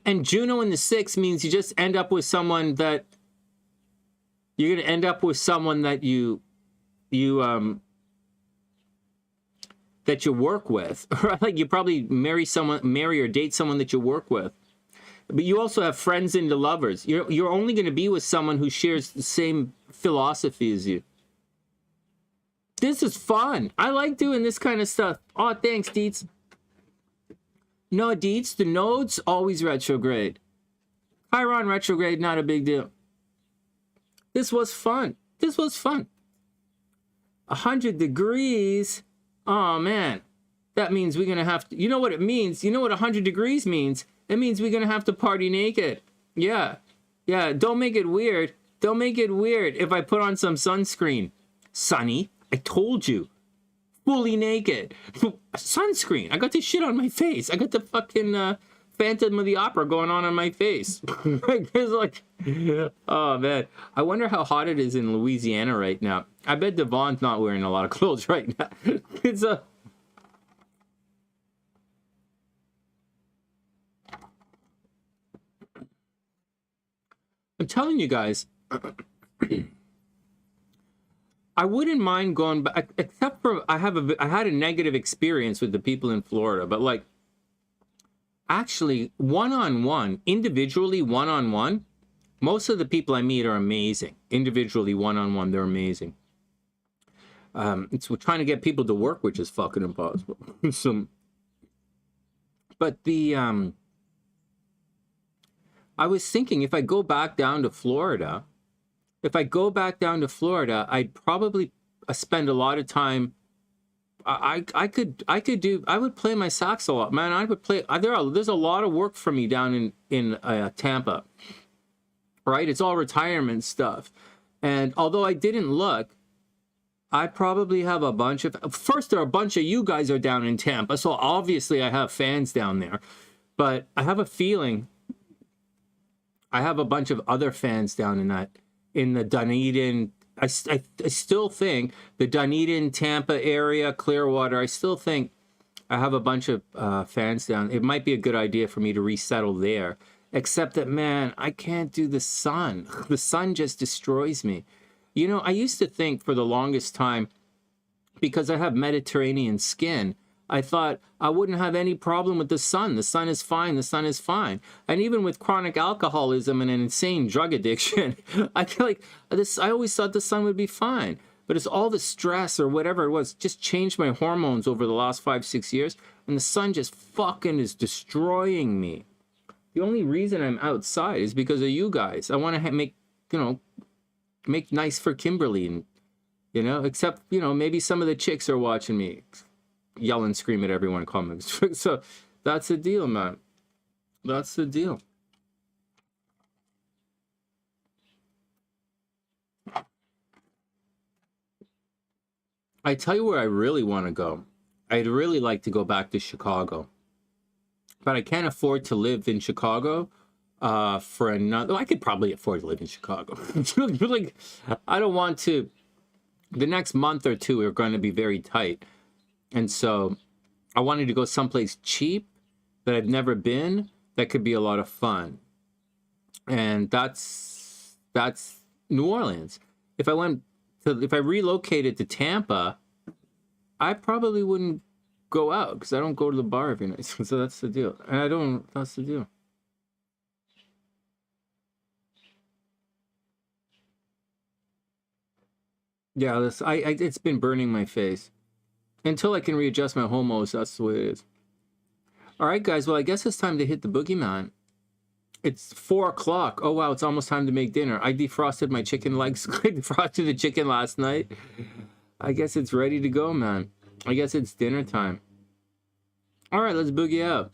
[SPEAKER 1] And Juno in the 6th means you just end up with someone that you're going to end up with someone that that you work with, right? Like you probably marry or date someone that you work with. But you also have friends and lovers. You're only going to be with someone who shares the same philosophy as you. This is fun. I like doing this kind of stuff. Oh, thanks, Deets. No, Deets, the nodes always retrograde. Chiron retrograde, not a big deal. This was fun. This was fun. 100 degrees. Oh, man. That means we're going to have to... You know what it means? You know what 100 degrees means? It means we're going to have to party naked. Yeah. Yeah, don't make it weird. Don't make it weird if I put on some sunscreen. Sonny, I told you. Fully naked. Sunscreen. I got this shit on my face. I got the fucking Phantom of the Opera going on my face. It's like... Oh, man. I wonder how hot it is in Louisiana right now. I bet Devon's not wearing a lot of clothes right now. It's a... I'm telling you guys, I wouldn't mind going back, except for I had a negative experience with the people in Florida, but like actually one-on-one, individually one-on-one, most of the people I meet are amazing. Individually one-on-one, they're amazing. We're trying to get people to work, which is fucking impossible. But the I was thinking if I go back down to Florida, I'd probably spend a lot of time. I would play my sax a lot, man. I would play. There's a lot of work for me down in Tampa, right? It's all retirement stuff, and although I didn't look, I probably have a bunch of. First, there are a bunch of you guys are down in Tampa, so obviously I have fans down there, but I have a feeling. I have a bunch of other fans down in the Dunedin. I still think the Dunedin, Tampa area, Clearwater, I still think I have a bunch of fans down. It might be a good idea for me to resettle there. Except that, man, I can't do the sun. The sun just destroys me. You know, I used to think for the longest time, because I have Mediterranean skin, I thought I wouldn't have any problem with the sun. The sun is fine. The sun is fine. And even with chronic alcoholism and an insane drug addiction, I feel like this. I always thought the sun would be fine. But it's all the stress or whatever it was just changed my hormones over the last 5-6 years. And the sun just fucking is destroying me. The only reason I'm outside is because of you guys. I want to make, make nice for Kimberly. And, except, maybe some of the chicks are watching me. Yell and scream at everyone comments. So that's the deal, man. That's the deal. I tell you where I really want to go. I'd really like to go back to Chicago. But I can't afford to live in Chicago for another... I could probably afford to live in Chicago. Like, I don't want to... The next month or two are going to be very tight. And so I wanted to go someplace cheap that I've never been that could be a lot of fun. And that's New Orleans. If I relocated to Tampa, I probably wouldn't go out because I don't go to the bar every night. So that's the deal. And that's the deal. Yeah, it's been burning my face. Until I can readjust my homos, that's the way it is. All right, guys. Well, I guess it's time to hit the boogeyman. It's 4 o'clock. Oh, wow. It's almost time to make dinner. I defrosted my chicken legs. I defrosted the chicken last night. I guess it's ready to go, man. I guess it's dinner time. All right, let's boogie out.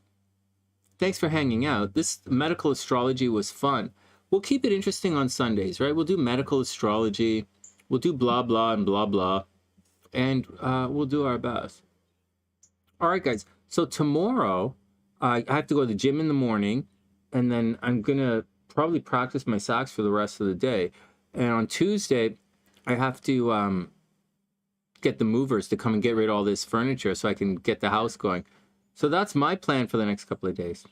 [SPEAKER 1] Thanks for hanging out. This medical astrology was fun. We'll keep it interesting on Sundays, right? We'll do medical astrology. We'll do blah, blah, and blah, blah. And we'll do our best. All right, guys. So tomorrow, I have to go to the gym in the morning, and then I'm going to probably practice my sax for the rest of the day. And on Tuesday, I have to get the movers to come and get rid of all this furniture so I can get the house going. So that's my plan for the next couple of days.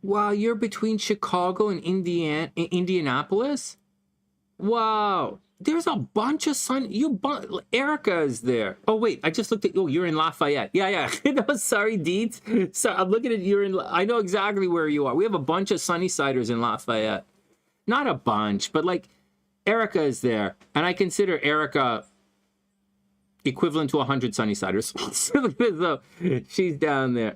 [SPEAKER 1] Wow, you're between Chicago and Indianapolis? Wow. There's a bunch of Erica is there. Oh wait, I just looked at. Oh, you're in Lafayette. Yeah. No, sorry, Deets. So I'm looking at you're in. I know exactly where you are. We have a bunch of Sunnysiders in Lafayette. Not a bunch, but like Erica is there, and I consider Erica equivalent to 100 Sunnysiders. So she's down there.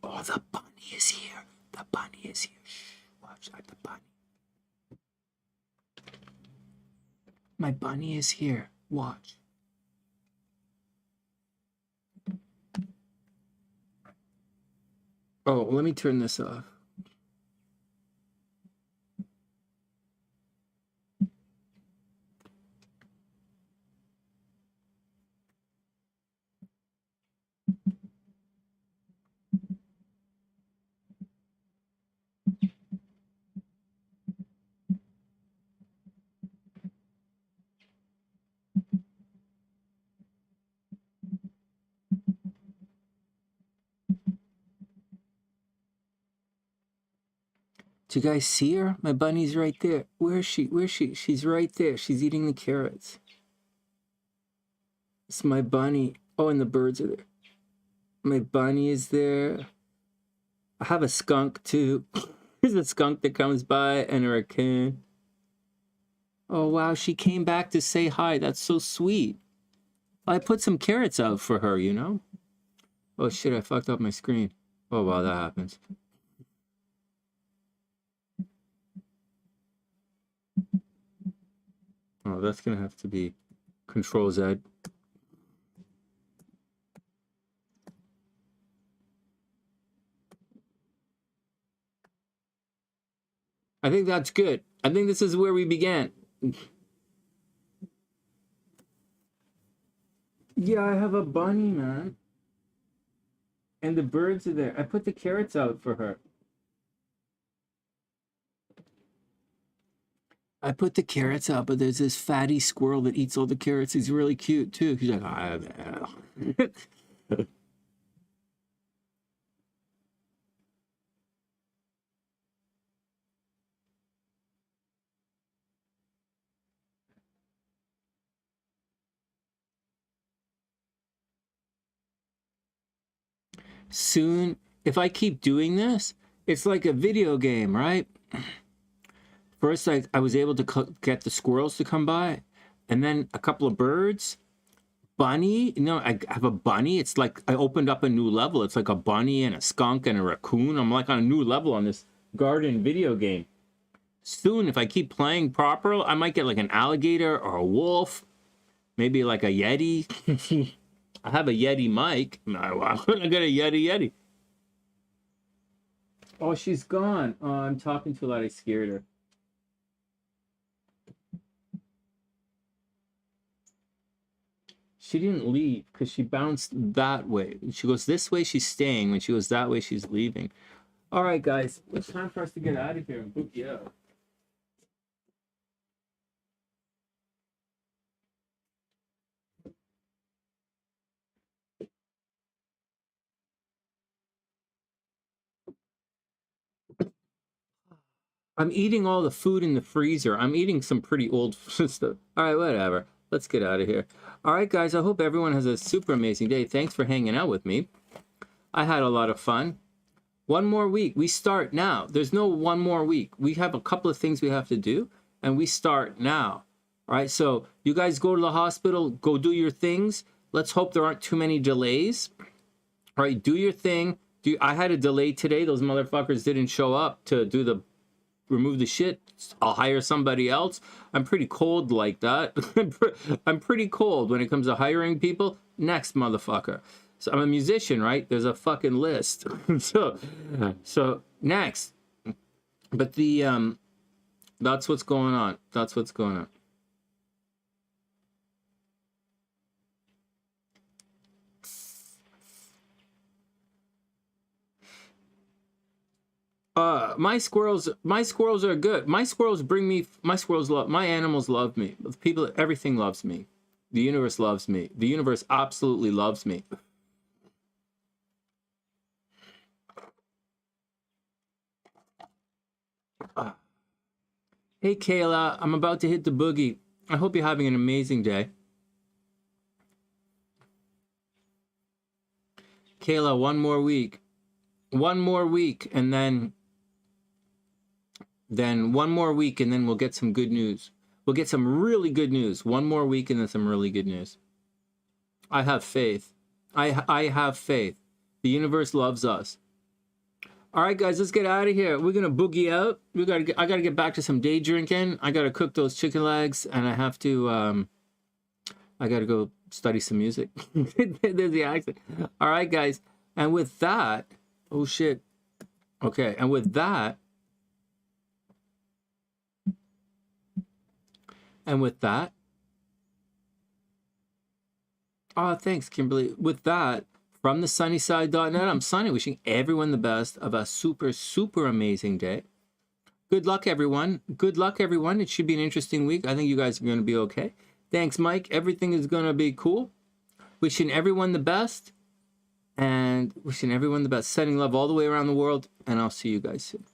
[SPEAKER 1] Oh, the bunny is here. The bunny is here. Shh, watch out, the bunny. My bunny is here. Watch. Oh, let me turn this off. Do you guys see her? My bunny's right there. Where is she? Where is she? She's right there. She's eating the carrots. It's my bunny. Oh, and the birds are there. My bunny is there. I have a skunk too. There's a skunk that comes by and a raccoon. Oh, wow. She came back to say hi. That's so sweet. I put some carrots out for her, you know? Oh, shit. I fucked up my screen. Oh, wow. That happens. Oh, that's going to have to be Control Z. I think that's good. I think this is where we began. Yeah, I have a bunny, man. And the birds are there. I put the carrots out for her. I put the carrots out, but there's this fatty squirrel that eats all the carrots. He's really cute, too. He's like, soon, if I keep doing this, it's like a video game, right? First, I was able to get the squirrels to come by, and then a couple of birds. Bunny, you know, I have a bunny. It's like I opened up a new level. It's like a bunny and a skunk and a raccoon. I'm like on a new level on this garden video game. Soon, if I keep playing proper, I might get like an alligator or a wolf, maybe like a yeti. I have a yeti mic. I got a yeti. Oh, she's gone. Oh, I'm talking too loud. I scared her. She didn't leave because she bounced that way. When she goes this way, she's staying. When she goes that way, she's leaving. All right, guys. It's time for us to get out of here and book you out. I'm eating all the food in the freezer. I'm eating some pretty old stuff. All right, whatever. Let's get out of here. All right, guys. I hope everyone has a super amazing day. Thanks for hanging out with me. I had a lot of fun. One more week. We start now. There's no one more week. We have a couple of things we have to do, and we start now. All right, so you guys go to the hospital. Go do your things. Let's hope there aren't too many delays. All right, do your thing. I had a delay today. Those motherfuckers didn't show up to do the remove the shit. I'll hire somebody else. I'm pretty cold like that. I'm pretty cold when it comes to hiring people. Next, motherfucker. So I'm a musician, right? There's a fucking list. so next. But the that's what's going on. That's what's going on. My squirrels are good. My squirrels love, my animals love me. People, everything loves me. The universe loves me. The universe absolutely loves me. Hey, Kayla, I'm about to hit the boogie. I hope you're having an amazing day. Kayla, one more week. One more week, and then one more week, and then we'll get some good news. We'll get some really good news. One more week, and then some really good news. I have faith. I have faith. The universe loves us. All right, guys, let's get out of here. We're gonna boogie out. I gotta get back to some day drinking. I gotta cook those chicken legs, and I have to. I gotta go study some music. There's the accent. All right, guys, and with that, oh shit. Okay, and with that, oh, thanks, Kimberly. With that. From TheSunnySide.net, I'm Sonny, wishing everyone the best of a super, super amazing day. Good luck, everyone. Good luck, everyone. It should be an interesting week. I think you guys are going to be okay. Thanks, Mike. Everything is going to be cool. Wishing everyone the best. And wishing everyone the best. Sending love all the way around the world. And I'll see you guys soon.